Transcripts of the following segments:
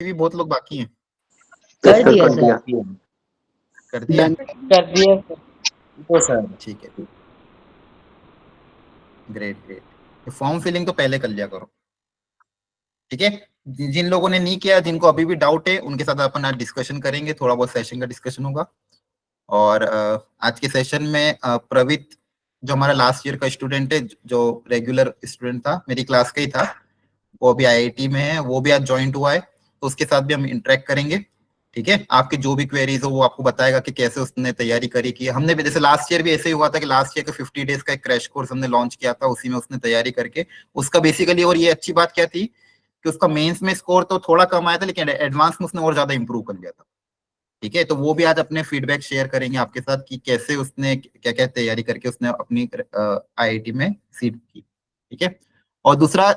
भी बहुत लोग बाकी हैं। कर दिया कर दिया। कर दिया डन कर दिया सर। तो सर ठीक है, ग्रेट ग्रेट। फॉर्म फिलिंग तो पहले कर लिया करो, ठीक है। जिन लोगों ने नहीं किया, जिनको अभी भी डाउट है, उनके साथ अपन आज डिस्कशन करेंगे, थोड़ा बहुत सेशन का डिस्कशन होगा। और आज के सेशन में प्रवीत जो हमारा लास्ट ईयर का स्टूडेंट है, जो रेगुलर स्टूडेंट था, मेरी क्लास का ही था, वो अभी आईआईटी में है, वो भी आज ज्वाइंट हुआ है, तो उसके साथ भी हम इंटरेक्ट करेंगे, ठीक है। आपके जो भी क्वेरीज हो वो आपको बताएगा कि कैसे उसने तैयारी करी की। हमने भी जैसे लास्ट ईयर भी ऐसे ही हुआ था कि लास्ट ईयर का 50 डेज का एक क्रैश कोर्स हमने लॉन्च किया था, उसी में उसने तैयारी करके उसका बेसिकली, और ये अच्छी बात क्या थी कि उसका मेंस में स्कोर तो थोड़ा कम आया था, लेकिन एडवांस में उसने और ज्यादा इंप्रूव कर लिया था, ठीक है। तो वो भी आज अपने फीडबैक शेयर करेंगे आपके साथ कि कैसे उसने क्या क्या तैयारी करके उसने अपनी आईआईटी में सीट की, ठीक है। और दूसरा,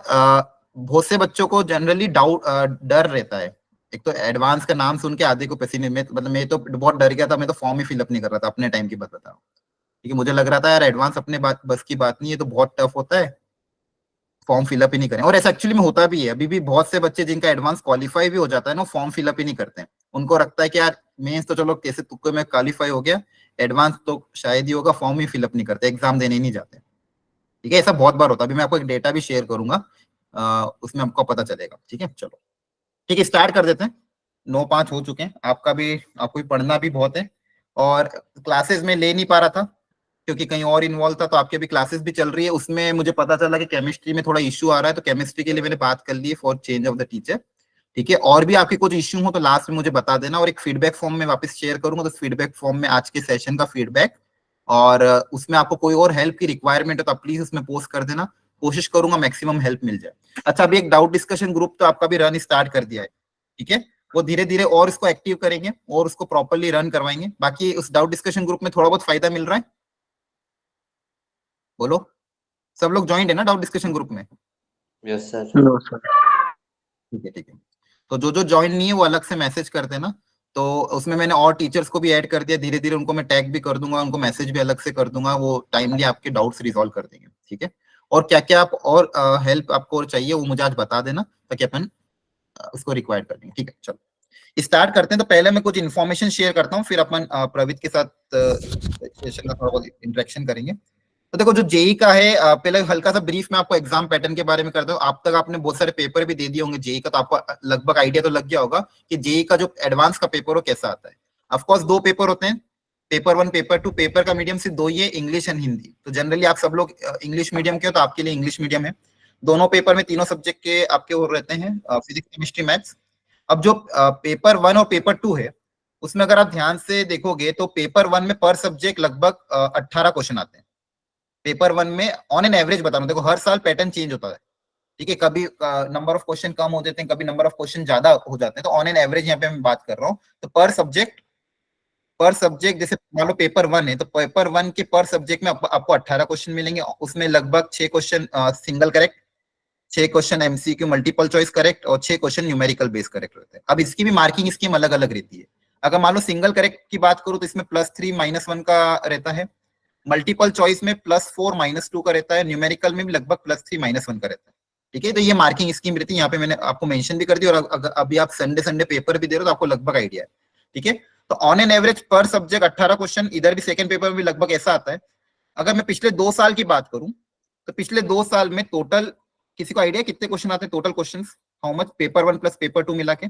बहुत से बच्चों को जनरली डाउट डर रहता है। एक तो एडवांस का नाम सुन के आधे को पसीने में, मतलब मैं तो बहुत डर गया था, मैं तो फॉर्म ही फिलअप नहीं कर रहा था अपने टाइम की बात बता रहा हूँ, ठीक है। मुझे लग रहा था यार एडवांस अपने बस की बात नहीं है, तो बहुत टफ होता है, फॉर्म फिलअप ही नहीं करें। और ऐसा एक्चुअली में होता भी है, अभी भी बहुत से बच्चे जिनका एडवांस क्वालिफाई भी हो जाता है ना, फॉर्म फिलअप ही नहीं करते हैं। उनको लगता है कि यार मेंस तो चलो कैसे तुक्के में क्वालिफाई हो गया, एडवांस तो शायद ही होगा, फॉर्म ही फिलअप नहीं करते, एग्जाम देने ही नहीं जाते, ठीक है। ऐसा बहुत बार होता है, अभी मैं आपको एक डेटा भी शेयर करूंगा, उसमें आपको पता चलेगा, ठीक है। चलो ठीक है, स्टार्ट कर देते हैं। 9:05 हो चुके हैं, आपका भी, आपको भी पढ़ना भी बहुत है, और क्लासेस में ले नहीं पा रहा था क्योंकि कहीं और इन्वॉल्व था, तो आपकी अभी क्लासेस भी चल रही है, उसमें मुझे पता चला कि केमिस्ट्री में थोड़ा इश्यू आ रहा है, तो केमिस्ट्री के लिए मैंने बात कर ली है for change of the teacher, ठीक है। और भी आपके कुछ इश्यू हो तो लास्ट में मुझे बता देना, और एक फीडबैक फॉर्म में वापस शेयर करूंगा, तो फीडबैक फॉर्म में आज के सेशन का फीडबैक, और उसमें आपको कोई और हेल्प की रिक्वायरमेंट है तो आप प्लीज उसमें पोस्ट कर देना, कोशिश करूंगा मैक्सिमम हेल्प मिल जाए। अच्छा, अभी एक डाउट डिस्कशन ग्रुप तो आपका भी रन स्टार्ट कर दिया है, ठीक है। वो धीरे धीरे और इसको एक्टिव करेंगे और उसको प्रॉपरली रन करवाएंगे। बाकी उस डाउट डिस्कशन ग्रुप में थोड़ा बहुत फायदा मिल रहा है, बोलो। सब लोग ज्वाइंट है ना डाउट डिस्कशन ग्रुप में? Yes sir. नो सर ठीक है ठीक है। तो जो जो ज्वाइन नहीं है वो अलग से मैसेज कर देना, तो उसमें मैंने और टीचर्स को भी ऐड कर दिया, धीरे धीरे उनको मैं टैग भी कर दूंगा, उनको मैसेज भी अलग से कर दूंगा, वो टाइमली आपके डाउट्स रिजॉल्व कर देंगे, ठीक है। और क्या क्या आप और हेल्प आपको और चाहिए वो मुझे आज बता देना, ताकि अपन उसको रिक्वायर कर देंगे, ठीक है। चलो स्टार्ट करते हैं। तो पहले मैं कुछ इन्फॉर्मेशन शेयर करता हूँ, फिर अपन प्रवीत के साथ सेशन का थोड़ा बहुत इंटरेक्शन करेंगे। तो देखो, जो जेई का है, पहले हल्का सा ब्रीफ में आपको एग्जाम पैटर्न के बारे में करता हूँ। आप तक आपने बहुत सारे पेपर भी दे दिए होंगे जेई का, तो आपको लगभग आइडिया तो लग गया होगा कि जेई का जो एडवांस का पेपर हो कैसा आता है। ऑफकोर्स 2 पेपर होते हैं, पेपर 1 पेपर 2। पेपर का मीडियम सिर्फ 2 ही है, इंग्लिश एंड हिंदी। तो जनरली आप सब लोग इंग्लिश मीडियम के हो, तो आपके लिए इंग्लिश मीडियम है। दोनों पेपर में तीनों सब्जेक्ट के आपके वो रहते हैं, फिजिक्स केमिस्ट्री मैथ्स। अब जो पेपर 1 और पेपर 2 है, उसमें अगर आप ध्यान से देखोगे तो पेपर 1 में पर सब्जेक्ट लगभग 18 क्वेश्चन आते हैं। पेपर 1 में ऑन एन एवरेज बता रहा हूं, देखो हर साल पैटर्न चेंज होता है, ठीक है। कभी नंबर ऑफ क्वेश्चन कम हो जाते हैं, कभी नंबर ऑफ क्वेश्चन ज्यादा हो जाते हैं, तो ऑन एन एवरेज यहाँ पे मैं बात कर रहा हूँ। तो पर सब्जेक्ट जैसे मान लो पेपर 1 है, तो पेपर 1 के पर सब्जेक्ट में आपको 18 क्वेश्चन मिलेंगे। उसमें लगभग 6 question single correct, 6 question MCQ multiple choice correct, और 6 क्वेश्चन न्यूमेरिकल बेस करेक्ट रहते हैं। अब इसकी भी मार्किंग स्कीम अलग अलग रहती है। अगर मान लो सिंगल करेक्ट की बात करूं तो इसमें +3 -1 का रहता है, मल्टीपल चॉइस में +4 -2 का रहता है, न्यूमेरिकल में भी लगभग +3 -1 का रहता है, ठीक है। तो ये मार्किंग स्कीम रहती है, यहाँ पे मैंने आपको मेंशन भी कर दी। और अगर अभी आप संडे संडे पेपर भी दे रहे हो तो आपको लगभग आइडिया है, ठीक है। तो ऑन एन एवरेज पर सब्जेक्ट 18 क्वेश्चन, इधर भी सेकंड पेपर में भी लगभग ऐसा आता है। अगर मैं पिछले 2 साल की बात करूं तो पिछले 2 साल में टोटल, किसी को आइडिया कितने क्वेश्चन आते हैं total questions? How much paper 1 plus paper 2 मिला के?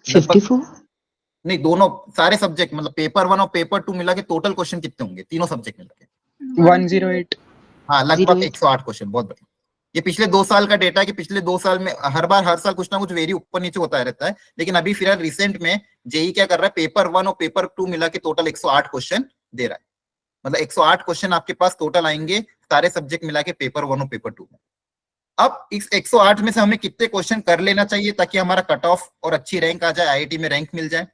54 नहीं, दोनों सारे सब्जेक्ट, मतलब पेपर 1 और पेपर 2 मिला के टोटल क्वेश्चन कितने होंगे तीनों सब्जेक्ट मिला के? 108। हाँ, लगभग 08 108 क्वेश्चन, बहुत बढ़िया। ये पिछले 2 साल का डेटा है कि पिछले 2 साल में हर साल कुछ ना कुछ वेरी ऊपर नीचे होता रहता है, लेकिन अभी फिलहाल रिसेंट में जेई क्या कर रहा है, पेपर 1 और पेपर 2 मिला के टोटल 108 क्वेश्चन दे रहा है। मतलब 108 क्वेश्चन आपके पास टोटल आएंगे सारे सब्जेक्ट मिला के पेपर 1 और पेपर 2 में। अब इस 108 में से हमें कितने क्वेश्चन कर लेना चाहिए ताकि हमारा कट ऑफ और अच्छी रैंक आ जाए, आईआईटी में रैंक मिल जाए?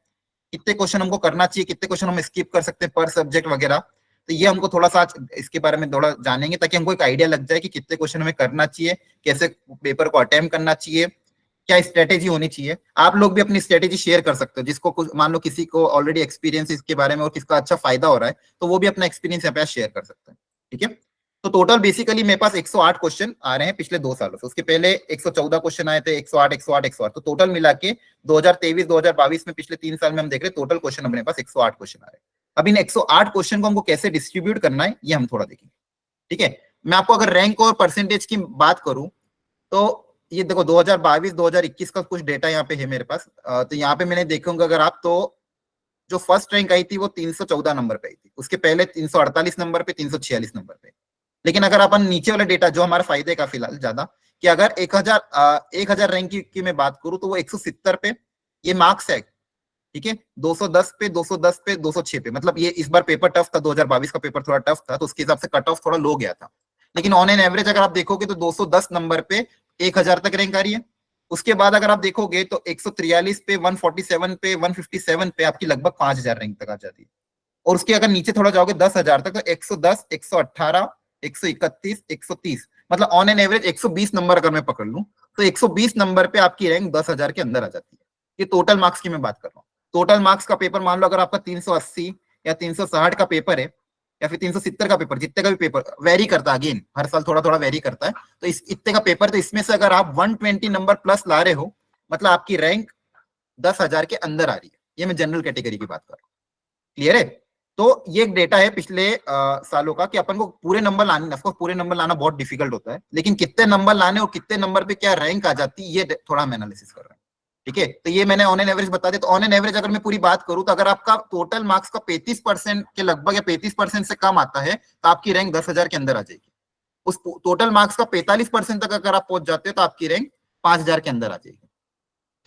कितने क्वेश्चन हमको करना चाहिए, कितने क्वेश्चन हम स्किप कर सकते हैं पर सब्जेक्ट वगैरह? तो ये हमको थोड़ा सा इसके बारे में थोड़ा जानेंगे, ताकि हमको एक आइडिया लग जाए कि कितने क्वेश्चन हमें करना चाहिए, कैसे पेपर को अटेम्प्ट करना चाहिए, क्या स्ट्रेटेजी होनी चाहिए। आप लोग भी अपनी स्ट्रेटेजी शेयर कर सकते हो, जिसको कुछ मान लो किसी को ऑलरेडी एक्सपीरियंस इसके बारे में और किसका अच्छा फायदा हो रहा है, तो वो भी अपना एक्सपीरियंस यहाँ पे शेयर कर सकते हैं, ठीक है। तो टोटल बेसिकली मेरे पास 108 क्वेश्चन आ रहे हैं पिछले 2 सालों से। उसके पहले 114 क्वेश्चन आए थे, 108 108 108। तो टोटल मिला के 2023 2022 में पिछले 3 साल में हम देख रहे हैं टोटल क्वेश्चन अपने पास 108 क्वेश्चन आ रहे हैं। अब इन 108 क्वेश्चन को हमको कैसे डिस्ट्रीब्यूट करना है ये हम थोड़ा देखेंगे। ठीक है, मैं आपको अगर रैंक और परसेंटेज की बात करूं तो ये देखो 2022 2021 का कुछ डेटा यहाँ पे है मेरे पास। तो यहाँ पे मैंने देखूंगा अगर आप, तो जो फर्स्ट रैंक आई थी वो 314 नंबर पे आई थी, उसके पहले 348 नंबर पे, 346 नंबर पे। लेकिन अगर अपन नीचे वाला डेटा जो हमारा फायदे का फिलहाल ज्यादा, कि अगर 1000 रैंक की मैं बात करूं तो वो 170 पे ये मार्क्स है। ठीक है, 210 पे 210 पे 206 पे, मतलब ये इस बार पेपर टफ था, 2022 का पेपर थोड़ा टफ था तो उसके हिसाब से कट ऑफ थोड़ा लो गया था। लेकिन ऑन एन एवरेज अगर आप देखोगे तो 210 नंबर पे 1000 तक रैंक आ रही है। उसके बाद अगर आप देखोगे तो 143 पे, 147 पे, 157 पे आपकी लगभग 5000 रैंक तक आ जाती है। और उसके अगर नीचे थोड़ा जाओगे 10,000 तक तो 110, 118, 131, 130, मतलब ऑन एन एवरेज 120 नंबर अगर मैं पकड़ लूं तो 120 नंबर पे आपकी रैंक 10,000 के अंदर आ जाती है। ये टोटल मार्क्स की मैं बात कर रहा हूँ। टोटल मार्क्स का पेपर मान लो अगर आपका 380 या 360 का पेपर है या फिर 370 का पेपर, जितने का भी पेपर वेरी करता है, अगेन हर साल थोड़ा थोड़ा वेरी करता है, तो इस इतने का पेपर, तो इसमें से अगर आप 120 नंबर प्लस ला रहे हो मतलब आपकी रैंक 10,000 के अंदर आ रही है। ये मैं जनरल कैटेगरी की बात कर रहा हूँ। क्लियर है? तो ये एक डेटा है पिछले सालों का कि अपन को पूरे नंबर लाने, ऑफ कोर्स पूरे नंबर लाना बहुत डिफिकल्ट होता है, लेकिन कितने नंबर लाने और कितने नंबर पे क्या रैंक आ जाती है ये थोड़ा हम एनालिसिस कर रहे हैं। ठीक है, तो ये मैंने ऑन एन एवरेज बता दिया। तो ऑन एन एवरेज अगर मैं पूरी बात करूं तो अगर आपका टोटल मार्क्स का 35% के लगभग या 35% से कम आता है तो आपकी रैंक 10,000 के अंदर आ जाएगी। उस टोटल मार्क्स का 45% तक अगर आप पहुंच जाते हो तो आपकी रैंक 5,000 के अंदर आ जाएगी।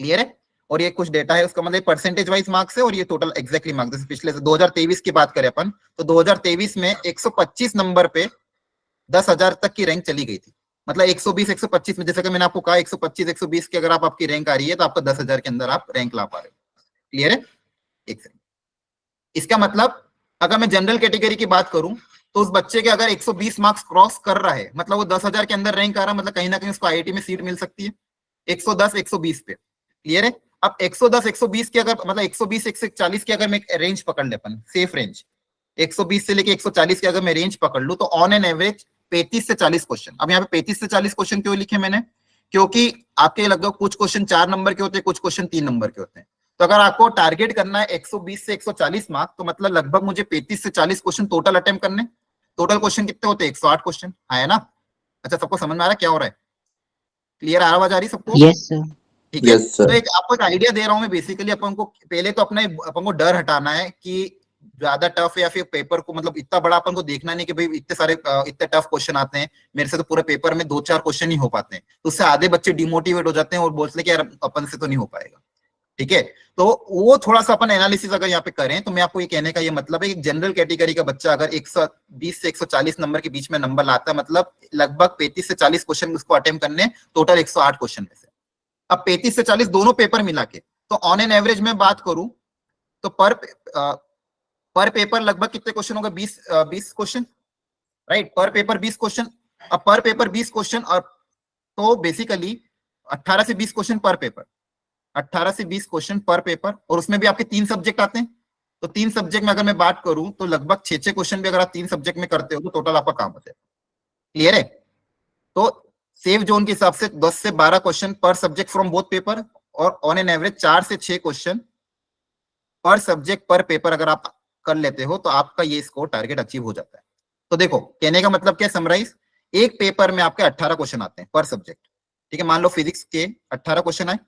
क्लियर है? और ये कुछ डेटा है, उसका मतलब परसेंटेज वाइज मार्क्स है और ये टोटल एग्जैक्टली मार्क्स। जैसे पिछले 2023 की बात करें अपन तो 2023 में 125 नंबर पे 10,000 तक की रैंक चली गई थी। मतलब 120 125 में, जैसे कि मैंने आपको कहा 125 120 की अगर आपकी रैंक आ रही है तो आपका 10,000 के अंदर आप रैंक ला पा रहे हो। क्लियर है? एक सेकंड। इसका मतलब अगर मैं जनरल कैटेगरी की बात करूं तो उस बच्चे के अगर 120 मार्क्स क्रॉस कर रहा है मतलब वो 10,000 के अंदर रैंक आ रहा है, मतलब कहीं ना कहीं उसको आईआईटी में सीट मिल सकती है 110 120 पे। क्लियर है? अब 110 120 की अगर मतलब 120 140 की अगर मैं रेंज पकड़ ले अपन, सेफ रेंज 120 से लेके 140 की अगर मैं रेंज पकड़ लूं तो ऑन एन एवरेज 35 से 40 क्वेश्चन। अब यहाँ पे 35 से 40 क्वेश्चन क्यों लिखे मैंने? क्योंकि आपके लगभग कुछ क्वेश्चन 4 नंबर के होते हैं, कुछ क्वेश्चन 3 नंबर के होते हैं। तो अगर आपको टारगेट करना है 120 से 140 मार्क्स तो मतलब लगभग मुझे 35 से 40 क्वेश्चन टोटल अटेम्प्ट करने। टोटल क्वेश्चन कितने होते हैं? 108 क्वेश्चन है ना? अच्छा, सबको समझ में आ रहा है क्या हो रहा है? क्लियर आवाज आ रही सबको? Yes, sir. ठीक है। Yes, sir. तो एक आपको एक आइडिया दे रहा हूं मैं बेसिकली। अपन को पहले तो अपन को डर हटाना है कि ज्यादा टफ है या फिर पेपर को मतलब इतना बड़ा अपन को देखना नहीं कि भाई इतने सारे इतने टफ क्वेश्चन आते हैं, मेरे से तो पूरे पेपर में 2-4 क्वेश्चन ही हो पाते हैं। तो उससे आधे बच्चे डिमोटिवेट हो जाते हैं और बोलते हैं कि यार अपन से तो नहीं हो पाएगा। ठीक है, तो वो थोड़ा सा अपन एनालिसिस अगर यहाँ पे करें तो मैं आपको ये कहने का ये मतलब है कि जनरल कैटेगरी का बच्चा अगर 120 से 140 नंबर के बीच में नंबर लाता है मतलब लगभग 35 से 40 क्वेश्चन उसको अटेम्प्ट करने, टोटल 108 क्वेश्चन में से। अब 35 से 40 दोनों पेपर मिला के तो ऑन एन एवरेज में बात करूं तो पर पेपर लगभग कितने क्वेश्चन होगा? 20 क्वेश्चन, राइट? पर पेपर 20 क्वेश्चन। अब पर पेपर 20 क्वेश्चन और तो बेसिकली 18 से 20 क्वेश्चन पर पेपर, 18 से 20 क्वेश्चन पर पेपर। और उसमें भी आपके 3 सब्जेक्ट आते हैं तो 3 सब्जेक्ट में अगर मैं बात करूं तो लगभग 6-6 क्वेश्चन भी अगर आप 3 सब्जेक्ट में करते हो तो टोटल आपका काम होता है। क्लियर है? तो सेफ जोन के हिसाब से 10 से 12 क्वेश्चन पर सब्जेक्ट फ्रॉम बोथ पेपर और ऑन एन एवरेज 4 से 6 क्वेश्चन पर सब्जेक्ट पर पेपर अगर आप कर लेते हो तो आपका ये स्कोर टारगेट अचीव हो जाता है। तो देखो कहने का मतलब क्या, समराइज, एक पेपर में आपके 18 क्वेश्चन आते हैं पर सब्जेक्ट। ठीक है, मान लो फिजिक्स के 18 क्वेश्चन आए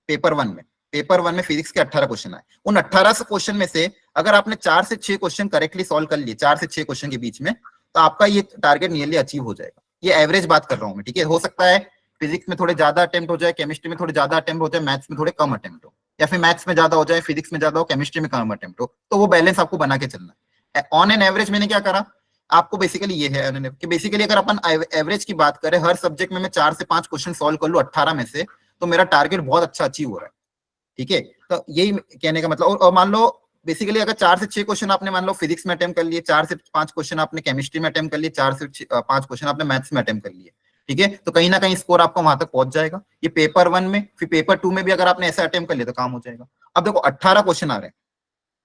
पेपर 1 में, पेपर 1 में फिजिक्स के 18 क्वेश्चन आए। उन 18 क्वेश्चन में से अगर आपने 4 से 6 क्वेश्चन करेक्टली सॉल्व कर लिए 4 से 6 क्वेश्चन के बीच में, तो आपका ये टारगेट नियरली अचीव हो जाएगा। ये एवरेज बात कर रहा हूं मैं। ठीक है, हो सकता है फिजिक्स में थोड़े ज्यादा अटेम्प्ट हो जाए, केमिस्ट्री में थोड़े ज्यादा अटेम्प्ट हो जाए, मैथ्स में थोड़े कम अटेम्प्ट हो, या फिर मैथ्स में ज्यादा हो जाए, फिजिक्स में ज्यादा हो, केमिस्ट्री में कम अटेम्प्ट हो। तो वो बैलेंस आपको बना के चलना है। ऑन एन एवरेज मैंने क्या करा आपको बेसिकली ये है कि बेसिकली अगर अपन एवरेज की बात करें हर सब्जेक्ट में मैं 4 से 5 क्वेश्चन सॉल्व कर लूं 18 में से, तो मेरा टारगेट बहुत अच्छा अचीव हो रहा है। ठीक है, तो यही कहने का मतलब। और मान लो बेसिकली अगर 4 से 6 क्वेश्चन आपने मान लो फिजिक्स में अटेम्प्ट कर लिए, 4 से 5 क्वेश्चन आपने केमिस्ट्री में अटेम्प्ट कर लिए, 4 से 5 क्वेश्चन आपने मैथ्स में अटेम्प्ट कर लिए, ठीक है, तो कहीं ना कहीं स्कोर आपका वहां तक पहुंच जाएगा। ये पेपर 1 में, फिर पेपर 2 में भी अगर आपने ऐसा अटेम्प्ट कर लिया तो काम हो जाएगा। अब देखो 18 क्वेश्चन आ रहे हैं,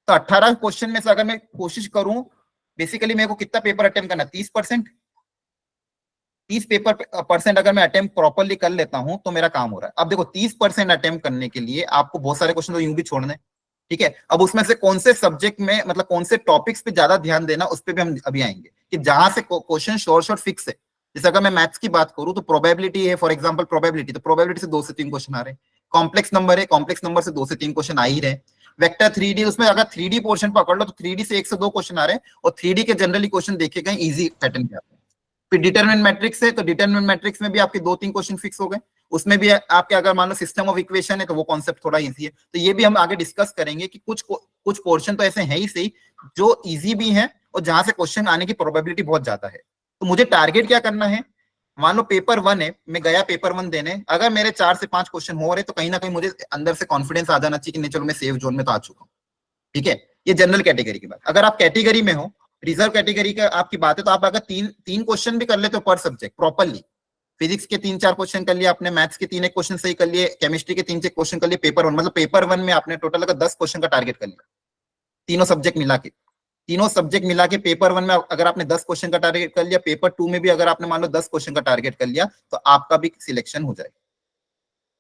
तो 18 क्वेश्चन में से अगर मैं कोशिश करूं बेसिकली मेरे को कितना पेपर अटेम्प्ट करना, 30%। 30% अगर मैं अटेम्प्ट प्रॉपरली कर लेता हूं तो मेरा काम हो रहा है। अब देखो 30% अटेम्प्ट करने के लिए आपको बहुत सारे क्वेश्चन तो यूं भी छोड़ने, ठीक है। अब उसमें से कौन से सब्जेक्ट में, मतलब कौन से टॉपिक्स पे ज्यादा ध्यान देना, उस पर भी हम अभी आएंगे कि जहां से क्वेश्चन शॉर्ट फिक्स है। जैसे अगर मैं मैथ्स की बात करूं तो प्रोबेबिलिटी है, फॉर एग्जांपल प्रोबेबिलिटी, तो प्रोबेबिलिटी से 2 से 3 क्वेश्चन आ रहे हैं। कॉम्प्लेक्स नंबर है, कॉम्प्लेक्स नंबर से 2 से 3 क्वेश्चन आ ही रहे। वेक्टर 3D, उसमें अगर 3D पोर्शन पकड़ लो तो 3D से 1 से 2 क्वेश्चन आ रहे हैं, और 3D के जनरली क्वेश्चन देखे गए इजी पैटर्न के आते हैं। फिर डिटरमिनेंट मैट्रिक्स है, तो डिटरमिनेंट मैट्रिक्स में भी आपके 2-3 क्वेश्चन फिक्स हो गए। उसमें भी आपके अगर मान लो सिस्टम ऑफ इक्वेशन है तो वो कॉन्सेप्ट थोड़ा इजी है। तो ये भी हम आगे डिस्कस करेंगे कि कुछ पोर्शन तो ऐसे हैं ही सही जो इजी भी हैं और जहां से क्वेश्चन आने की प्रोबेबिलिटी बहुत ज्यादा है। तो मुझे टारगेट क्या करना है, मान लो पेपर 1 है, मैं गया पेपर 1 देने, अगर मेरे 4 से 5 क्वेश्चन हो रहे तो कहीं ना कहीं मुझे अंदर से कॉन्फिडेंस आ जाना चाहिए कि नहीं चलो मैं सेफ जोन में तो आ चुका हूँ, ठीक है। ये जनरल कैटेगरी की बात। अगर आप कैटेगरी में हो, रिजर्व कैटेगरी का आपकी बात है, तो आप अगर तीन क्वेश्चन भी कर लेते हो पर सब्जेक्ट प्रॉपरली, फिजिक्स के 3-4 क्वेश्चन कर लिए आपने, मैथ्स के 3-1 क्वेश्चन सही कर लिए, केमिस्ट्री के 3-6 क्वेश्चन कर लिए, पेपर 1 मतलब पेपर 1 में आपने टोटल अगर 10 क्वेश्चन का टारगेट कर लिया, तीनों सब्जेक्ट मिला के पेपर 1 में अगर आपने 10 क्वेश्चन का टारगेट कर लिया, पेपर 2 में भी अगर आपने मान लो 10 क्वेश्चन का टारगेट कर लिया, तो आपका भी सिलेक्शन हो जाएगा,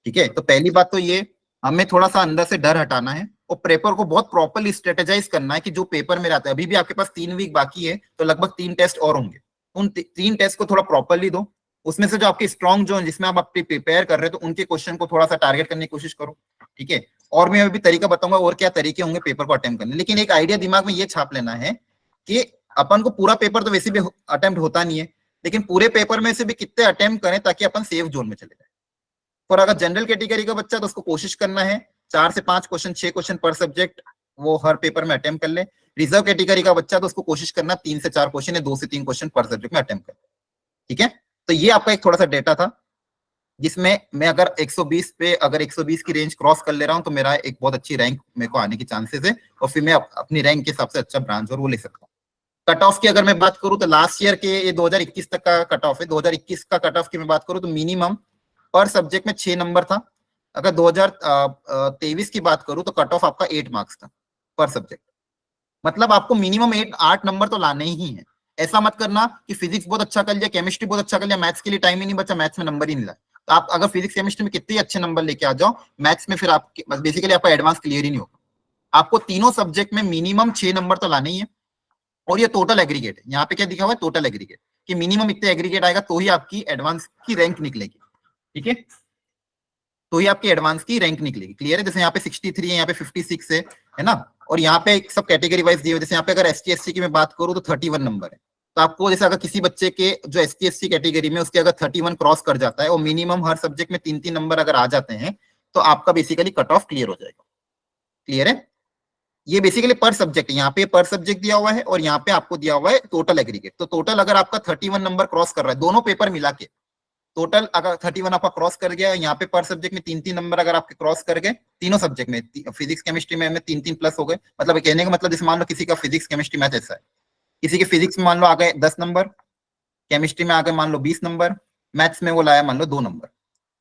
ठीक है। तो पहली बात तो ये, हमें थोड़ा सा अंदर से डर हटाना है और पेपर को बहुत प्रॉपरली स्ट्रेटेजाइज करना है कि जो पेपर में रहता है, अभी भी आपके पास 3 वीक बाकी है, तो लगभग 3 टेस्ट और होंगे, उन 3 टेस्ट को थोड़ा प्रॉपरली दो। उसमें से जो आपके स्ट्रॉन्ग जोन जिसमें आप प्रिपेयर कर रहे हो, तो उनके क्वेश्चन को थोड़ा सा टारगेट करने की कोशिश करो, ठीक है। और मैं अभी तरीका बताऊंगा और क्या तरीके होंगे पेपर को अटेम्प्ट करने, लेकिन एक आइडिया दिमाग में ये छाप लेना है कि अपन को पूरा पेपर तो वैसे भी अटेम्प्ट होता नहीं है, लेकिन पूरे पेपर में से भी कितने अटेम्प्ट करें ताकि अपन सेफ जोन में चले जाए। और अगर जनरल कैटेगरी का बच्चा तो उसको कोशिश करना है 4 से 5 क्वेश्चन, 6 क्वेश्चन पर सब्जेक्ट वो हर पेपर में अटेम्प्ट कर ले। रिजर्व कैटेगरी का बच्चा तो उसको कोशिश करना 3 से 4 क्वेश्चन या 2 से 3 क्वेश्चन पर सब्जेक्ट में अटेम्प्ट कर, ठीक है। तो ये आपका एक थोड़ा सा डेटा था, जिसमें मैं अगर 120 पे अगर 120 की रेंज क्रॉस कर ले रहा हूं तो मेरा एक बहुत अच्छी रैंक मेरे को आने की चांसेस है, और फिर मैं अपनी रैंक के हिसाब से अच्छा ब्रांच और वो ले सकता हूँ। कट ऑफ की अगर मैं बात करूं तो लास्ट ईयर के ये 2021 तक का कट ऑफ है। 2021 का कट ऑफ की मैं बात करूं तो मिनिमम पर सब्जेक्ट में 6 नंबर था। अगर 2023 की बात करूं तो कट ऑफ आपका 8 मार्क्स था पर सब्जेक्ट, मतलब आपको मिनिमम 8 नंबर तो लाने ही है। ऐसा मत करना कि फिजिक्स बहुत अच्छा कर लिया, केमिस्ट्री बहुत अच्छा कर लिया, मैथ्स के लिए टाइम ही नहीं बचा, मैथ्स में नंबर ही नहीं लाया। तो आप अगर फिजिक्स केमिस्ट्री में कितने अच्छे नंबर लेके आ जाओ, मैथ्स में फिर आप बेसिकली आपका एडवांस क्लियर ही नहीं होगा। आपको तीनों सब्जेक्ट में मिनिमम 6 नंबर तो लाने ही है, और ये टोटल एग्रीगेट है। यहाँ पे क्या दिखा हुआ है, टोटल एग्रीगेट, कि मिनिमम इतने एग्रीगेट आएगा तो ही आपकी एडवांस की रैंक निकलेगी, ठीक है, तो ही आपकी एडवांस की रैंक निकलेगी। क्लियर है। जैसे यहाँ पे 63 है, यहाँ पे 56 है ना, और यहाँ पे सब कैटेगरी वाइज दिए हुए। जैसे यहाँ पे अगर ST SC की मैं बात करूँ तो 31 नंबर है। तो आपको जैसे अगर किसी बच्चे के जो ST SC कैटेगरी में उसके अगर 31 क्रॉस कर जाता है और मिनिमम हर सब्जेक्ट में 3-3 नंबर अगर आ जाते हैं, तो आपका बेसिकली कट ऑफ क्लियर हो जाएगा। क्लियर है। ये बेसिकली पर सब्जेक्ट, यहाँ पे पर सब्जेक्ट दिया हुआ है और यहाँ पे आपको दिया हुआ है टोटल एग्रीगेट। तो टोटल अगर आपका 31 नंबर क्रॉस कर रहा है दोनों पेपर मिला के, टोटल अगर 31 आपका क्रॉस कर गया, यहाँ पे पर सब्जेक्ट में 3-3 नंबर अगर आपके क्रॉस कर गए, तीनों सब्जेक्ट में, फिजिक्स केमिस्ट्री में 3-3 प्लस हो गए। मतलब कहने का मतलब, जैसे मान लो किसी का फिजिक्स केमिस्ट्री मैथ ऐसा है, किसी के फिजिक्स में मान लो आ गए 10 नंबर, केमिस्ट्री में आ गए मान लो 20 नंबर, मैथ्स में वो लाया मान लो 2 नंबर,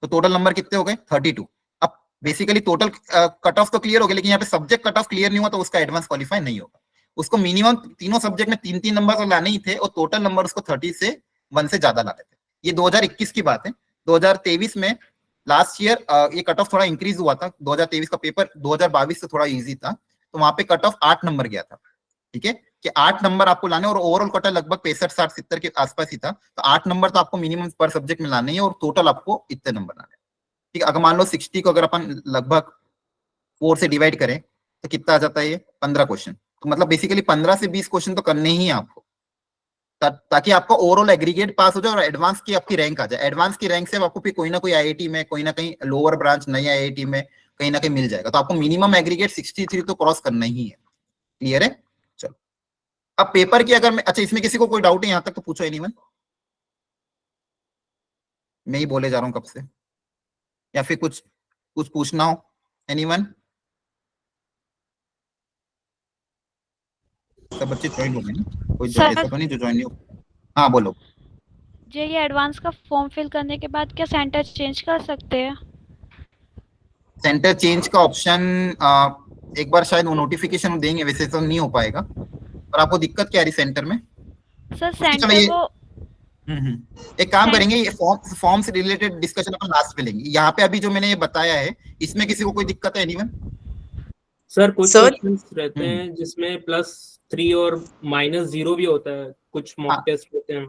तो टोटल नंबर कितने हो गए 32। अब बेसिकली टोटल कट ऑफ तो क्लियर हो गया, लेकिन यहाँ पे सब्जेक्ट कट ऑफ क्लियर नहीं हुआ तो उसका एडवांस क्वालिफाई नहीं होगा। उसको मिनिमम तीनों सब्जेक्ट में 3-3 नंबर तो लाने ही थे, और टोटल नंबर उसको 30 से 1 से ज्यादा लाने थे। ये 2021 की बात है। 2023 में लास्ट ईयर ये कट ऑफ थोड़ा इंक्रीज हुआ था। 2023 का पेपर 2022 से थोड़ा इजी था, तो वहां पे कट ऑफ 8 नंबर गया था, ठीक है, कि 8 नंबर आपको लाने, और ओवरऑल कट लगभग 65-60-70 के आसपास ही था। तो 8 नंबर तो आपको मिनिमम पर सब्जेक्ट में लाने हैं, और टोटल आपको इतने नंबर लाने हैं, ठीक है। अगर मान लो 60 को अगर अपन लगभग 4 से डिवाइड करें तो कितना आ जाता है, ये 15 क्वेश्चन। तो मतलब बेसिकली 15 से 20 क्वेश्चन तो करने ही है आपको, ताकि आपका ओवरऑल एग्रीगेट पास हो जाए और एडवांस की आपकी रैंक आ जाए। एडवांस की रैंक से आपको फिर कोई ना कोई IIT में, कोई ना कहीं लोअर ब्रांच नई IIT में कहीं ना कहीं मिल जाएगा। तो आपको मिनिमम एग्रीगेट 63 तो क्रॉस करना ही है। क्लियर है। चलो, अब पेपर की अगर मैं, अच्छा इसमें किसी को कोई डाउट है यहाँ तक तो पूछो। एनीवन, मैं ही बोले जा रहा हूँ कब से, या फिर कुछ कुछ पूछना हो। एनीवन, सब बच्चे ज्वाइन हो गए ना, कोई सर, ऐसा तो नहीं जो ज्वाइन नहीं हो। हाँ बोलो। ये एडवांस का फॉर्म फिल करने के बाद क्या सेंटर चेंज कर सकते हैं? सेंटर चेंज का ऑप्शन एक बार शायद वो नोटिफिकेशन देंगे, वैसे तो नहीं हो पाएगा। और आपको दिक्कत क्या आ रही सेंटर में? सर उसकी चलो सेंटर ये, वो एक काम करेंगे, ये फॉर्म से रिलेटेड डिस्कशन अपन लास्ट में लेंगे। यहाँ पे अभी जो मैंने ये बताया है, इसमें किसी को कोई दिक्कत है? एनीवन? सर कुछ Sir? क्वेश्चंस रहते हैं जिसमें +3 और -0 भी होता है, कुछ मॉक टेस्ट होते हैं,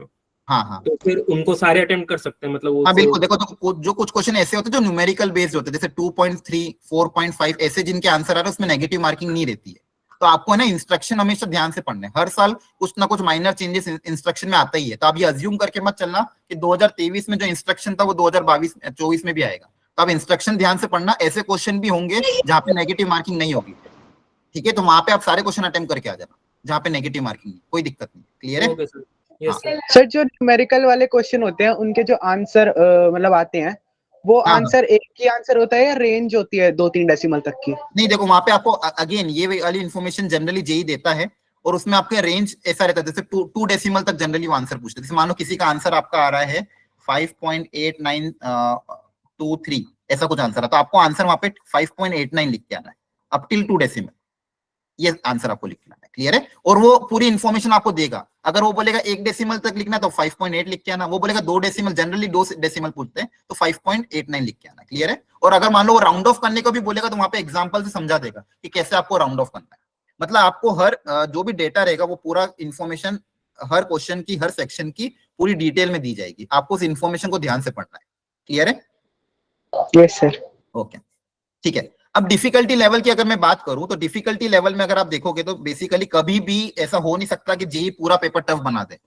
हाँ हाँ, तो फिर उनको सारे अटेम्प्ट कर सकते हैं, मतलब वो हाँ तो- बिल्कुल। देखो तो जो कुछ क्वेश्चन ऐसे होते हैं जो न्यूमेरिकल बेस्ड होते हैं, जैसे 2.3, 4.5, ऐसे जिनके आंसर आ रहे हैं उसमें नेगेटिव मार्किंग नहीं रहती है। तो आपको है ना इंस्ट्रक्शन हमेशा ध्यान से पढ़ना है। हर साल कुछ ना कुछ माइनर चेंजेस इंस्ट्रक्शन में आता ही है। तो आप ये अज्यूम करके मत चलना कि 2023 में जो इंस्ट्रक्शन था वो 2022-24 में भी आएगा। तो आप इंस्ट्रक्शन ध्यान से पढ़ना। ऐसे क्वेश्चन भी होंगे जहाँ पे नेगेटिव मार्किंग नहीं होगी, ठीक है? तो वहां पे आप सारे क्वेश्चन अटेम्प्ट करके आ जाना जहाँ पे नेगेटिव मार्किंग नहीं, कोई दिक्कत नहीं। क्लियर है? Okay sir, yes sir. Sir जो न्यूमेरिकल वाले क्वेश्चन होते हैं उनके जो आंसर मतलब आते हैं वो हाँ, आंसर एक ही आंसर होता है या रेंज होती है 2-3 डेसिमल तक की? नहीं देखो, वहां पे आपको अगेन ये वाली इन्फॉर्मेशन जनरली जेई देता है, और उसमें आपका रेंज ऐसा रहता है, जैसे 2 डेसिमल तक जनरली वो आंसर पूछते हैं। जैसे मान लो किसी का आंसर आपका आ रहा है 5.8923, ऐसा कुछ आंसर है, तो आपको आंसर वहां पे 5.89 लिख के आना है, अप टिल 2 डेसिमल, ये आंसर आपको लिखना है। क्लियर है? और वो पूरी इन्फॉर्मेशन आपको देगा। अगर वो बोलेगा 1 डेसिमल तक लिखना तो 5.8 लिख के आना, वो बोलेगा 2 डेसिमल, जनरली 2 डेसिमल पूछते हैं तो 5.89 लिख के आना। क्लियर है? और अगर मान लो वो राउंड ऑफ करने को भी बोलेगा तो वहां पे एग्जांपल से समझा देगा कि कैसे आपको राउंड ऑफ करना है। मतलब आपको हर जो भी डेटा रहेगा वो पूरा इन्फॉर्मेशन हर क्वेश्चन की, हर सेक्शन की पूरी डिटेल में दी जाएगी। आपको उस इन्फॉर्मेशन को ध्यान से पढ़ना है। क्लियर है? Yes sir. ओके, ठीक है। अब डिफिकल्टी लेवल की अगर मैं बात करूं तो डिफिकल्टी लेवल में अगर आप देखोगे तो बेसिकली कभी भी ऐसा हो नहीं सकता कि जेई पूरा पेपर टफ बना दे।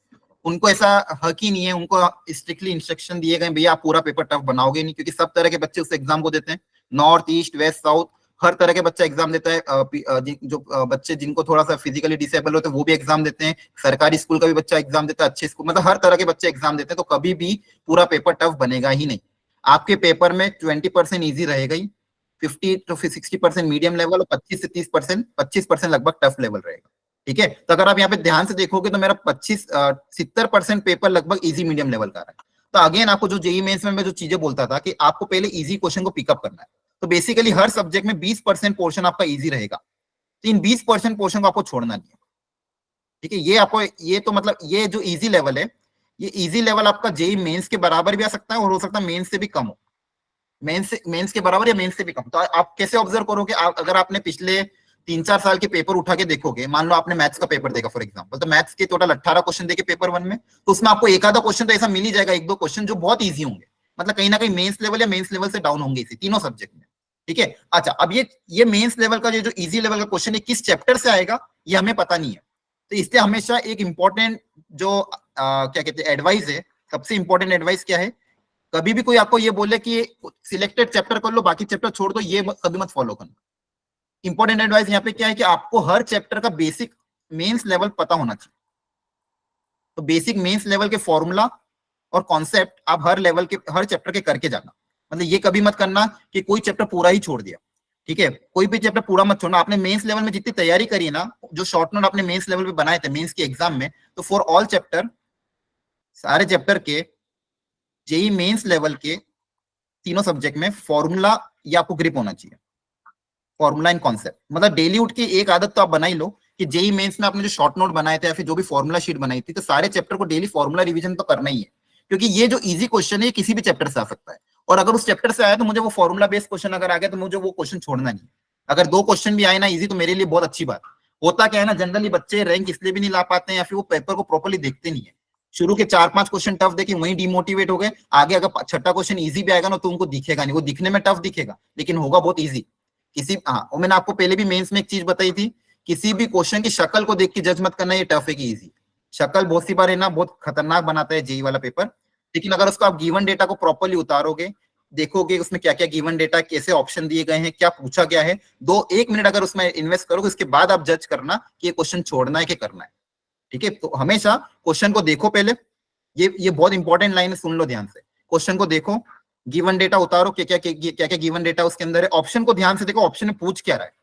उनको ऐसा हक ही नहीं है, उनको स्ट्रिक्टली इंस्ट्रक्शन दिए गए भैया आप पूरा पेपर टफ बनाओगे नहीं, क्योंकि सब तरह के बच्चे उस एग्जाम को देते हैं। नॉर्थ, ईस्ट, वेस्ट, साउथ, हर तरह के बच्चा एग्जाम देता है। जो बच्चे जिनको थोड़ा सा फिजिकली डिसेबल होते हैं वो भी एग्जाम देते हैं। सरकारी स्कूल का भी बच्चा एग्जाम देता है, अच्छे स्कूल, मतलब हर तरह के बच्चे एग्जाम देते हैं। तो कभी भी पूरा पेपर टफ बनेगा ही नहीं। आपके पेपर में 20% ईजी रहेगा ही, 50 to 60% मीडियम लेवल और 25 से 25% लगभग टफ लेवल रहेगा। ठीक है? तो अगर आप यहाँ पे ध्यान से देखोगे तो मेरा 70% पेपर लगभग इजी मीडियम लेवल का रहा है। तो अगेन आपको जो जेईई मेंस में मैं जो चीजें बोलता था कि आपको पहले इजी क्वेश्चन को पिकअप करना है। तो बेसिकली हर सब्जेक्ट में 20% पोर्शन आपका इजी रहेगा। तो इन 20% पोर्शन को आपको छोड़ना नहीं है। ठीक है? ये आपको, ये तो मतलब ये जो इजी लेवल है, ये इजी लेवल आपका जेईई मेंस के बराबर भी आ सकता है और हो सकता है मेंस से भी कम हो। मेंस के बराबर या मेंस से भी कम। तो आप कैसे ऑब्जर्व करोगे? अगर आपने पिछले 3-4 साल के पेपर उठा के देखोगे, मान लो आपने मैथ्स का पेपर देखा फॉर एग्जांपल, तो मैथ्स के टोटल 18 क्वेश्चन देखे पेपर 1 में, तो उसमें आपको एक आधा क्वेश्चन तो ऐसा मिल ही जाएगा, 1-2 क्वेश्चन जो बहुत ईजी होंगे, मतलब कहीं ना कहीं मेंस लेवल या मेंस लेवल से डाउन होंगे इसी तीनों सब्जेक्ट में। ठीक है? अच्छा, अब ये मेंस लेवल का जो इजी लेवल का क्वेश्चन है किस चैप्टर से आएगा ये हमें पता नहीं है। तो इसलिए हमेशा एक इंपॉर्टेंट जो क्या कहते हैं एडवाइस है, सबसे इंपॉर्टेंट एडवाइस क्या है, कभी भी कोई आपको ये बोले कि सिलेक्टेड चैप्टर कर लो बाकी चैप्टर छोड़ दो, ये कभी मत फॉलो करना। इंपॉर्टेंट एडवाइस यहाँ पे क्या है कि आपको हर चैप्टर का बेसिक मेंस लेवल पता होना चाहिए। तो बेसिक मेंस लेवल के फॉर्मूला और कॉन्सेप्ट आप हर लेवल के, हर चैप्टर के करके जाना। मतलब ये कभी मत करना कि कोई चैप्टर पूरा ही छोड़ दिया। ठीक है? कोई भी चैप्टर पूरा मत छोड़ना। आपने मेंस लेवल में जितनी तैयारी करी है ना, जो शॉर्ट नोट आपने मेंस लेवल पे बनाए थे मेंस के एग्जाम में, तो फॉर ऑल चैप्टर, सारे चैप्टर के जेईई मेंस लेवल के तीनों सब्जेक्ट में फॉर्मूला ये आपको ग्रिप होना चाहिए। फॉर्मूला एंड कॉन्सेप्ट, मतलब डेली उठ के एक आदत तो आप बना ही लो कि जेईई मेंस में आपने जो शॉर्ट नोट बनाए थे या फिर जो भी फॉर्मूला शीट बनाई थी, तो सारे चैप्टर को डेली फॉर्मूला रिवीजन तो करना ही है, क्योंकि ये जो इजी क्वेश्चन है ये किसी भी चैप्टर से आ सकता है। और अगर उस चैप्टर से आया तो मुझे वो फॉर्मूला बेस्ड क्वेश्चन अगर आ गया तो मुझे वो क्वेश्चन छोड़ना नहीं है। अगर 2 क्वेश्चन भी आए ना इजी तो मेरे लिए बहुत अच्छी बात। होता क्या है ना, जनरली बच्चे रैंक इसलिए भी नहीं ला पाते हैं या फिर वो पेपर को प्रॉपर्ली देखते नहीं है। शुरू के 4-5 क्वेश्चन टफ देखे वहीं डिमोटिवेट हो गए। आगे अगर छठा क्वेश्चन इजी भी आएगा ना तो उनको दिखेगा नहीं, वो दिखने में टफ दिखेगा लेकिन होगा बहुत इजी। और मैंने आपको पहले भी मेंस में एक चीज बताई थी, किसी भी क्वेश्चन की शक्ल को देख के जज मत करना ये टफ है कि इजी। शक्ल बहुत सी बार है ना बहुत खतरनाक बनाता है जेईई वाला पेपर, लेकिन अगर उसको आप गिवन डेटा को प्रॉपर्ली उतारोगे, देखोगे उसमें क्या क्या गिवन डेटा, कैसे ऑप्शन दिए गए हैं, क्या पूछा गया है, 1 मिनट अगर उसमें इन्वेस्ट करोगे उसके बाद आप जज करना कि ये क्वेश्चन छोड़ना है कि करना है। ठीक है? तो हमेशा क्वेश्चन को देखो पहले, ये बहुत इंपॉर्टेंट लाइन है, सुन लो ध्यान से। क्वेश्चन को देखो, गिवन डेटा उतारो, क्या क्या गिवन डेटा उसके अंदर है, ऑप्शन को ध्यान से देखो, ऑप्शन में पूछ क्या रहा है।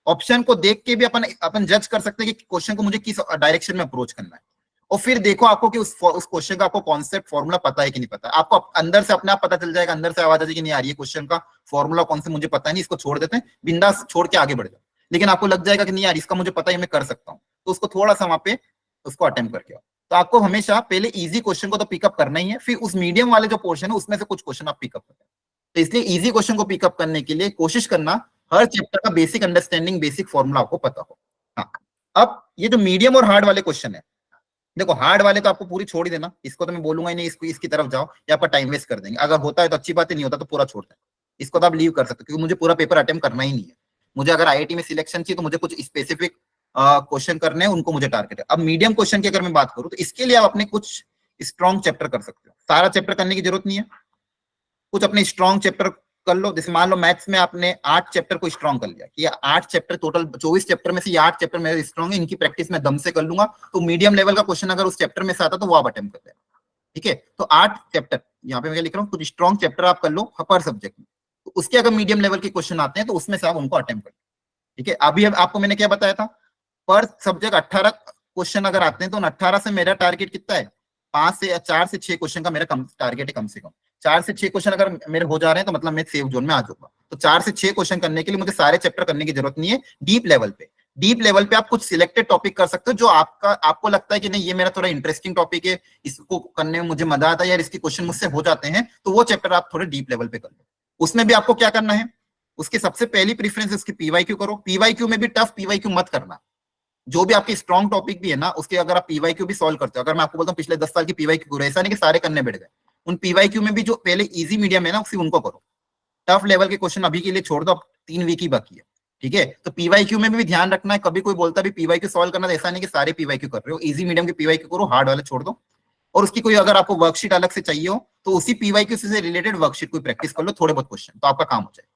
ऑप्शन को देख के भी अपन जज कर सकते हैं कि क्वेश्चन को मुझे किस डायरेक्शन में अप्रोच करना है। और फिर देखो आपको कि उस क्वेश्चन का आपको कॉन्सेप्ट फॉर्मूला पता है कि नहीं पता। आपको अंदर से अपने आप पता चल जाएगा, अंदर से आवाज आ जाएगी नहीं यार ये क्वेश्चन का फॉर्मूला कौन से मुझे पता नहीं, इसको छोड़ देते हैं, बिंदास छोड़ के आगे बढ़ जाओ। लेकिन आपको लग जाएगा कि नहीं यार इसका मुझे पता है, मैं कर सकता हूँ, तो उसको थोड़ा सा वहां पे उसको अटेम्प्ट करके आओ। तो आपको हमेशा पहले इजी क्वेश्चन को तो पिकअप करना ही है, फिर उस मीडियम वाले जो पोर्शन है उसमें से कुछ क्वेश्चन आप पिकअप करें। तो इसलिए इजी क्वेश्चन को पिकअप करने के लिए कोशिश करना हर चैप्टर का बेसिक अंडरस्टैंडिंग, बेसिक फॉर्मूला आपको पता हो। हाँ, अब ये जो मीडियम और हार्ड वाले क्वेश्चन है, देखो हार्ड वाले तो आपको पूरी छोड़ ही देना, इसको तो मैं बोलूंगा ही नहीं, इसको इसकी तरफ जाओ या आपका टाइम वेस्ट कर देंगे। अगर होता है तो अच्छी बात है, नहीं होता तो पूरा छोड़ दें, इसको तो आप लीव कर सकते हो, क्योंकि मुझे पूरा पेपर अटेम्प्ट करना ही नहीं है। मुझे अगर आईआईटी में सिलेक्शन चाहिए तो मुझे कुछ स्पेसिफिक क्वेश्चन करने हैं, उनको मुझे टारगेट है। अब मीडियम क्वेश्चन की अगर मैं बात करूं तो इसके लिए आप अपने कुछ स्ट्रॉन्ग चैप्टर कर सकते हो। सारा चैप्टर करने की जरूरत नहीं है, कुछ अपने स्ट्रॉन्ग चैप्टर कर लो। जैसे मान लो मैथ्स में आपने 8 चैप्टर को स्ट्रॉन्ग कर लिया, कि 8 चैप्टर टोटल 24 चैप्टर में से ये 8 चैप्टर मेरे स्ट्रॉन्ग है, इनकी प्रैक्टिस मैं दम से कर लूंगा, तो मीडियम लेवल का क्वेश्चन अगर उस चैप्टर में से आता तो वो आप अटेम्प्ट कर देना। ठीक है, तो 8 चैप्टर यहाँ पे मैं लिख रहा हूँ, कुछ स्ट्रॉन्ग चैप्टर आप कर लो पर सब्जेक्ट में, तो उसके अगर मीडियम लेवल के क्वेश्चन आते हैं तो उसमें से आप उनको अटेम्प्ट कर। ठीक है, अभी आपको मैंने क्या बताया था, पर सब्जेक्ट 18 क्वेश्चन अगर आते हैं तो 18 से मेरा टारगेट कितना है, 4 से 6 क्वेश्चन का मेरा टारगेट है कम से कम। 4 से 6 क्वेश्चन अगर मेरे हो जा रहे हैं तो मतलब मैं सेफ जोन में आ जाऊंगा। तो 4 से 6 क्वेश्चन करने के लिए मुझे सारे चैप्टर करने की जरूरत नहीं है। डीप लेवल पे आप कुछ सिलेक्टेड टॉपिक कर सकते हो जो आपको लगता है कि नहीं ये मेरा थोड़ा इंटरेस्टिंग टॉपिक है, इसको करने में मुझे मजा आता है यार, इसके क्वेश्चन मुझसे हो जाते हैं, तो वो चैप्टर आप थोड़े डीप लेवल पे कर लो। उसमें भी आपको क्या करना है, उसकी सबसे पहली प्रीफरेंस उसकी पीवाईक्यू करो। पीवाईक्यू में भी टफ पीवाईक्यू मत करना, जो भी आपकी स्ट्रॉन्ग टॉपिक भी है ना उसके अगर आप पीवाईक्यू भी सॉल्व करते हो। अगर मैं आपको बोलता हूँ पिछले 10 साल की पीवाईक्यू करो, ऐसा नहीं कि सारे करने बैठ गए, उन पीवाईक्यू में भी जो पहले इजी मीडियम है ना उसी उनको करो। टफ लेवल के क्वेश्चन अभी के लिए छोड़ दो, अब 3 वीक ही बाकी है। ठीक है, तो पीवाईक्यू में भी ध्यान रखना है, कभी कोई बोलता भी पीवाईक्यू सॉल्व करना, ऐसा नहीं कि सारे पीवाईक्यू कर रहे हो। इजी मीडियम के पीवाईक्यू करो, हार्ड वाले छोड़ दो। और उसकी कोई अगर आपको वर्कशीट अलग से चाहिए हो तो उसी पीवाईक्यू से रिलेटेड वर्कशीट कोई प्रैक्टिस कर लो, थोड़े बहुत क्वेश्चन, तो आपका काम हो जाए।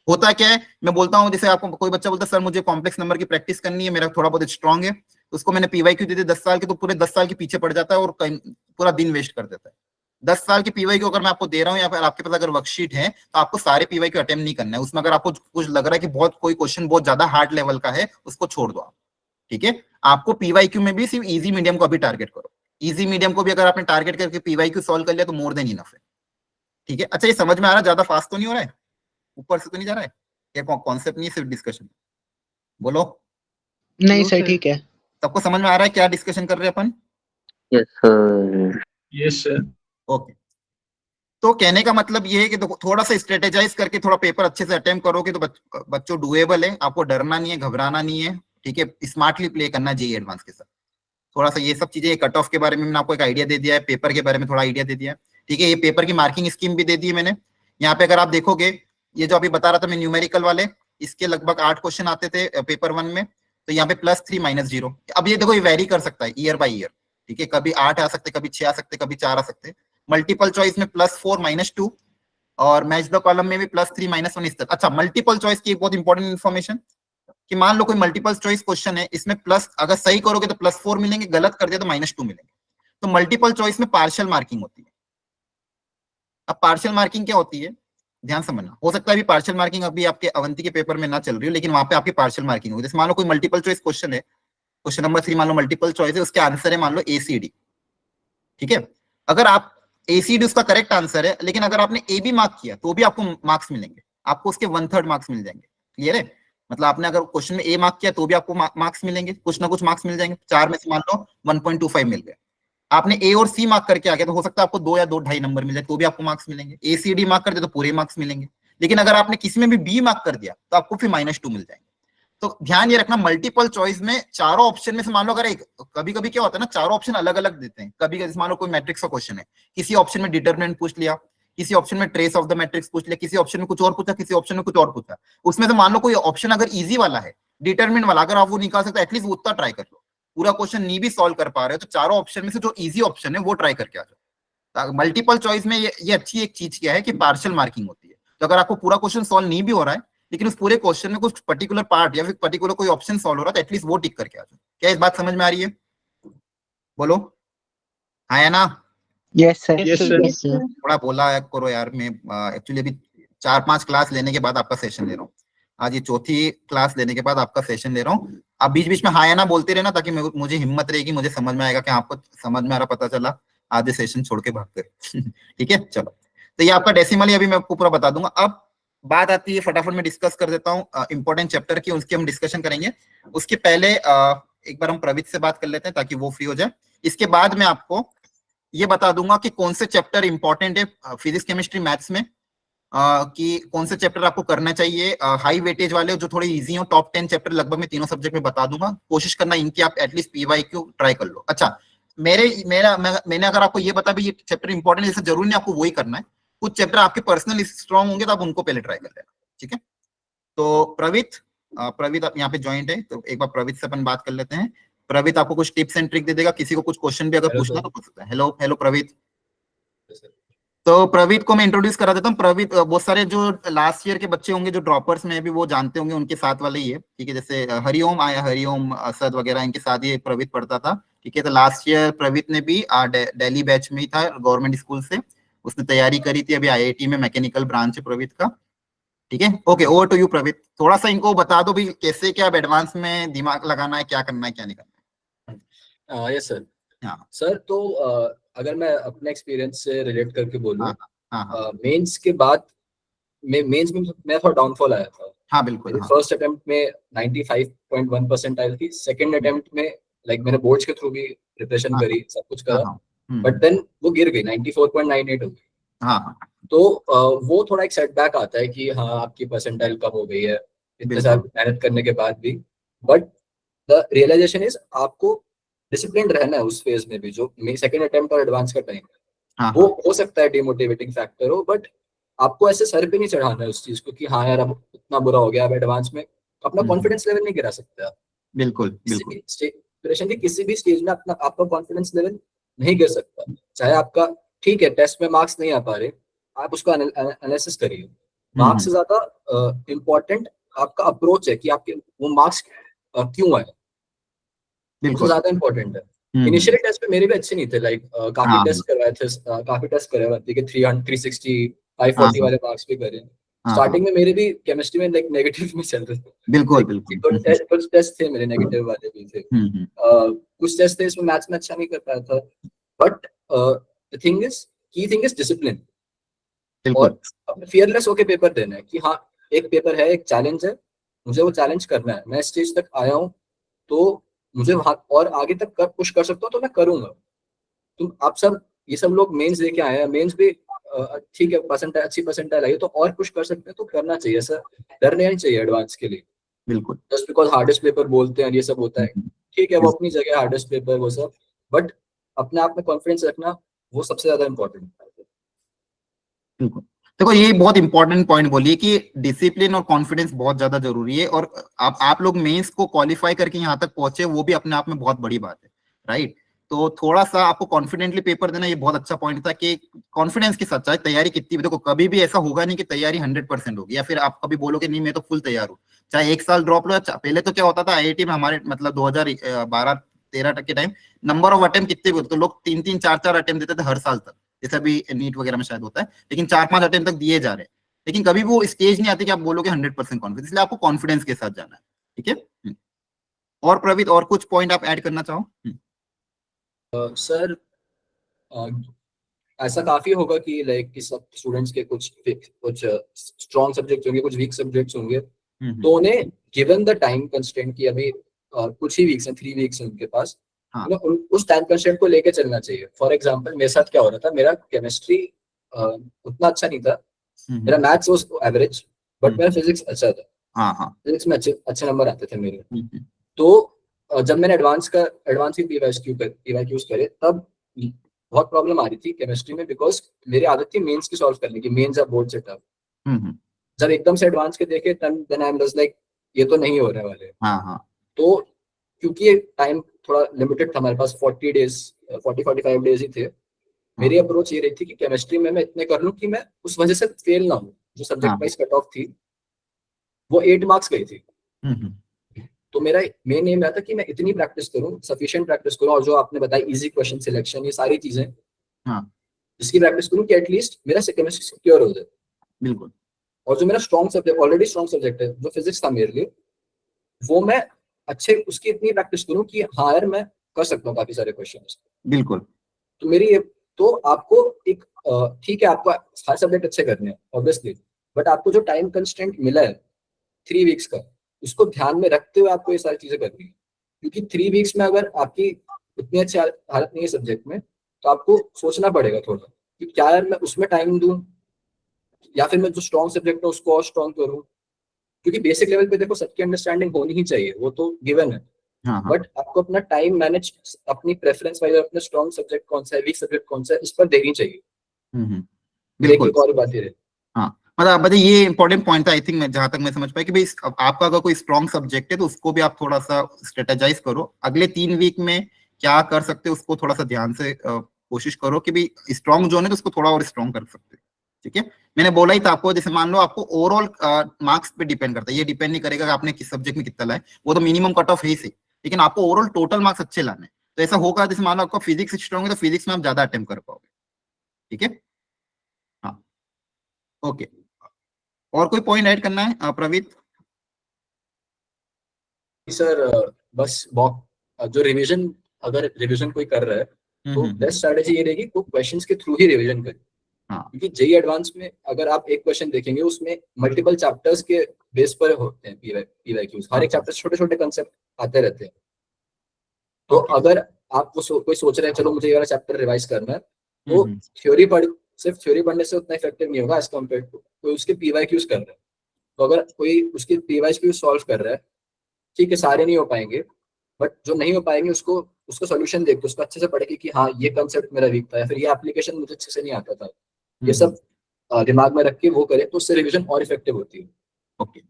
होता क्या है, मैं बोलता हूँ जैसे आपको कोई बच्चा बोलता है सर मुझे कॉम्प्लेक्स नंबर की प्रैक्टिस करनी है, मेरा थोड़ा बहुत स्ट्रॉन्ग है, उसको मैंने पीवाईक्यू दे दिए 10 साल के, तो पूरे 10 साल के पीछे पड़ जाता है और पूरा दिन वेस्ट कर देता है। 10 साल की पीवाईक्यू अगर मैं आपको दे रहा हूँ या फिर आपके पास अगर वर्कशीट है तो आपको सारे पीवाईक्यू अटेम्प्ट नहीं करना है। उसमें अगर आपको कुछ लग रहा है कि बहुत कोई क्वेश्चन बहुत ज्यादा हार्ड लेवल का है, उसको छोड़ दो आप। ठीक है, आपको पीवाईक्यू में भी सिर्फ इजी मीडियम को अभी टारगेट करो। इजी मीडियम को भी अगर आपने टारगेट करके पीवाईक्यू सॉल्व कर लिया तो मोर देन इनफ है। ठीक है, अच्छा ये समझ में आ रहा है, ज्यादा फास्ट तो नहीं हो रहा है, ऊपर से तो नहीं जा रहा है, क्या कॉन्सेप्ट नहीं है, सिर्फ डिस्कशन। बोलो। नहीं सर ठीक है। सबको समझ में आ रहा है क्या डिस्कशन कर रहे हैं अपन? Yes sir. Yes sir. Okay, तो कहने का मतलब ये है कि थोड़ा सा स्ट्रेटेजाइज करके थोड़ा पेपर अच्छे से अटेम्प्ट करोगे तो बच्चों डुएबल है, आपको डरना नहीं है, घबराना नहीं है। ठीक है, स्मार्टली प्ले करना जेईई एडवांस के साथ। थोड़ा सा ये सब चीजें, कट ऑफ के बारे में मैंने आपको एक आइडिया दे दिया है, पेपर के बारे में थोड़ा आइडिया दे दिया है। ठीक है, ये पेपर की मार्किंग स्कीम भी दे दी है मैंने। यहाँ पे अगर आप देखोगे, ये जो अभी बता रहा था मैं न्यूमेरिकल वाले, इसके लगभग 8 क्वेश्चन आते थे पेपर 1 में, तो यहाँ पे +3 -0। अब ये देखो ये वेरी कर सकता है ईयर बाय ईयर। ठीक है, कभी 8 आ सकते, कभी 6 आ सकते, कभी 4 आ सकते। मल्टीपल चॉइस में +4 -2 और मैच द कॉलम में भी +3 -1 इस तरह। अच्छा, मल्टीपल चॉइस की एक बहुत इंपॉर्टेंट इन्फॉर्मेशन कि मान लो कोई मल्टीपल चॉइस क्वेश्चन है, इसमें प्लस अगर सही करोगे तो +4 मिलेंगे, गलत कर दिया तो -2 मिलेंगे। तो मल्टीपल चॉइस में पार्शियल मार्किंग होती है। अब पार्शियल मार्किंग क्या होती है, ध्यान समझना। हो सकता है अभी पार्शियल मार्किंग अभी आपके अवंती के पेपर में ना चल रही हो, लेकिन वहां पे आपकी पार्शियल मार्किंग होगी। जैसे मान लो कोई मल्टीपल चॉइस क्वेश्चन है, क्वेश्चन नंबर 3 मान लो मल्टीपल चॉइस है, उसके आंसर है मान लो ACD। ठीक है, अगर आप ACD उसका करेक्ट आंसर है, लेकिन अगर आपने A भी मार्क किया तो भी आपको मार्क्स मिलेंगे, आपको उसके 1/3 मार्क्स मिल जाएंगे। क्लियर है, मतलब आपने अगर क्वेश्चन में A मार्क किया तो भी आपको मार्क्स मिलेंगे, कुछ ना कुछ मार्क्स मिल जाएंगे। 4 में से मान लो 1.25 मिल गए। आपने A और C मार्क करके आ गया तो हो सकता है आपको 2 या 2.5 नंबर मिल जाए, तो भी आपको मार्क्स मिलेंगे। ACD मार्क कर दिया तो पूरे मार्क्स मिलेंगे। लेकिन अगर आपने किसी में भी B मार्क कर दिया तो आपको फिर -2 मिल जाएंगे। तो ध्यान ये रखना, मल्टीपल चॉइस में चारों ऑप्शन में से मान लो अगर एक, कभी कभी क्या होता है ना, चारों ऑप्शन अलग अलग देते हैं। कभी मान लो कोई मैट्रिक्स का क्वेश्चन है, किसी ऑप्शन में डिटरमिनेंट पूछ लिया, किसी ऑप्शन में ट्रेस ऑफ द मैट्रिक्स पूछ लिया, किसी ऑप्शन में कुछ और पूछा, किसी ऑप्शन में कुछ और पूछा। उसमें से मान लो कोई ऑप्शन अगर इजी वाला है, डिटरमिनेंट वाला, अगर आप वो निकाल सकते एटलीस्ट उतना ट्राई कर लो। पूरा क्वेश्चन नहीं भी सॉल्व कर पा रहे हो तो चारों ऑप्शन में से जो इजी ऑप्शन है वो ट्राई करके आ जाओ। मल्टीपल चॉइस में ये अच्छी एक चीज क्या है कि पार्शियल मार्किंग होती है। तो अगर आपको पूरा क्वेश्चन सॉल्व नहीं भी हो रहा है, लेकिन उस पूरे क्वेश्चन में कुछ पर्टिकुलर पार्ट या फिर पर्टिकुलर कोई ऑप्शन सॉल्व हो रहा है तो एटलीस्ट वो टिक करके आ जाओ। क्या इस बात समझ में आ रही है? बोलो हाँ या ना? Yes sir. Yes, sir. थोड़ा बोला करो यार, मैं एक्चुअली अभी 4-5 क्लास लेने के बाद आपका सेशन ले रहा हूँ। आज ये चौथी क्लास लेने के बाद आपका सेशन ले रहा हूँ। आप बीच बीच में हाँ या ना बोलते रहना ताकि मुझे हिम्मत रहेगी, मुझे समझ में आएगा कि आपको समझ में आ रहा, पता चला आधे सेशन छोड़ के भाग कर। ठीक है, चलो। तो ये आपका डेसिमल अभी मैं आपको पूरा बता दूंगा। अब बात आती है, फटाफट में डिस्कस कर देता हूँ इंपॉर्टेंट चैप्टर की, उसकी हम डिस्कशन करेंगे। उसके पहले एक बार हम प्रवीत से बात कर लेते हैं ताकि वो फ्री हो जाए। इसके बाद मैं आपको ये बता दूंगा कि कौन से चैप्टर इंपॉर्टेंट है फिजिक्स केमिस्ट्री मैथ्स में, कि कौन से चैप्टर आपको करना चाहिए हाई वेटेज वाले जो थोड़े इजी हो। टॉप 10 चैप्टर लगभग मैं तीनों सब्जेक्ट में बता दूंगा, कोशिश करना इनकी आप एटलीस्ट PYQ ट्राई कर लो। अच्छा, मैंने अगर आपको ये बता भी ये चैप्टर इंपॉर्टेंट है, जैसे जरूरी नहीं आपको वही करना है, कुछ चैप्टर आपके पर्सनल स्ट्रॉन्ग होंगे तो आप उनको पहले ट्राई कर लेना, ठीक है। तो प्रवीत आप यहाँ पे ज्वाइंट है, तो एक बार प्रवीत से अपन बात कर लेते हैं। प्रवीत आपको कुछ टिप्स एंड ट्रिक दे देगा, किसी को कुछ क्वेश्चन भी अगर हेलो पूछना सर। तो पूछ सकता है। Hello hello Praveet. सर। तो प्रवीत को मैं इंट्रोड्यूस करा देता हूँ। प्रवीत बहुत सारे जो लास्ट ईयर के बच्चे होंगे जो ड्रॉपर्स में भी वो जानते होंगे, उनके साथ वाले ही है, ठीक है। जैसे हरिओम आया, हरिओम असद वगैरह इनके साथ ही प्रवीत पढ़ता था, ठीक है। तो लास्ट ईयर प्रवीत ने भी दिल्ली बैच में ही था गवर्नमेंट स्कूल से, उसने तैयारी करी थी। अभी IIT में मैकेनिकल ब्रांच है प्रवीत का, ठीक है। Okay, over to you Praveet. थोड़ा सा इनको बता दो भी कैसे क्या एडवांस में दिमाग लगाना है, क्या करना है क्या नहीं करना है। Yes sir. हाँ सर तो अगर मैं अपने एक्सपीरियंस से रिलेट करके बोलूँ, हाँ हाँ हाँ मेंस के बाद मेंस में मैं थोड़ा डाउनफॉल आया था। हाँ बिल्कुल। मेरी हाँ फर्स्ट अटेम्प्ट में 95.1% आई थी। सेकंड अटेम्प्ट में लाइक मैंने बोर्ड्स के थ्रू भी प्रिपरेशन हाँ करी, सब कुछ हाँ करा, हाँ बट देन वो गिर गई, 94.98 हो गई। हाँ हाँ तो वो थोड़ा एक सेटबैक आता है कि हाँ आपकी परसेंटाइल कम हो गई है इतने साल बिल्कुल मेहनत करने के बाद भी। बट द रियलाइजेशन इज आपको डिसिप्लिन रहना है उस फेज में भी, जो सेकंड अटेम्प्ट और एडवांस का टाइम है। हाँ वो हाँ हो सकता है डिमोटिवेटिंग फैक्टर हो, बट आपको ऐसे सर पे नहीं चढ़ाना है उस चीज को कि हाँ यार अब इतना बुरा हो गया, अब एडवांस में अपना कॉन्फिडेंस लेवल नहीं गिरा सकते आप। बिल्कुल किसी बिल्कुल भी प्रिपरेशन के किसी भी स्टेज में अपना आपका कॉन्फिडेंस लेवल नहीं गिर सकता। चाहे आपका ठीक है टेस्ट में मार्क्स नहीं आ पा रहे, आप उसको एनालिसिस करिए। मार्क्स से ज्यादा इम्पोर्टेंट आपका अप्रोच है कि आपके वो मार्क्स क्यों आए, वो तो बिल्कुल। ज्यादा इंपॉर्टेंट है। हम्म, इनिशियली टेस्ट में मेरे भी अच्छे नहीं थे, लाइक काफी हाँ टेस्ट करवाए थे, काफी टेस्ट करे हुए थे कि 300 360 हाँ 540 वाले मार्क्स भी करे। हाँ हाँ स्टार्टिंग में मेरे भी केमिस्ट्री में लाइक नेगेटिव में चल रहे थे, बिल्कुल लाइक बिल्कुल। कुछ टेस्ट थे मेरे नेगेटिव वाले भी थे। कुछ टेस्ट थे इसमें मैथ्स में अच्छा नहीं कर पाया था, but the thing is key thing is discipline, बिल्कुल और अपने फियरलेस होके पेपर देना है कि हाँ एक पेपर है, एक चैलेंज है, मुझे वो चैलेंज करना है। मैं इस स्टेज तक आया हूँ तो मुझे वहां और आगे तक कर पुश कर सकता हूँ तो मैं करूंगा। तुम आप सब ये सब लोग मेंस लेके आए हैं, मेंस भी ठीक है परसेंटाइल अच्छी परसेंटाइल आई तो और पुश कर सकते हैं तो करना चाहिए। सर डरने नहीं चाहिए एडवांस के लिए, बिल्कुल जस्ट बिकॉज हार्डेस्ट पेपर बोलते हैं ये सब होता है, ठीक है वो अपनी जगह हार्डेस्ट पेपर वो सब, बट अपने आप में कॉन्फिडेंस रखना वो सबसे ज्यादा इंपॉर्टेंट है। बिल्कुल। देखो ये बहुत इंपॉर्टेंट पॉइंट बोलिए कि डिसिप्लिन और कॉन्फिडेंस बहुत ज्यादा जरूरी है, और आप लोग मेंस को क्वालिफाई करके यहाँ तक पहुंचे वो भी अपने आप में बहुत बड़ी बात है, राइट। तो थोड़ा सा आपको कॉन्फिडेंटली पेपर देना, ये बहुत अच्छा पॉइंट था कि कॉन्फिडेंस के साथ, चाहे तैयारी कितनी भी, देखो कभी भी ऐसा होगा नहीं कि तैयारी 100% होगी या फिर आप कभी बोलोगे नहीं मैं तो फुल तैयार हूँ। चाहे एक साल ड्रॉप लो, पहले तो क्या होता था IIT में हमारे मतलब 2012-13 तक के टाइम नंबर ऑफ अटेम्प्ट कितने भी होते, तो लोग 3-3 4-4 अटेम्प्ट देते थे हर साल तक, जैसे भी नीट वगैरह में शायद होता है, लेकिन 4-5 अटेम्प्ट तक दिए जा रहे हैं। लेकिन कभी वो स्टेज नहीं आती कि आप बोलोगे 100% कॉन्फिडेंस, इसलिए आपको कॉन्फिडेंस के साथ जाना है, ठीक है। और प्रवीत और कुछ पॉइंट आप ऐड करना चाहो? सर ऐसा काफी होगा कि लाइक कि सब स्टूडेंट्स के कुछ स्ट्रॉन्ग सब्जेक्ट्स होंगे, कुछ वीक सब्जेक्ट्स होंगे, तो उन्हें गिवन द टाइम कंस्ट्रेंट की अभी कुछ ही वीक्स हैं, 3 वीक्स हैं उनके पास, हाँ उस टाइम कंस्ट्रेंट को लेके चलना चाहिए। फॉर एग्जांपल मेरे साथ क्या हो रहा था, मेरा केमिस्ट्री उतना अच्छा नहीं था, मेरा मैथ्स वाज एवरेज, बट मेरा फिजिक्स अच्छा था। हाँ हाँ फिजिक्स में अच्छे नंबर आते थे मेरे। तो जब मैंने एडवांस ही पीवाईक्यूज करे तब बहुत प्रॉब्लम आ रही थी केमिस्ट्री में, बिकॉज मेरी आदत थी मेंस की सॉल्व करने की, मेंस अब बोर्ड से टफ। जब एकदम से एडवांस के देखे then I am just like ये तो नहीं हो रहे वाले। हाँ हाँ तो क्योंकि टाइम थोड़ा लिमिटेड था, हमारे पास 40-45 डेज ही थे, मेरी अप्रोच ये रही थी कि केमिस्ट्री में मैं इतने कर लूं कि मैं उस वजह से फेल ना हूं। जो सब्जेक्ट वाइज कट ऑफ थी वो 8 मार्क्स गई थी, तो मेरा मेन एम था कि मैं इतनी प्रैक्टिस करूं, सफिशिएंट प्रैक्टिस करूं, और जो आपने बताया इजी क्वेश्चन सिलेक्शन, ये सारी चीजें इसकी प्रैक्टिस करूं कि एटलीस्ट मेरा केमिस्ट्री सिक्योर हो जाए। बिल्कुल। और जो मेरा strong subject, already strong subject है जो फिजिक्स था मेरे लिए, वो मैं अच्छे उसकी इतनी प्रैक्टिस करूं कि हाँ यार मैं कर सकता हूँ काफी सारे क्वेश्चन। बिल्कुल। तो मेरी तो आपको एक ठीक है आपको हर सब्जेक्ट अच्छे करने हैं ऑब्वियसली, बट आपको जो टाइम कंस्ट्रेंट मिला है 3 वीक्स का, उसको ध्यान में रखते हुए आपको ये सारी चीजें करनी है। क्योंकि 3 वीक्स में अगर आपकी उतनी अच्छी हालत नहीं है सब्जेक्ट में, तो आपको सोचना पड़ेगा थोड़ा कि क्या यार मैं उसमें टाइम दूं या फिर मैं जो स्ट्रॉन्ग सब्जेक्ट है उसको और स्ट्रॉन्ग करूं, क्योंकि बेसिक लेवल पे देखो सबकी अंडरस्टैंडिंग होनी ही चाहिए, वो तो गिवन है, हाँ हाँ बट आपको अपना टाइम मैनेज अपनी प्रेफरेंस वाइज अपने स्ट्रॉन्ग सब्जेक्ट कौन सा है, वीक सब्जेक्ट कौन सा है, इस पर देनी चाहिए। फिर बिल्कुल। एक और बात ये रहे, हाँ मतलब बताइए, ये इंपॉर्टेंट पॉइंट था आई थिंक, मैं जहां तक मैं समझ पाया कि भाई आपका अगर कोई स्ट्रॉन्ग सब्जेक्ट है तो उसको भी आप थोड़ा सा स्ट्रेटेजाइज करो, अगले 3 वीक में क्या कर सकते हो उसको थोड़ा सा ध्यान से कोशिश करो कि भाई स्ट्रॉन्ग जोन है तो उसको थोड़ा और स्ट्रॉन्ग कर सकते हो। ठीक है, मैंने बोला ही था आपको, जैसे मान लो आपको ओवरऑल मार्क्स पे डिपेंड करता है, ये डिपेंड नहीं करेगा कि आपने किस सब्जेक्ट में कितना लाया, वो तो मिनिमम कट ऑफ है ही सही, लेकिन आपको ओवरऑल टोटल मार्क्स अच्छे लाने हैं। तो ऐसा होगा, जैसे मान लो आपका फिजिक्स स्ट्रॉन्ग है तो फिजिक्स में आप ज्यादा अटेम्प्ट कर पाओगे। ठीक है, हाँ ओके। और कोई पॉइंट ऐड करना है प्रवीत? सर बस जो रिवीजन, अगर रिवीजन कोई कर रहा है तो बेस्ट स्ट्रेटेजी ये रहेगी वो क्वेश्चंस के थ्रू ही रिवीजन करे, हाँ क्योंकि जेई एडवांस में अगर आप एक क्वेश्चन देखेंगे उसमें मल्टीपल चैप्टर्स के बेस पर होते हैं पीवाईक्यूज, हर एक चैप्टर छोटे छोटे कंसेप्ट आते रहते हैं। तो Okay. अगर आप कोई सोच रहे हैं चलो मुझे ये वाला चैप्टर रिवाइज करना है, तो सिर्फ थ्योरी पढ़ने से उतना इफेक्टिव नहीं होगा एज कम्पेयर टू कोई उसके पीवाईक्यूज कर रहा है। तो अगर कोई उसके पीवाईक्यूज सॉल्व कर रहा है, ठीक है सारे नहीं हो पाएंगे, बट जो नहीं हो पाएंगे उसको सॉल्यूशन देख के उसको अच्छे से पढ़ेगी कि हाँ ये कंसेप्ट मेरा वीक था या फिर ये एप्लीकेशन मुझे अच्छे से नहीं आता था, ये सब दिमाग में रख के वो करे तो उससे रिवीजन और इफेक्टिव होती है। ओके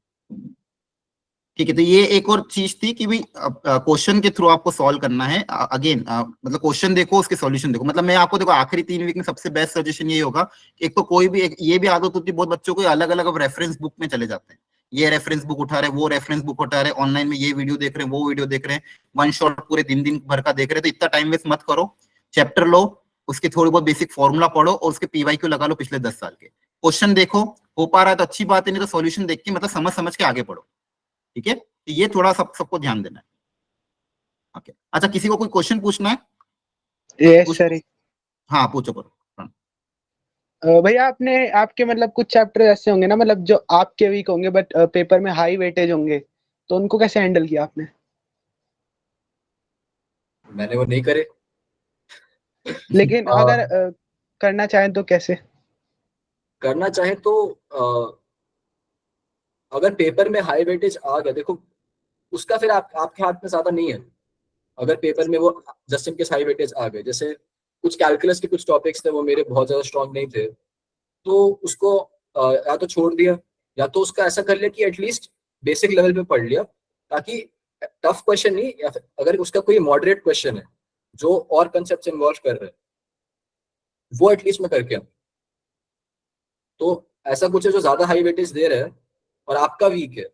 ठीक है, तो ये एक और चीज थी कि भाई क्वेश्चन के थ्रू आपको सॉल्व करना है। अगेन मतलब क्वेश्चन देखो उसके सॉल्यूशन देखो, मतलब मैं आपको देखो आखिरी 3 वीक में सबसे बेस्ट सजेशन ये होगा, एक तो कोई भी ये भी आदत होती है बहुत बच्चों को, अलग अलग रेफरेंस बुक में चले जाते हैं, ये रेफरेंस बुक उठा रहे, वो रेफरेंस बुक उठा रहे, ऑनलाइन में ये वीडियो देख रहे हैं, वो वीडियो देख रहे हैं, वन शॉट पूरे दिन भर का देख रहे हैं। तो इतना टाइम वेस्ट मत करो, चैप्टर लो, उसके थोड़ी बहुत बेसिक फॉर्मूला पढ़ो और उसके पीवाईक्यू लगा लो पिछले 10 साल के, क्वेश्चन देखो, हो पा रहा है तो अच्छी बात है, नहीं तो सॉल्यूशन देख के मतलब समझ समझ के आगे पढ़ो। ठीक है, तो ये थोड़ा सबको ध्यान देना है। ओके अच्छा, किसी को कोई क्वेश्चन पूछना है? Yes sir. हाँ पूछो करो। भैया आपके मतलब कुछ चैप्टर ऐसे होंगे ना, मतलब जो आपके वीक होंगे बट पेपर में हाई वेटेज होंगे, तो उनको कैसे हैंडल किया आपने? मैंने वो नहीं करे। लेकिन अगर करना चाहें तो कैसे? करना चाहे तो अगर पेपर में हाई वेटेज आ गया, देखो उसका फिर आपके हाथ में ज्यादा नहीं है। अगर पेपर में वो just in case high weightage आ गए, जैसे कुछ कैलकुलस के कुछ टॉपिक्स थे वो मेरे बहुत ज्यादा स्ट्रांग नहीं थे, तो उसको या तो छोड़ दिया या तो उसका ऐसा कर लिया कि एटलीस्ट बेसिक लेवल पे पढ़ लिया, ताकि टफ क्वेश्चन नहीं, या फिर अगर उसका कोई मॉडरेट क्वेश्चन है जो और कंसेप्ट इन्वॉल्व कर रहे हैं वो एटलीस्ट मैं करके आऊं। तो ऐसा कुछ है जो ज्यादा हाई वेटेज दे रहा है और आपका वीक है,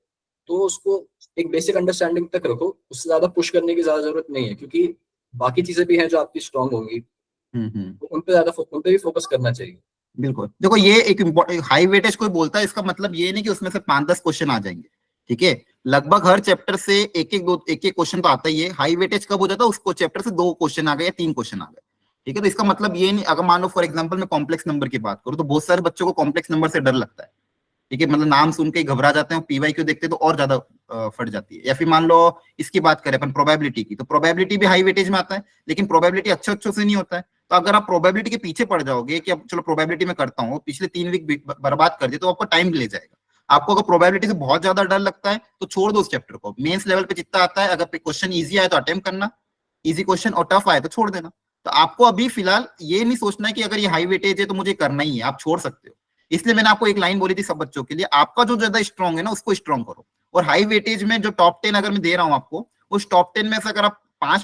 तो उसको एक बेसिक अंडरस्टैंडिंग तक रखो, उससे ज्यादा पुश करने की ज्यादा जरूरत नहीं है, क्योंकि बाकी चीजें भी हैं जो आपकी स्ट्रांग होंगी, तो उन पे भी फोकस करना चाहिए। बिल्कुल, देखो ये एक हाई वेटेज कोई बोलता है, इसका मतलब ये नहीं कि उसमें से 5-10 क्वेश्चन आ जाएंगे। ठीक है, लगभग हर चैप्टर से एक एक क्वेश्चन तो आता ही है। हाई वेटेज कब हो जाता है, उसको चैप्टर से 2 क्वेश्चन आ गए या 3 क्वेश्चन आ गए। ठीक है, तो इसका मतलब ये नहीं, अगर मान लो फॉर एग्जांपल मैं कॉम्प्लेक्स नंबर की बात करूं तो बहुत सारे बच्चों को कॉम्प्लेक्स नंबर से डर लगता है। ठीक है, मतलब नाम सुन के ही घबरा जाते हैं, पीवाईक्यू देखते तो और ज्यादा फट जाती है। या फिर मान लो इसकी बात करें अपन प्रोबेबिलिटी की, तो प्रोबेबिलिटी भी हाई वेटेज में आता है, लेकिन प्रोबेबिलिटी अच्छे से नहीं होता है। तो अगर आप प्रोबेबिलिटी के पीछे पड़ जाओगे कि अब चलो प्रोबेबिलिटी में करता हूँ, पिछले 3 वीक बर्बाद कर दिए, तो आपको टाइम ले जाएगा। आपको अगर प्रोबेबिलिटी से बहुत ज्यादा डर लगता है तो छोड़ दो उस चैप्टर को, मेंस लेवल पे जितना आता है, अगर क्वेश्चन इजी आए तो अटेम्प्ट करना, इजी क्वेश्चन, और टफ आए तो छोड़ देना। तो आपको अभी फिलहाल ये नहीं सोचना है कि अगर ये हाई वेटेज है तो मुझे करना ही है, आप छोड़ सकते हो। इसलिए मैंने आपको एक लाइन बोली थी सब बच्चों के लिए, आपका जो ज्यादा स्ट्रॉन्ग है ना उसको स्ट्रॉन्ग करो, और हाई वेटेज में जो टॉप 10 अगर मैं दे रहा हूं आपको, उस टॉप 10 में से अगर आप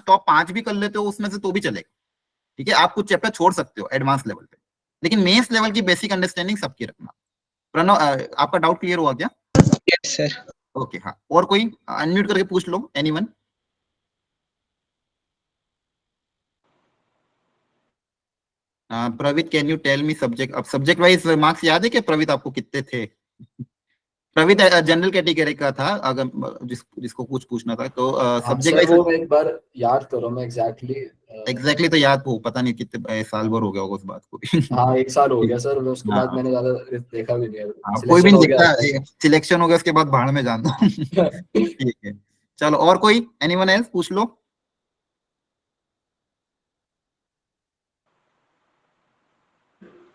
टॉप 5 भी कर लेते हो उसमें से तो भी चलेगा। ठीक है, आप कुछ चैप्टर छोड़ सकते हो एडवांस लेवल पे, लेकिन मेंस लेवल की बेसिक अंडरस्टैंडिंग सबकी रखना। प्रणव आपका डाउट क्लियर हुआ क्या? Yes sir. ओके हाँ, और कोई अनम्यूट करके पूछ लो, anyone? Praveet can you tell me subject, अब सब्जेक्ट वाइज मार्क्स याद है क्या प्रवीत आपको कितने थे? प्रवीत जनरल कैटेगरी का था, अगर जिसको कुछ पूछना था तो सब्जेक्ट वाइज। वो एक बार याद करो, मैं एग्जैक्टली तो याद हो, पता नहीं कितने साल भर हो गया होगा उस बात को भी। हाँ 1 साल हो गया सर, उसके बाद हाँ। मैंने ज्यादा देखा भी नहीं है। कोई भी Selection नहीं हो गया। देखता, सिलेक्शन हो गया उसके बाद भाड़ में जान दो। ठीक है चलो और कोई एनीवन एल्स पूछ लो।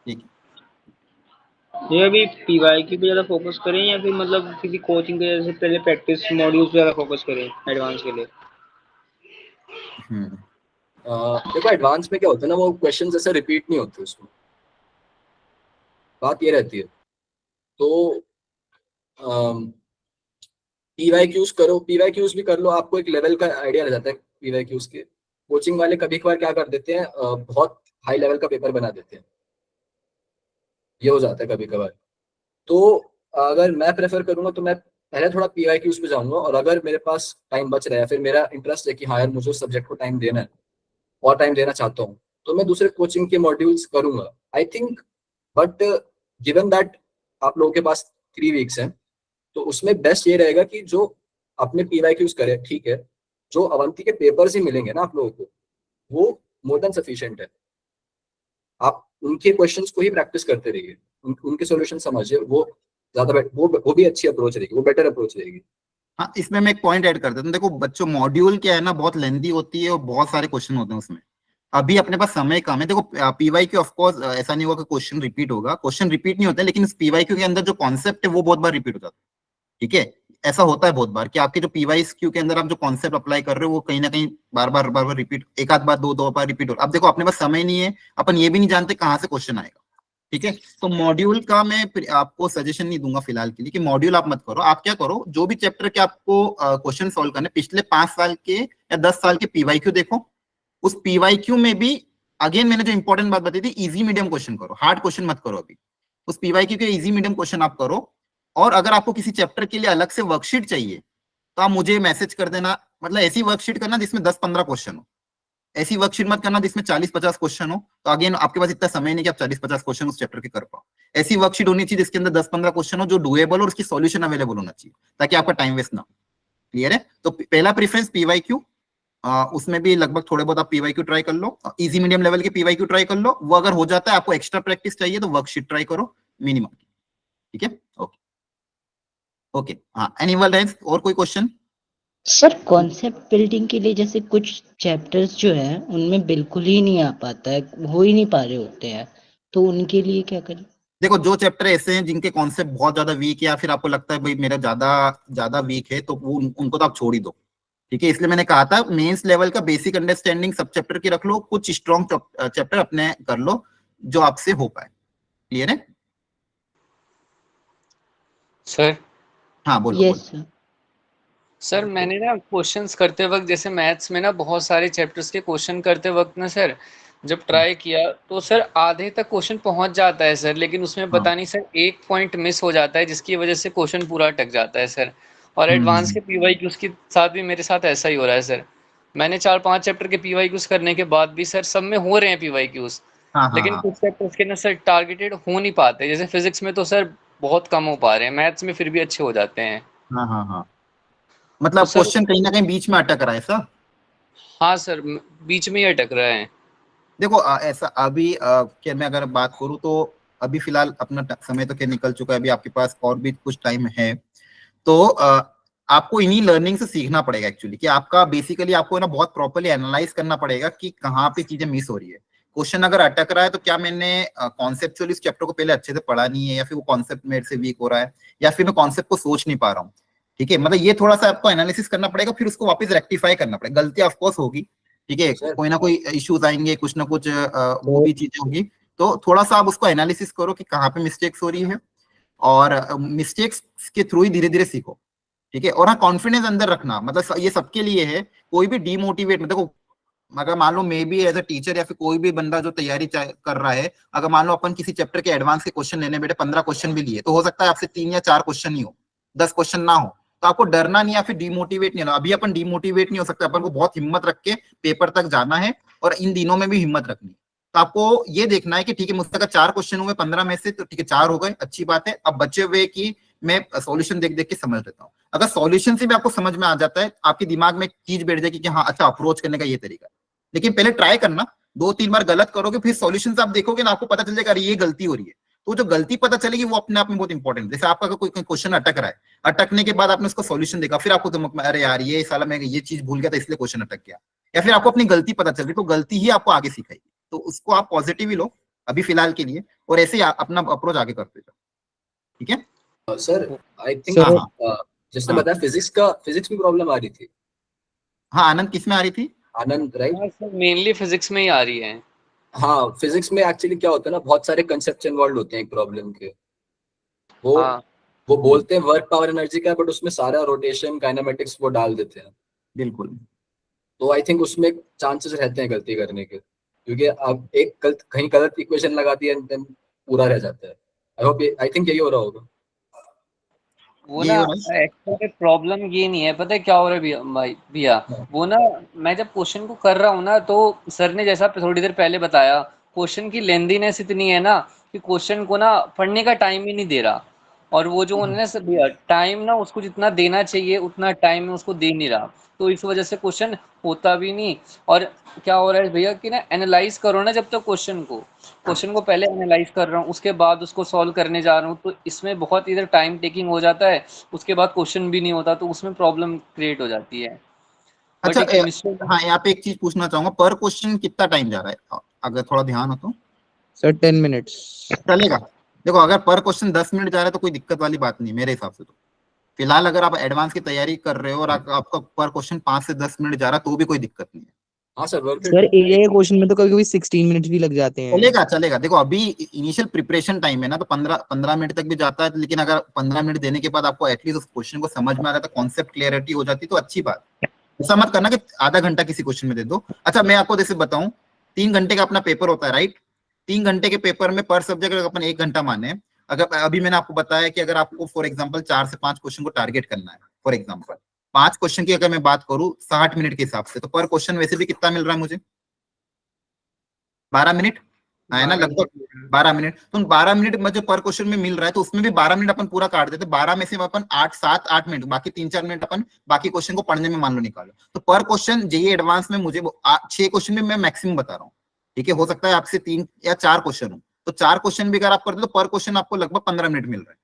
ठीक है, ये अभी पीवाई की भी ज्यादा फोकस करें या फिर मतलब किसी कोचिंग के जैसे पहले प्रैक्टिस मॉड्यूल्स ज्यादा फोकस करें एडवांस के लिए? देखो एडवांस में क्या होता है ना, वो क्वेश्चन ऐसे रिपीट नहीं होते उसमें, बात ये रहती है। तो पीवाईक्यूज करो, पीवाईक्यूज भी कर लो, आपको एक लेवल का आइडिया रह जाता है पीवाईक्यूज के। कोचिंग वाले कभी कभार क्या कर देते हैं, बहुत हाई लेवल का पेपर बना देते हैं, ये हो जाता है कभी कभार। तो अगर मैं प्रेफर करूंगा तो मैं पहले थोड़ा पीवाईक्यूज पे जाऊंगा, और अगर मेरे पास टाइम बच रहा है, फिर मेरा इंटरेस्ट है कि हाँ यार मुझे उस सब्जेक्ट को टाइम देना है और टाइम देना चाहता हूँ, तो मैं दूसरे कोचिंग के मॉड्यूल्स करूंगा I think. But given that आप लोगों के पास 3 वीक्स हैं, तो उसमें बेस्ट ये रहेगा कि जो अपने पीवाईक्यूज करे, ठीक है, जो अवंती के पेपर्स ही मिलेंगे ना आप लोगों को, वो मोर देन सफिशिएंट है। आप उनके क्वेश्चंस को ही प्रैक्टिस करते रहिए, उनके सॉल्यूशन समझिए, वो ज्यादा वो भी अच्छी अप्रोच रहेगी, वो बेटर अप्रोच रहेगी। हाँ इसमें मैं एक पॉइंट ऐड कर देता हूँ। देखो बच्चों, मॉड्यूल क्या है ना, बहुत लेंदी होती है और बहुत सारे क्वेश्चन होते हैं उसमें। अभी अपने पास समय कम है। देखो पीवाईक्यू ऑफ कोर्स ऐसा नहीं होगा कि क्वेश्चन रिपीट होगा, क्वेश्चन रिपीट नहीं होते, लेकिन इस पीवाईक्यू के अंदर जो कॉन्सेप्ट है वो बहुत बार रिपीट हो जाता है। ठीक है, ऐसा होता है बहुत बार कि आपके जो पीवाईक्यू के अंदर आप जो कॉन्सेप्ट अप्लाई कर रहे हो वो कहीं ना कहीं बार बार रिपीट, एक आध बार दो बार रिपीट हो। अब देखो अपने पास समय नहीं है, अपन ये भी नहीं जानते कहाँ से क्वेश्चन आएगा। ठीक है, तो मॉड्यूल का मैं आपको सजेशन नहीं दूंगा फिलहाल के लिए कि मॉड्यूल आप मत करो। आप क्या करो, जो भी चैप्टर के आपको क्वेश्चन सॉल्व करने, पिछले 5 साल के या 10 साल के पीवाईक्यू देखो। उस पीवाईक्यू में भी अगेन मैंने जो इंपॉर्टेंट बात बताई थी, इजी मीडियम क्वेश्चन करो, हार्ड क्वेश्चन मत करो। अभी उस पीवाईक्यू के इजी मीडियम क्वेश्चन आप करो। और अगर आपको किसी चैप्टर के लिए अलग से वर्कशीट चाहिए तो आप मुझे मैसेज कर देना। मतलब ऐसी वर्कशीट करना जिसमें 10-15 क्वेश्चन हो, ऐसी वर्कशीट मत करना जिसमें 40-50 क्वेश्चन हो। तो अगेन आपके पास इतना समय नहीं कि आप 40-50 क्वेश्चन उस चैप्टर के कर पाओ। ऐसी वर्कशीट होनी चाहिए जिसके अंदर 10-15 क्वेश्चन हो, जो डुएबल और उसकी सॉल्यूशन अवेलेबल होना चाहिए, ताकि आपका टाइम वेस्ट ना हो। क्लियर है? तो पहला प्रेफरेंस पीवाईक्यू, उसमें भी लगभग थोड़े बहुत आप पीवाईक्यू ट्राई कर लो, इजी मीडियम लेवल के पीवाईक्यू ट्राई कर लो। वो अगर हो जाता है, आपको एक्स्ट्रा प्रैक्टिस चाहिए तो वर्कशीट ट्राई करो मिनिमम। ठीक है, ओके ओके। हाँ एनीवन एल्स, और कोई क्वेश्चन? सर कॉन्सेप्ट बिल्डिंग के लिए जैसे कुछ चैप्टर्स जो है उनमें बिल्कुल ही नहीं आ पाता है, हो ही नहीं पा रहे होते हैं, तो उनके लिए क्या करें? देखो जो चैप्टर ऐसे हैं जिनके कॉन्सेप्ट बहुत ज्यादा वीक है, या फिर आपको लगता है भाई मेरा ज्यादा वीक है, तो वो उनको तो आप छोड़ ही दो। ठीक है, इसलिए मैंने कहा था मेंस लेवल का बेसिक अंडरस्टैंडिंग सब चैप्टर की रख लो, कुछ स्ट्रॉन्ग चैप्टर अपने कर लो जो आपसे हो पाए। क्लियर है? सर हाँ बोलो यस बोलो। सर। सर मैंने ना क्वेश्चंस करते वक्त, जैसे मैथ्स में ना बहुत सारे चैप्टर्स के क्वेश्चन करते वक्त ना सर, जब ट्राई किया तो सर आधे तक क्वेश्चन पहुंच जाता है सर, लेकिन उसमें हाँ पता नहीं सर एक पॉइंट मिस हो जाता है, जिसकी वजह से क्वेश्चन पूरा अटक जाता है सर। और एडवांस के पीवाईक्यूज के साथ भी मेरे साथ ऐसा ही हो रहा है सर। मैंने 4-5 चैप्टर के पीवाईक्यूज करने के बाद भी सर सब में हो रहे हैं पीवाईक्यूज, हाँ हाँ लेकिन हाँ कुछ चैप्टर्स के ना सर टारगेटेड हो नहीं पाते। जैसे फिजिक्स में तो सर बहुत कम हो पा रहे हैं, मैथ्स में फिर भी अच्छे हो जाते हैं। हाँ हाँ हाँ। तो मतलब सर क्वेश्चन कहीं ना कहीं बीच में अटक रहा है ऐसा? हाँ सर, बीच में ही अटक रहा है। देखो ऐसा अभी क्या मैं अगर बात करूं तो अभी फिलहाल अपना समय तो क्या निकल चुका है, अभी आपके पास और भी कुछ टाइम है। तो आपको इन्हीं लर्निंग से सीखना पड़ेगा एक्चुअली, कि आपका बेसिकली आपको ना बहुत प्रॉपर्ली एनालाइज करना पड़ेगा कि कहाँ पे चीजें मिस हो रही है। क्वेश्चन अगर अटक रहा है तो क्या मैंने कॉन्सेप्चुअली इस चैप्टर को पहले अच्छे से पढ़ा नहीं है, या फिर वो कॉन्सेप्ट मेरे से वीक हो रहा है, या फिर मैं कॉन्सेप्ट को सोच नहीं पा रहा हूँ। ठीक है, मतलब ये थोड़ा सा आपको एनालिसिस करना पड़ेगा, फिर उसको वापस रेक्टिफाई करना पड़ेगा। गलतियां ऑफकोर्स होगी, ठीक है, कोई ना कोई इश्यूज आएंगे, कुछ ना कुछ वो भी चीजें होंगी। तो थोड़ा सा आप उसको एनालिसिस करो कि कहाँ पे मिस्टेक्स हो रही है, और मिस्टेक्स के थ्रू ही धीरे धीरे सीखो। ठीक है, और हाँ कॉन्फिडेंस अंदर रखना, मतलब ये सबके लिए है। कोई भी डीमोटिवेट, देखो अगर मान लो maybe as a teacher या फिर कोई भी बंदा जो तैयारी कर रहा है, अगर मान लो अपन किसी चैप्टर के एडवांस के क्वेश्चन लेने बैठे, 15 क्वेश्चन भी लिए, तो हो सकता है आपसे 3 या 4 क्वेश्चन ही हो, 10 क्वेश्चन ना हो। तो आपको डरना नहीं या फिर डिमोटिवेट नहीं होना। अभी अपन डिमोटिवेट नहीं हो सकता, अपन को बहुत हिम्मत रख के पेपर तक जाना है, और इन दिनों में भी हिम्मत रखनी है। तो आपको ये देखना है कि ठीक है मुझसे अगर 4 क्वेश्चन हुए 15 में से, तो ठीक है 4 हो गए, अच्छी बात है। अब बचे हुए की मैं सॉल्यूशन देख देख के समझ लेता हूँ। अगर सॉल्यूशन से भी आपको समझ में आ जाता है, आपके दिमाग में एक चीज बैठ जाएगी कि हाँ अच्छा अप्रोच करने का ये तरीका है। लेकिन पहले ट्राई करना, 2-3 बार गलत करोगे, फिर सॉल्यूशन आप देखोगे ना, आपको पता चल जाएगा अरे ये गलती हो रही है। तो जो गलती पता चलेगी वो अपने आप में बहुत इंपॉर्टेंट है। जैसे आपका अगर कोई क्वेश्चन अटक रहा है, अटकने के बाद आपने उसका सॉल्यूशन देखा, फिर आपको दिमाग में अरे यार ये साला मैं ये चीज भूल गया था इसलिए क्वेश्चन अटक गया, या फिर आपको अपनी गलती पता चल गई, तो गलती ही आपको आगे सिखाएगी। तो उसको आप पॉजिटिव ही लो अभी फिलहाल के लिए, और ऐसे ही अपना अप्रोच आगे करते जाओ, ठीक है सर आई थिंक हाँ जिसने हाँ। बताया फिजिक्स में प्रॉब्लम आ रही थी। हाँ आनंद किसमें आ रही थी? आनंद राइट? हाँ सर, मेनली फिजिक्स में ही आ रही है। हाँ, फिजिक्स में एक्चुअली क्या होता है ना, बहुत सारे कंसेप्ट इन्वॉल्व होते हैं एक प्रॉब्लम के। वो हाँ वो बोलते हैं वर्क पावर एनर्जी का, बट उसमें सारा रोटेशन काइनेमेटिक्स वो डाल देते हैं। बिल्कुल। तो आई थिंक उसमें चांसेस रहते हैं गलती करने के, क्योंकि आप एक कहीं गलत इक्वेशन लगा दिया देन पूरा रह जाता है। आई थिंक यही हो रहा होगा। वो ये ना हो रहा है। एक्चुअली प्रॉब्लम ये नहीं है, पता है क्या हो रहा है भैया, वो ना मैं जब क्वेश्चन को कर रहा हूँ ना, तो सर ने जैसा थोड़ी देर पहले बताया, क्वेश्चन की लेंथीनेस इतनी है ना कि क्वेश्चन को ना पढ़ने का टाइम ही नहीं दे रहा, और वो जो उन्होंने सर भैया टाइम ना उसको जितना देना चाहिए उतना टाइम में उसको दे नहीं रहा, तो इस वजह से क्वेश्चन होता भी नहीं। और क्या हो रहा है भैया कि ना एनालाइज करो ना, जब तक क्वेश्चन को पहले एनालाइज कर रहा हूँ, उसके बाद उसको सॉल्व करने जा रहा हूँ, तो इसमें बहुत इधर टाइम टेकिंग हो जाता है, उसके बाद क्वेश्चन भी नहीं होता, तो उसमें प्रॉब्लम क्रिएट हो जाती है। अच्छा बट केमिस्ट्री हाँ यहाँ पे एक चीज पूछना चाहूंगा, पर क्वेश्चन कितना टाइम जा रहा है अगर थोड़ा ध्यान हो तो? सर 10 मिनट्स चलेगा। देखो अगर पर क्वेश्चन 10 मिनट जा रहा है तो कोई दिक्कत वाली बात नहीं मेरे हिसाब से। तो फिलहाल अगर आप एडवांस की तैयारी कर रहे हो और आपका पर क्वेश्चन 5 से 10 मिनट जा रहा है तो भी कोई दिक्कत नहीं है। हाँ सर, सर एरिया के क्वेश्चन में तो कभी कभी 16 मिनट भी लग जाते हैं। चलेगा चलेगा। देखो अभी इनिशियल प्रिपरेशन टाइम है ना, तो 15 मिनट तक भी जाता है, लेकिन अगर 15 मिनट देने के बाद आपको एटलीस्ट उस क्वेश्चन को समझ में आ रहा था, कॉन्सेप्ट क्लियरिटी हो जाती तो अच्छी बात। ऐसा मत करना कि आधा घंटा किसी क्वेश्चन में दे दो। अच्छा मैं आपको जैसे बताऊं, 3 घंटे का अपना पेपर होता है राइट। 3 घंटे के पेपर में पर सब्जेक्ट अपन 1 घंटा माने, अगर अभी मैंने आपको बताया कि अगर आपको फॉर एग्जाम्पल 4 से 5 क्वेश्चन को टारगेट करना है, फॉर एग्जाम्पल 5 क्वेश्चन की अगर मैं बात करूं 60 मिनट के हिसाब से, तो पर क्वेश्चन वैसे भी कितना मिल रहा है मुझे? 12 मिनट है ना, लगभग 12 मिनट। तो 12 मिनट मुझे पर क्वेश्चन में मिल रहा है, तो उसमें भी 12 मिनट अपन पूरा काट देते, 12 में से अपन 8 मिनट, बाकी 3-4 मिनट अपन बाकी क्वेश्चन को पढ़ने में मान लो निकालो। तो पर क्वेश्चन जेईई एडवांस में मुझे 6 क्वेश्चन में मैं मैक्सिमम बता रहा हूँ, ठीक है। हो सकता है आपसे 3 या 4 क्वेश्चन हो, तो 4 क्वेश्चन भी अगर आप करते हो तो पर क्वेश्चन आपको लगभग 15 मिनट मिल रहा है,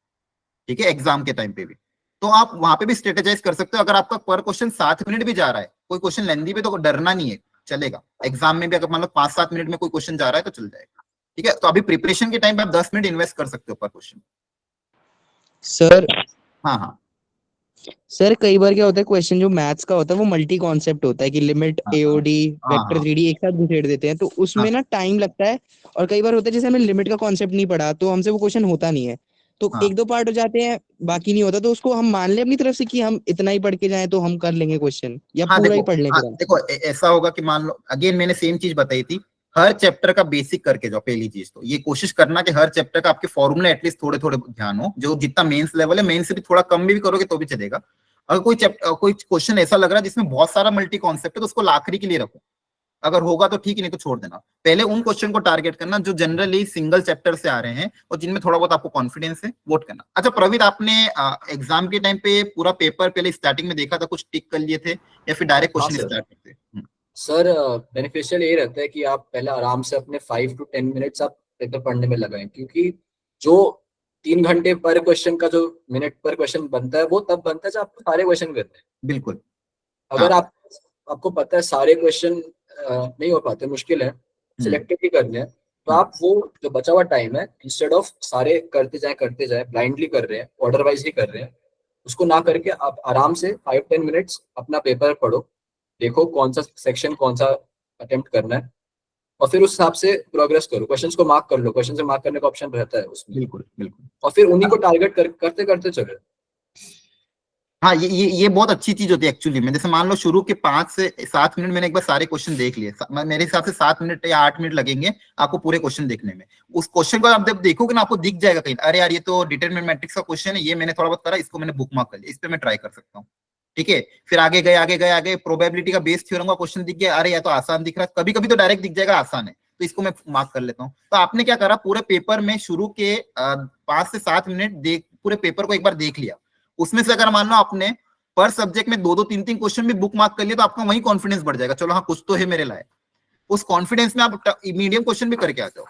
ठीक है, एग्जाम के टाइम पे भी। तो आप वहां पे भी स्ट्रेटेजाइज कर सकते हो। अगर आपका पर क्वेश्चन 7 मिनट भी जा रहा है, कोई क्वेश्चन लेंदी पे, तो डरना नहीं है, चलेगा। एग्जाम में भी अगर मान लो 5-7 मिनट में कोई क्वेश्चन जा रहा है तो चल जाएगा, ठीक है। तो अभी प्रिपरेशन के टाइम पे आप 10 मिनट इन्वेस्ट कर सकते हो पर क्वेश्चन। सर हाँ सर कई बार क्या होता है, क्वेश्चन जो मैथ्स का होता है वो मल्टी कॉन्सेप्ट होता है कि लिमिट एओडी वेक्टर 3D एक साथ घुसेड़ देते हैं, तो उसमें ना टाइम लगता है। और कई बार होता है जैसे हमें लिमिट का कॉन्सेप्ट नहीं पढ़ा तो हमसे वो क्वेश्चन होता नहीं है, तो 1-2 पार्ट हो जाते हैं, बाकी नहीं होता, तो उसको हम मान ले अपनी तरफ से कि हम इतना ही पढ़ के जाएं तो हम कर लेंगे क्वेश्चन, या पूरा ही पढ़ लें फिर हम। देखो ऐसा होगा कि मान लो अगेन मैंने सेम चीज बताई थी, हर चैप्टर का बेसिक करके जाओ। पहली चीज तो ये कोशिश करना कि हर चैप्टर का आपके फॉर्मूला एटलीस्ट थोड़े थोड़े ध्यान हो, जो जितना मेंस लेवल है, मेंस से भी थोड़ा कम भी करोगे तो भी चलेगा। अगर कोई क्वेश्चन ऐसा लग रहा है जिसमें बहुत सारा मल्टी कॉन्सेप्ट है तो उसको आखिरी के लिए रखो, अगर होगा तो ठीक, नहीं तो छोड़ देना। पहले उन क्वेश्चन को टारगेट करना जो जनरली सिंगल चैप्टर से आ रहे हैं और जिनमें थोड़ा बहुत आपको कॉन्फिडेंस है, वोट करना। अच्छा प्रवीण, आपने एग्जाम के टाइम पे पूरा पेपर पहले स्टार्टिंग में देखा था, कुछ टिक कर लिए थे या फिर डायरेक्ट क्वेश्चन स्टार्ट करते? सर बेनिफिशियल यही रहता है कि आप पहले आराम से अपने 5 to 10 मिनट्स आप पेपर पढ़ने में लगाएं, क्योंकि जो 3 घंटे पर क्वेश्चन का जो मिनट पर क्वेश्चन बनता है वो तब बनता है जब आप सारे क्वेश्चन करते हैं। बिल्कुल। अगर आपको पता है सारे क्वेश्चन नहीं हो पाते, मुश्किल है, सिलेक्टेड ही करने हैं, तो आप वो जो बचा हुआ टाइम है, इंस्टेड ऑफ सारे करते जाए ब्लाइंडली कर रहे हैं, ऑर्डर वाइज ही कर रहे हैं, उसको ना करके आप आराम से 5-10 मिनट्स अपना पेपर पढ़ो, देखो कौन सा सेक्शन कौन सा अटेम्प्ट करना है, और फिर उस हिसाब से प्रोग्रेस करो। क्वेश्चंस को मार्क कर लो, क्वेश्चन से मार्क करने का ऑप्शन रहता है उसमें, बिल्कुल बिल्कुल, और फिर उन्हीं को टारगेट करते करते चलो। हाँ ये बहुत अच्छी चीज होती है एक्चुअली में। जैसे मान लो शुरू के 5 से 7 मिनट मैंने एक बार सारे क्वेश्चन देख लिए, मेरे हिसाब से 7 मिनट या 8 मिनट लगेंगे आपको पूरे क्वेश्चन देखने में। उस क्वेश्चन को आप जब देखोगे ना, आपको दिख जाएगा कहीं, अरे यार ये तो डिटरमिनेंट मैट्रिक्स का क्वेश्चन है, ये मैंने थोड़ा बहुत करा, इसको मैंने बुक मार्क कर लिया, इस पे मैं ट्राई कर सकता हूँ, ठीक है। फिर आगे गए प्रोबेबिलिटी का बेस थ्योरम का क्वेश्चन दिख गया, अरे या तो आसान दिख रहा है, कभी कभी तो डायरेक्ट दिख जाएगा आसान है, तो इसको मैं मार्क कर लेता हूँ। तो आपने क्या करा, पूरे पेपर में शुरू के 5 से 7 मिनट पूरे पेपर को एक बार देख लिया। उसमें से अगर मान लो आपने पर सब्जेक्ट में 2-2, 3-3 क्वेश्चन भी बुक मार्क कर लिया, तो आपका वही कॉन्फिडेंस बढ़ जाएगा, चलो हाँ कुछ तो है मेरे लायक। उस कॉन्फिडेंस में आप मीडियम क्वेश्चन भी करके आ जाओ,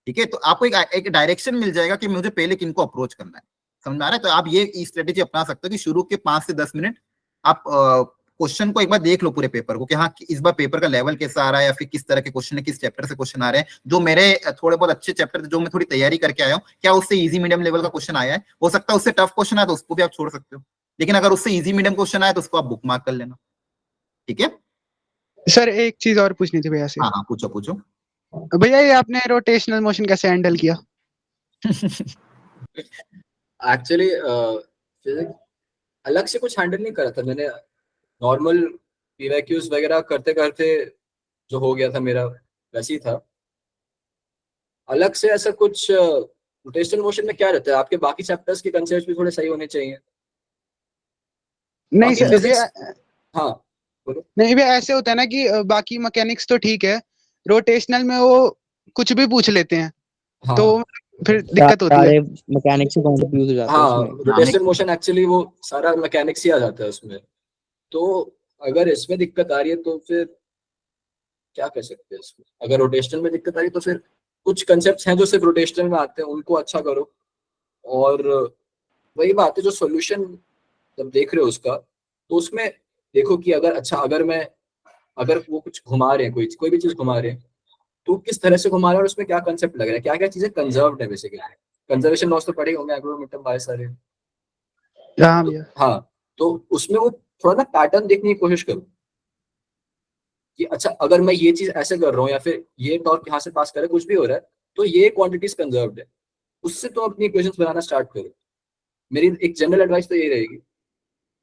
ठीक है, तो आपको एक डायरेक्शन मिल जाएगा कि मुझे पहले किनको अप्रोच करना है, समझ में आ रहा है। तो आप ये स्ट्रेटेजी अपना सकते हो कि शुरू के 5 से 10 मिनट आप क्वेश्चन को एक बार देख लो पूरे पेपर को कि हाँ इस बार पेपर का लेवल कैसा आ रहा है, या फिर किस तरह के क्वेश्चन है, किस चैप्टर से क्वेश्चन आ रहे हैं। जो मेरे थोड़े बहुत अच्छे चैप्टर जो मैं थोड़ी तैयारी करके आया हूँ, क्या उससे इजी मीडियम लेवल का क्वेश्चन आया है, हो सकता है उससे टफ क्वेश्चन आया तो उसको भी आप छोड़ सकते हो, लेकिन अगर उससे इजी मीडियम क्वेश्चन आया तो उसको आप बुक मार्क कर लेना, ठीक है। सर एक चीज और पूछनी थी भैया से। हाँ हाँ पूछो पूछो। भैया ये आपने रोटेशनल मोशन कैसे हैंडल किया? एक्चुअली फिजिक्स अलग से कुछ हैंडल नहीं करा था मैंने, नॉर्मल पीवाईक्यूज वगैरह करते करते जो हो गया था मेरा वैसे ही था। अलग से ऐसा कुछ रोटेशनल मोशन में क्या रहता है, आपके बाकी चैप्टर्स के कंसेप्ट भी थोड़े सही होने चाहिए। नहीं बाकी सर physics- हाँ बोलो। नहीं भैया ऐसे होता है ना कि बाकी मैकेनिक्स तो ठीक है, रोटेशनल में वो कुछ भी पूछ लेते हैं, हाँ तो फिर दिक्कत होती है। सारे मैकेनिक्स से कंफ्यूज हो जाते हैं हाँ उसमें। रोटेशनल मोशन एक्चुअली वो सारा मैकेनिक्स ही आ जाता है उसमें। तो अगर इसमें दिक्कत आ रही है तो फिर क्या कर सकते हैं इसमें। अगर रोटेशनल में दिक्कत आ रही है तो फिर कुछ कंसेप्ट्स हैं जो सिर्फ रोटेशनल में आते हैं, उनको अच्छा करो। और वही बात है, जो सॉल्यूशन जब देख रहे हो उसका, तो उसमें देखो कि अगर वो कुछ घुमा रहे हैं, कोई भी चीज घुमा रहे हैं, तो किस तरह से घुमा रहे हैं और उसमें क्या कंसेप्ट लग रहा है, क्या क्या चीजें कंजर्व्ड है। बेसिकली कंजर्वेशन लॉस तो पढ़े होंगे, एग्रोमेंटल बाय सारे। हाँ भैया। हाँ, तो उसमें वो थोड़ा ना पैटर्न देखने की कोशिश करो कि अच्छा अगर मैं ये चीज ऐसे कर रहा हूँ या फिर ये टॉर्क यहाँ से पास कर रहा है, कुछ भी हो रहा है, तो ये क्वांटिटीज कंजर्व्ड है। उससे तो अपनी इक्वेशंस बनाना स्टार्ट करो। मेरी एक जनरल एडवाइस तो यही रहेगी।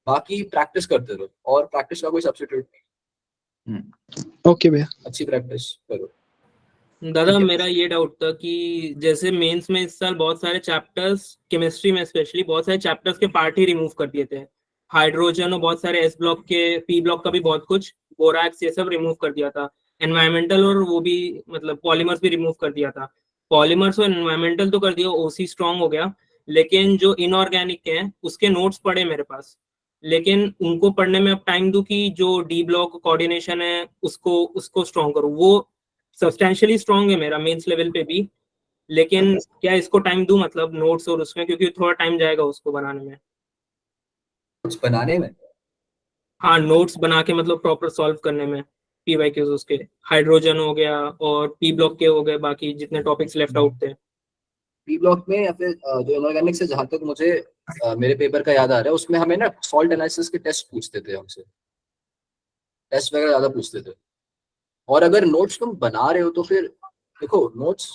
बाकी प्रैक्टिस करते रहो, और प्रैक्टिस का कोई सब्स्टिट्यूट नहीं। ओके भैया। अच्छी प्रैक्टिस करो। दादा मेरा ये डाउट था कि जैसे मेंस में इस साल बहुत सारे चैप्टर्स, केमिस्ट्री में स्पेशली बहुत सारे चैप्टर्स के पार्ट ही रिमूव कर दिए थे। हाइड्रोजन और बहुत सारे एस ब्लॉक के, पी ब्लॉक का भी बहुत कुछ, बोराक्स, ये सब रिमूव कर दिया था। एनवायरमेंटल और वो भी मतलब पॉलीमर्स भी रिमूव कर दिया था। पॉलीमर्स और एनवायरमेंटल तो कर दिया, ओसी स्ट्रॉन्ग हो गया, लेकिन जो इनऑर्गेनिक हैं उसके नोट्स पड़े मेरे पास। लेकिन उनको पढ़ने में अब टाइम दूं कि जो डी ब्लॉक कोऑर्डिनेशन है उसको स्ट्रॉन्ग करूं। वो सब्सटेंशियली स्ट्रॉन्ग है मेरा मेंस लेवल पे भी, लेकिन क्या इसको टाइम दूं मतलब नोट्स और उसमें, क्योंकि थोड़ा टाइम जाएगा उसको बनाने में। कुछ बनाने में हाँ नोट्स बना के मतलब प्रॉपर सॉल्व करने में पीवाईक्यूज उसके, हाइड्रोजन हो गया और पी ब्लॉक के हो गए, बाकी जितने टॉपिक्स लेफ्ट आउट थे। पी ब्लॉक में या फिर जो इनऑर्गेनिक से, जहां तक मुझे मेरे पेपर का याद आ रहा है, उसमें हमें ना सॉल्ट एनालिसिस के टेस्ट पूछते थे हमसे, टेस्ट वगैरह ज्यादा पूछते थे। और अगर नोट्स तुम बना रहे हो तो फिर देखो, नोट्स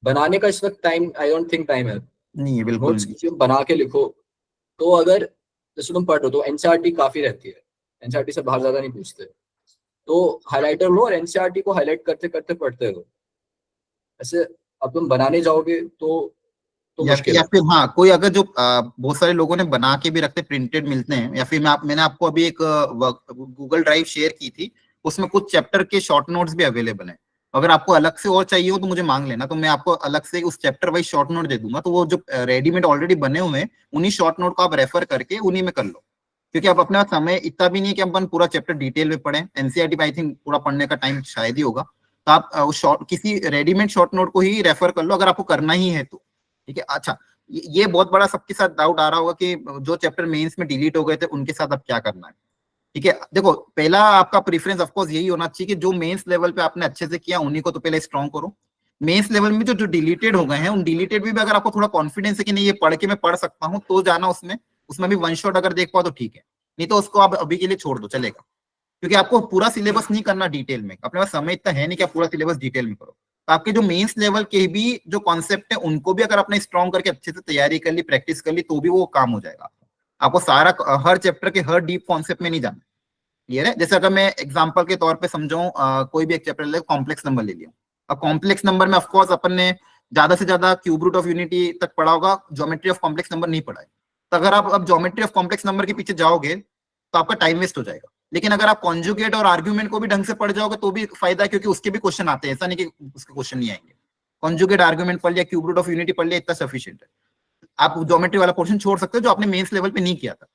बनाने का इस वक्त time, I don't think time है। नहीं बिल्कुल नोट्स नहीं। तुम बना के लिखो। तो अगर जैसे तुम पढ़ रहे हो तो एनसीईआरटी काफी रहती है, एनसीईआरटी से बाहर ज्यादा नहीं पूछते। तो हाइलाइटर लो और एनसीईआरटी को हाईलाइट करते करते पढ़ते रहो। ऐसे अब तुम बनाने जाओगे तो मुश्किल या है। फिर हाँ कोई अगर जो बहुत सारे लोगों ने बना के भी रखते, प्रिंटेड मिलते हैं, या फिर मैंने आपको अभी एक गूगल ड्राइव शेयर की थी, उसमें कुछ चैप्टर के शॉर्ट नोट्स भी अवेलेबल हैं। अगर आपको अलग से और चाहिए हो तो मुझे मांग लेना, तो मैं आपको अलग से उस चैप्टर वाइज शॉर्ट नोट दे दूंगा। तो वो जो रेडीमेड ऑलरेडी बने हुए हैं, उन्हीं शॉर्ट नोट को आप रेफर करके उन्हीं में कर लो, क्योंकि आप अपने पास समय इतना भी नहीं है कि अपन पूरा चैप्टर डिटेल में पढ़ें। एनसीईआरटी में आई थिंक पूरा पढ़ने का टाइम शायद ही होगा, तो आप किसी रेडीमेड शॉर्ट नोट को ही रेफर कर लो अगर आपको करना ही है तो, ठीक है। अच्छा, ये बहुत बड़ा सबके साथ डाउट आ रहा होगा कि जो चैप्टर मेंस में डिलीट हो गए थे उनके साथ अब क्या करना है, ठीक है। देखो पहला आपका प्रेफरेंस ऑफ कोर्स यही होना चाहिए कि जो मेंस लेवल पे आपने अच्छे से किया उन्हीं को तो पहले स्ट्रॉन्ग करो। मेंस लेवल में जो डिलीटेड हो गए हैं, उन डिलीटेड भी अगर आपको थोड़ा कॉन्फिडेंस है कि नहीं ये पढ़ के मैं पढ़ सकता हूँ, तो जाना उसमें भी वन शॉट अगर देख पाओ तो ठीक है, नहीं तो उसको आप अभी के लिए छोड़ दो, चलेगा। क्योंकि आपको पूरा सिलेबस नहीं करना डिटेल में, अपने पास समय इतना है नहीं कि आप पूरा सिलेबस डिटेल में करो। तो आपके जो मेंस लेवल के भी जो कॉन्सेप्ट है उनको भी अगर आपने स्ट्रॉन्ग करके अच्छे से तैयारी कर ली, प्रैक्टिस कर ली, तो भी वो काम हो जाएगा। आपको सारा हर चैप्टर के हर डीप कॉन्सेप्ट में नहीं जाना, क्लियर है। जैसे अगर मैं एग्जांपल के तौर पे समझाऊं, कोई भी एक चैप्टर ले, कॉम्प्लेक्स नंबर ले लिया। अब कॉम्प्लेक्स नंबर में ऑफकोर्स अपन ने ज्यादा से ज्यादा क्यूब रूट ऑफ यूनिटी तक पढ़ा होगा, ज्योमेट्री ऑफ कॉम्प्लेक्स नंबर नहीं पढ़ा है। तो अगर आप अब ज्योमेट्री ऑफ कॉम्प्लेक्स नंबर के पीछे जाओगे तो आपका टाइम वेस्ट हो जाएगा। लेकिन अगर आप कॉन्जुगेट और आर्ग्यूमेंट को भी ढंग से पढ़ जाओगे तो भी फायदा है, क्योंकि उसके भी क्वेश्चन आते हैं, ऐसा नहीं कि उसके क्वेश्चन नहीं आएंगे। कॉन्जुगेट आर्ग्यूमेंट पढ़ लिया, क्यूब रूट ऑफ यूनिटी पढ़ लिया, इतना सफिशिएंट है। आप ज्योमेट्री वाला पोर्शन छोड़ सकते हो जो आपने मेंस लेवल पे नहीं किया था।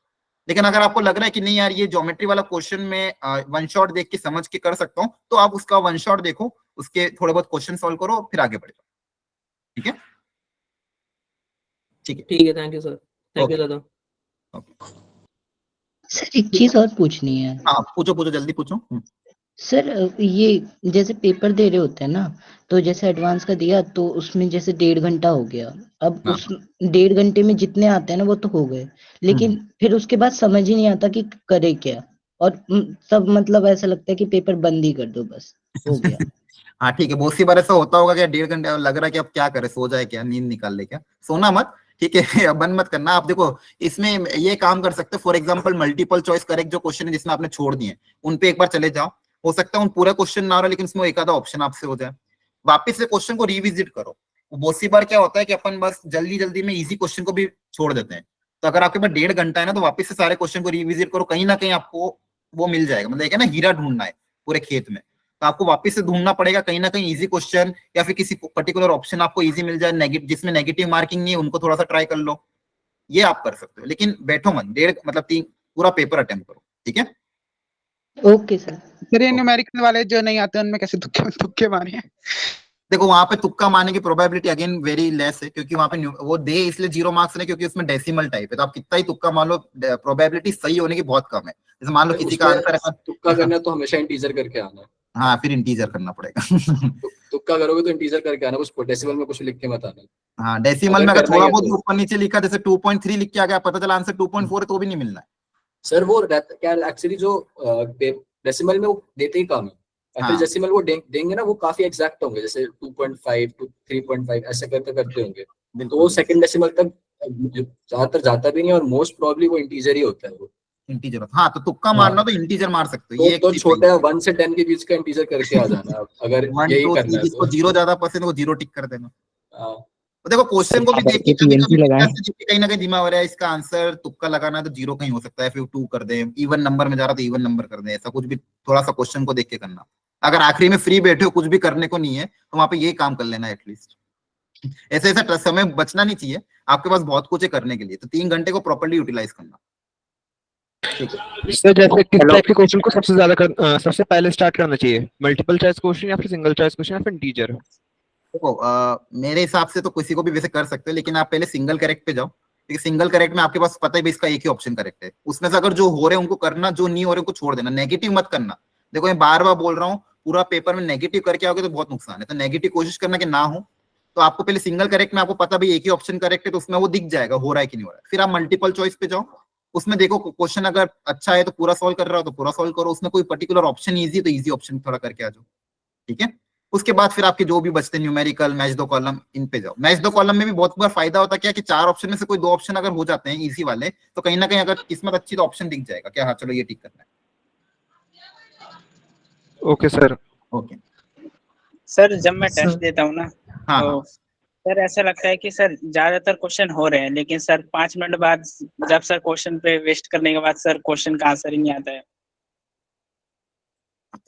लेकिन अगर आपको लग रहा है कि नहीं यार ये ज्योमेट्री वाला क्वेश्चन में वन शॉट देख के समझ के कर सकता हूँ, तो आप उसका वन शॉट देखो, उसके थोड़े बहुत क्वेश्चन सॉल्व करो, फिर आगे बढ़ जाओ। ठीक है, ठीक है, ठीक है, thank you sir, thank you okay. दादा। सर एक चीज और पूछनी है। हाँ पूछो पूछो, जल्दी पूछो। सर ये जैसे पेपर दे रहे होते हैं ना, तो जैसे एडवांस का दिया तो उसमें जैसे 1.5 घंटा हो गया। अब हाँ। उस 1.5 घंटे में जितने आते हैं ना वो तो हो गए, लेकिन फिर उसके बाद समझ ही नहीं आता कि करे क्या। और सब मतलब ऐसा लगता है कि पेपर बंद ही कर दो, बस हो गया। हाँ ठीक है, बहुत सी बार ऐसा होता होगा कि 1.5 घंटे लग रहा है कि अब क्या करे, सो जाए क्या, नींद निकाल ले क्या। सोना मत, ठीक है। अब बंद मत करना। आप देखो इसमें ये काम कर सकते हो, for example multiple choice correct जो क्वेश्चन है जिसमें आपने छोड़ दिए, उन पे एक बार चले जाओ। हो सकता है उन पूरा क्वेश्चन ना हो रहा, लेकिन उसमें एक आधा ऑप्शन आपसे हो जाए। वापिस से क्वेश्चन को रिविजिट करो। बहुत सी बार क्या होता है कि अपन बस जल्दी जल्दी में इजी क्वेश्चन को भी छोड़ देते हैं। तो अगर आपके पास 1.5 घंटा है ना, तो वापिस से सारे क्वेश्चन को रिविजिट करो, कहीं ना कहीं आपको वो मिल जाएगा। मतलब एक है ना, हीरा ढूंढना है पूरे खेत में, तो आपको वापस से ढूंढना पड़ेगा कहीं ना कहीं इजी क्वेश्चन, या फिर किसी पर्टिकुलर ऑप्शन आपको इजी मिल जाए, जिसमें नेगेटिव मार्किंग नहीं है, उनको थोड़ा सा ट्राई कर लो। ये आप कर सकते हो, लेकिन बैठो मत, 3 पूरा पेपर अटेम्प्ट करो। ठीक है, ओके सर। सर ये न्यूमेरिकल वाले जो नहीं आते उनमें कैसे तुक्के तुक्के मारे हैं? देखो वहां पे तुक्का मारने की प्रोबेबिलिटी अगेन वेरी लेस है, क्योंकि वहां पे वो दे इसलिए 0 मार्क्स नहीं, क्योंकि उसमें डेसिमल टाइप है, तो आप कितना ही तुक्का मान लो, प्रोबेबिलिटी सही होने की बहुत कम है। जैसे मान लो किसी का आंसर है, तुक्का करना तो हमेशा इंटीजर करके आना है। हाँ फिर इंटीजर करना पड़ेगा। तुक्का करोगे तो इंटीजर करके आना, कुछ डेसिमल में कुछ लिख के मत आना। हाँ डेसिमल में अगर थोड़ा बहुत ऊपर नीचे लिखा, जैसे 2.3 लिख के आ गया, पता चला आंसर 2.4 है, तो भी नहीं मिलना है। सर वो क्या एक्चुअली जो डेसिमल में वो देते ही काम है, फिर डेसिमल वो देंगे ना, वो काफी एग्जैक्ट होंगे, जैसे 2.5 to 3.5 ऐसे करते करते होंगे, तो वो सेकंड डेसिमल तक ज्यादातर जाता भी नहीं, और मोस्ट प्रोबब्ली वो इंटीजर ही होता है। वो इंटीजर, हाँ तो तुक्का मारना तो इंटीजर मार सकते हो। ये तो छोटा 1 से 10 के बीच का इंटीजर करके आ जाना, अगर 1 यही 2 करना 3, है जिसको तो। 0 ज्यादा पसंद है वो 0 टिक कर देना। हाँ तो देखो क्वेश्चन को भी करके देखिए, कभी PNC कभी लगाएं। कहीं ना कहीं दिमाग हो रहा है इसका आंसर तुक्का लगाना है, तो 0 कहीं हो सकता है, फिर 2 कर दे, इवन नंबर में जा रहा तो इवन नंबर कर दे, ऐसा कुछ भी थोड़ा सा क्वेश्चन को देख के करना। अगर आखिरी में फ्री बैठे हो, कुछ भी करने को नहीं है, तो वहां पे ये काम कर लेना एटलीस्ट। ऐसे ऐसा समय बचना नहीं चाहिए, आपके पास बहुत कुछ है करने के लिए, तो 3 घंटे को प्रॉपर्ली यूटिलाइज करना। ठीक है सर जैसे किस टाइप के क्वेश्चन को सबसे ज्यादा सबसे पहले स्टार्ट करना चाहिए, मल्टीपल चॉइस क्वेश्चन या फिर सिंगल चॉइस क्वेश्चन या फिर इंटीजर? देखो मेरे हिसाब से तो किसी को भी वैसे कर सकते हैं, लेकिन आप पहले सिंगल करेक्ट पे जाओ, क्योंकि सिंगल करेक्ट में आपके पास पता है भी इसका एक ही ऑप्शन करेक्ट है, उसमें से अगर जो हो रहे हैं उनको करना, जो नहीं हो रहे उनको छोड़ देना, नेगेटिव मत करना। देखो मैं बार बार बोल रहा हूँ, पूरा पेपर में नेगेटिव करके आओगे तो बहुत नुकसान है, तो नेगेटिव कोशिश करना कि ना हो। तो आपको पहले सिंगल करेक्ट में आपको पता भी एक ही ऑप्शन करेक्ट है, तो उसमें वो दिख जाएगा हो रहा है कि नहीं हो रहा है। फिर आप मल्टीपल चॉइस पे जाओ, उसमें देखो क्वेश्चन अगर अच्छा है तो पूरा सॉल्व कर रहा हो तो पूरा सॉल्व करो, उसमें कोई पर्टिकुलर ऑप्शन इजी है तो इजी ऑप्शन थोड़ा करके आ जाओ। ठीक है, उसके बाद फिर आपके जो भी बचते हैं न्यूमेरिकल, मैच दो कॉलम, इन पे जाओ। मैच दो कॉलम में भी बहुत बार फायदा होता है क्या कि 4 ऑप्शन में से कोई 2 ऑप्शन अगर हो जाते हैं इजी वाले, तो कहीं ना कहीं अगर किस्मत अच्छी तो ऑप्शन दिख जाएगा क्या, हाँ चलो ये टिक करना है। Okay sir. ओके सर जब मैं टेस्ट देता हूँ ना, हाँ तो सर ऐसा लगता है कि सर ज्यादातर क्वेश्चन हो रहे हैं, लेकिन सर 5 मिनट बाद जब सर क्वेश्चन पे वेस्ट करने के बाद सर क्वेश्चन का आंसर ही नहीं आता है।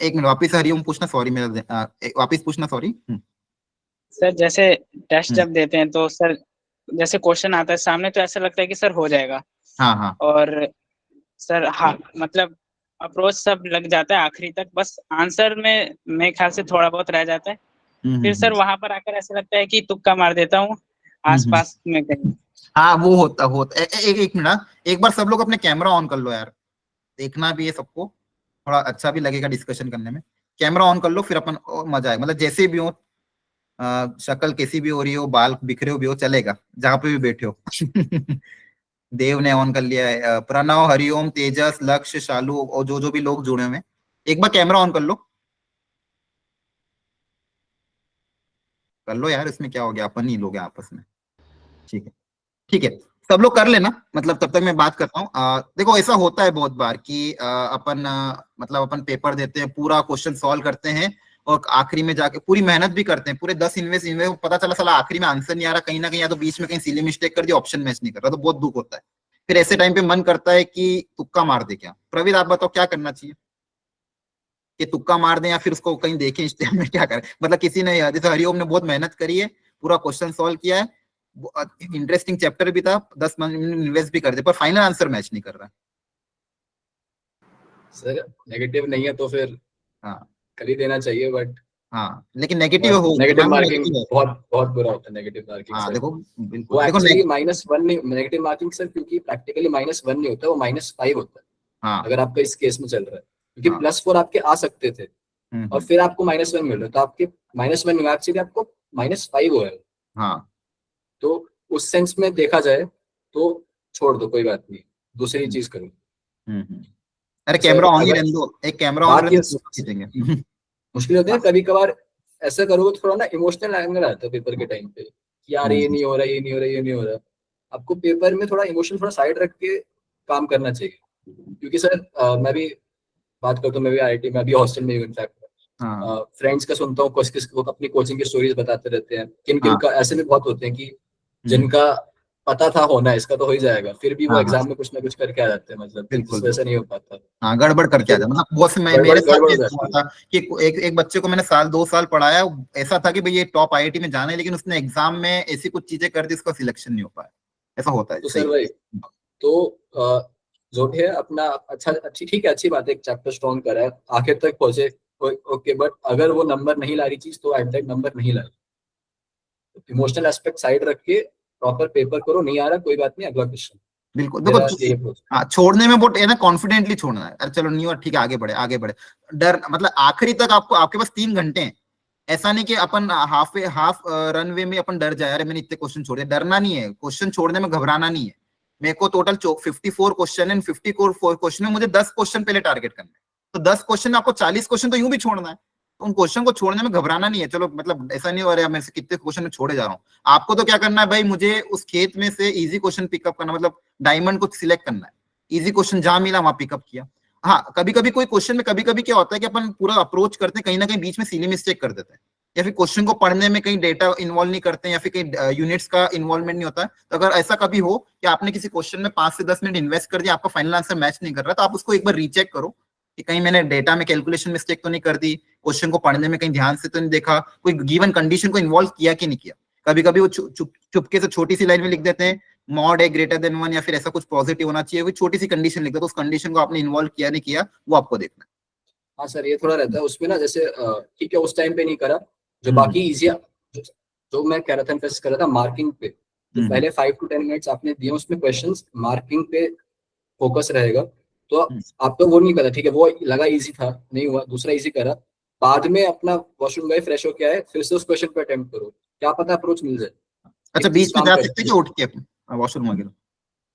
एक मिनट वापिस हरिओम पूछना, सॉरी मेरा वापिस पूछना, सॉरी। सर जैसे टेस्ट जब देते हैं तो सर जैसे क्वेश्चन आता है सामने, तो ऐसा लगता है कि सर हो जाएगा, हाँ हाँ और सर हाँ मतलब अप्रोच सब लग जाता है आखिरी तक, बस आंसर में मेरे ख्याल से थोड़ा बहुत रह जाता है। फिर सर वहां पर आकर ऐसा लगता है कि तुक्का मार देता हूँ आसपास में कहीं। हाँ वो होता एक मिनट, एक बार सब लोग अपने कैमरा ऑन कर लो यार, देखना भी है सबको, थोड़ा अच्छा भी लगेगा डिस्कशन करने में। कैमरा ऑन कर लो, फिर अपन मजा आएगा, मतलब जैसे भी हो, शक्ल कैसी भी हो रही हो, बाल बिखरे भी हो, चलेगा जहां पे भी बैठे हो। देव ने ऑन कर लिया है, प्रणव, हरिओम, तेजस, लक्ष्य, शालू और जो जो भी लोग जुड़े हुए हैं, एक बार कैमरा ऑन कर लो यार, इसमें क्या हो गया, अपन ही लोग हैं आपस में। ठीक है ठीक है, सब लोग कर लेना, मतलब तब तक मैं बात करता हूँ। देखो ऐसा होता है बहुत बार कि मतलब अपन पेपर देते हैं, पूरा क्वेश्चन सॉल्व करते हैं, और आखिरी में जाके पूरी मेहनत भी करते हैं, पूरे 10 इन्वेस्ट पता चला साला आखिरी में आंसर नहीं आ रहा, कहीं ना कहीं या तो बीच में कहीं सिली मिस्टेक कर दी, ऑप्शन मैच नहीं कर रहा, तो बहुत दुख होता है। फिर ऐसे टाइम पे मन करता है कि तुक्का मार दे क्या। प्रवीण आप बताओ क्या करना चाहिए, कि तुक्का मार दें या फिर उसको कहीं देखें इंस्टेंट में, क्या करें। मतलब किसी ने, जैसे हरिओम ने बहुत मेहनत करी है, पूरा क्वेश्चन सॉल्व किया है, इंटरेस्टिंग चैप्टर भी था, 10 मिनट इन्वेस्ट भी कर दे, पर फाइनल आंसर मैच नहीं कर रहा। सर नेगेटिव नहीं है तो फिर हाँ कर ही देना चाहिए, बट हाँ, लेकिन नेगेटिव हो, नेगेटिव मान लो मार्किंग नेगेटिव है। बहुत बहुत बुरा होता है नेगेटिव मार्किंग हाँ सर। देखो, वो बिल्कुल देखो एक्चुअली -1 नहीं, नेगेटिव मार्किंग सर क्योंकि प्रैक्टिकली -1 नहीं होता, वो -5 होता है हाँ अगर आपका इस केस में चल रहा है, क्योंकि हाँ, +4 आपके आ सकते थे और फिर आपको -1 मिल रहा है, तो आपके -1 हुआ, एक्चुअली आपको -5 हुआ है। हाँ तो उस सेंस में देखा जाए तो छोड़ दो, कोई बात नहीं, दूसरी चीज करो। अरे जैसे कैमरा ऑन ही अगर रहने दो, एक कैमरा ऑन बात रहने ये दो, फोटो खींचेंगे। मुश्किल होती है ना, कभी कभार ऐसा करोगे थोड़ा ना इमोशनल एंगल आता है पेपर के टाइम पे कि यार ये नहीं हो रहा, ये नहीं हो रहा, ये नहीं हो रहा। आपको पेपर में थोड़ा इमोशन थोड़ा साइड रख के काम करना चाहिए, क्योंकि सर मैं भी बात करता हूँ, मैं भी IIT में अभी हॉस्टल में इनफैक्ट फ्रेंड्स का सुनता हूँ, वो अपनी कोचिंग की स्टोरीज बताते रहते हैं। किन किन का ऐसे भी बहुत होते हैं कि जिनका पता था होना इसका तो हो ही जाएगा, फिर भी वो एग्जाम में कुछ ना कुछ करके आ जाते हैं, मतलब बिल्कुल जिस वजह से नहीं हो पाता। हाँ, गड़बड़ करके आ जाता, मतलब बहुत से मेरे साथ भी ऐसा हुआ था कि एक बच्चे को मैंने 2 साल पढ़ाया, ऐसा था कि भाई ये टॉप IIT में जाना है, लेकिन उसने एग्जाम में ऐसी कुछ चीजें कर दी, उसका सिलेक्शन नहीं हो पाया। ऐसा होता है। तो सर भाई, तो जो भी है अपना अच्छी ठीक है, अच्छी बात है, एक चैप्टर स्ट्रॉन्ग करा है, आखिर तक पहुंचे, ओके, बट अगर वो नंबर नहीं ला रही चीज तो एट दैट नंबर नहीं ला रही। इमोशनल एस्पेक्ट साइड रख के प्रॉपर पेपर करो, नहीं आ रहा कोई बात नहीं, अगला क्वेश्चन। बिल्कुल देखो, हाँ, छोड़ने में बहुत है ना, कॉन्फिडेंटली छोड़ना है। अरे चलो नहीं हुआ, ठीक है, आगे बढ़े आगे बढ़े। डर मतलब आखिरी तक आपके पास 3 घंटे हैं, ऐसा नहीं कि अपन हाफ रनवे में अपन डर जाए, अरे मैंने इतने क्वेश्चन छोड़े। डरना नहीं है, क्वेश्चन छोड़ने में घबराना नहीं है। मेरे को टोटल 54 क्वेश्चन है, 54 क्वेश्चन में मुझे 10 क्वेश्चन पहले टारगेट करना है, तो 10 क्वेश्चन में आपको 40 क्वेश्चन तो यूं भी छोड़ना है। तो उन क्वेश्चन को छोड़ने में घबराना नहीं है। चलो मतलब ऐसा नहीं हो रहा है मैं से कितने क्वेश्चन में छोड़े जा रहा हूँ। आपको तो क्या करना है भाई, मुझे उस खेत में से इजी क्वेश्चन पिकअप करना, मतलब डायमंड को सिलेक्ट करना है। इजी क्वेश्चन जहां मिला वहां पिकअप किया। हाँ, कभी कभी कोई क्वेश्चन में कभी कभी क्या होता है कि अपन पूरा अप्रोच करते हैं, कहीं ना कहीं बीच में सिली मिस्टेक कर देते हैं, या फिर क्वेश्चन को पढ़ने में कहीं डेटा इन्वॉल्व नहीं करते हैं, या फिर कहीं यूनिट्स का इन्वॉल्वमेंट नहीं होता है। तो अगर ऐसा कभी हो कि आपने किसी क्वेश्चन में 5 से 10 मिनट इन्वेस्ट कर दिया, आपका फाइनल आंसर मैच नहीं कर रहा, तो आप उसको एक बार रीचेक करो कि कहीं मैंने डेटा में कैलकुलेशन मिस्टेक तो नहीं कर दी, क्वेश्चन को पढ़ने में कहीं ध्यान से तो नहीं देखा, कोई गिवन कंडीशन को इन्वॉल्व किया कि नहीं किया। कभी कभी वो चुपके से छोटी सी लाइन में लिख देते हैं मॉड है ग्रेटर देन 1, या फिर ऐसा कुछ पॉजिटिव होना चाहिए, कोई छोटी सी कंडीशन लिख देते, तो उस कंडीशन को आपने इन्वॉल्व किया नहीं किया वो आपको देखना है। हाँ सर, ये थोड़ा रहता है उसमें ना, जैसे ठीक है उस टाइम पे नहीं करा, जो बाकी इजी जो मैं कह रहा था, इन्वेस्ट कर रहा था मार्किंग पे, तो पहले 5 to 10 मिनट्स आपने दिए उसमें क्वेश्चंस मार्किंग पे फोकस रहेगा, तो आपको वो नहीं करा, ठीक है वो लगा इजी था, नहीं हुआ, दूसरा इजी करा, बाद में अपना वॉशरूम गए, फ्रेश होके आए, फिर से उस क्वेश्चन पे अटेम्प्ट करो, क्या पता अप्रोच मिल जाए। अच्छा, बीच में जा सकते हैं उठ के वॉशरूम वगैरह?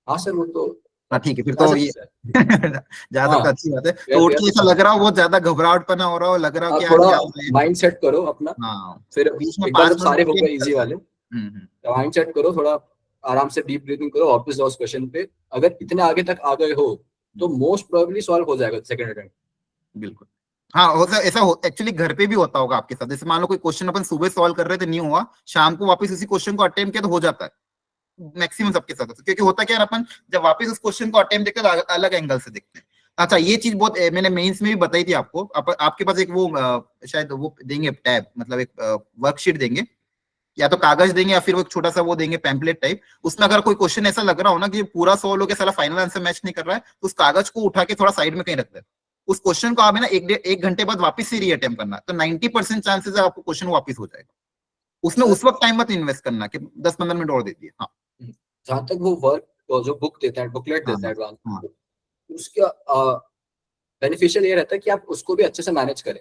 हाँ सर, वो तो हाँ ठीक है, फिर तो ये जा सकता, अच्छी बात है। तो उठ के ऐसा लग रहा हो बहुत ज्यादा घबराहटपना हो रहा हो, लग रहा हो कि थोड़ा माइंड सेट करो अपना, फिर बीच में सारे हो गए इजी वाले, माइंड सेट करो, थोड़ा आराम से डीप ब्रीथिंग करो, वापस जाओ उस क्वेश्चन पे। अगर इतने आगे तक आ गए हो तो मोस्ट प्रोबेबली सॉल्व हो जाएगा सेकंड अटेम्प्ट। बिल्कुल हाँ, ऐसा एक्चुअली घर पे भी होता होगा आपके साथ। जैसे मान लो कोई क्वेश्चन अपन सुबह सॉल्व कर रहे थे, नहीं हुआ, शाम को वापस उसी क्वेश्चन को अटेम्प्ट किया तो हो जाता है मैक्सिमम सबके साथ। क्योंकि होता क्या है, अपन जब वापस उस क्वेश्चन को अटेम्प्ट देखते हैं तो अलग एंगल से देखते हैं। अच्छा, ये चीज बहुत मैंने मेंस में भी बताई थी आपको। आपके पास एक वो शायद वो देंगे टैब, मतलब एक वर्कशीट देंगे, या तो कागज देंगे या फिर वो एक छोटा सा वो देंगे पैम्पलेट टाइप। उसमें अगर कोई क्वेश्चन ऐसा लग रहा हो ना कि पूरा सॉल्व हो गया, साला फाइनल आंसर मैच नहीं कर रहा है, तो उस कागज को उठा के थोड़ा साइड में कहीं रख दे। उस क्वेश्चन को आप है ना 1 घंटे बाद वापस से रीअटेम्प्ट करना, तो 90% चांसेस है आपको क्वेश्चन वापस हो जाएगा। उसमें उस वक्त टाइम मत इन्वेस्ट करना कि 10-15 मिनट और दे दिए। हाँ, जहां तक वो वर्क जो बुक देता है, बुकलेट देता है एडवांस, उसका बेनिफिशियल ये रहता है कि आप उसको भी अच्छे से मैनेज करें।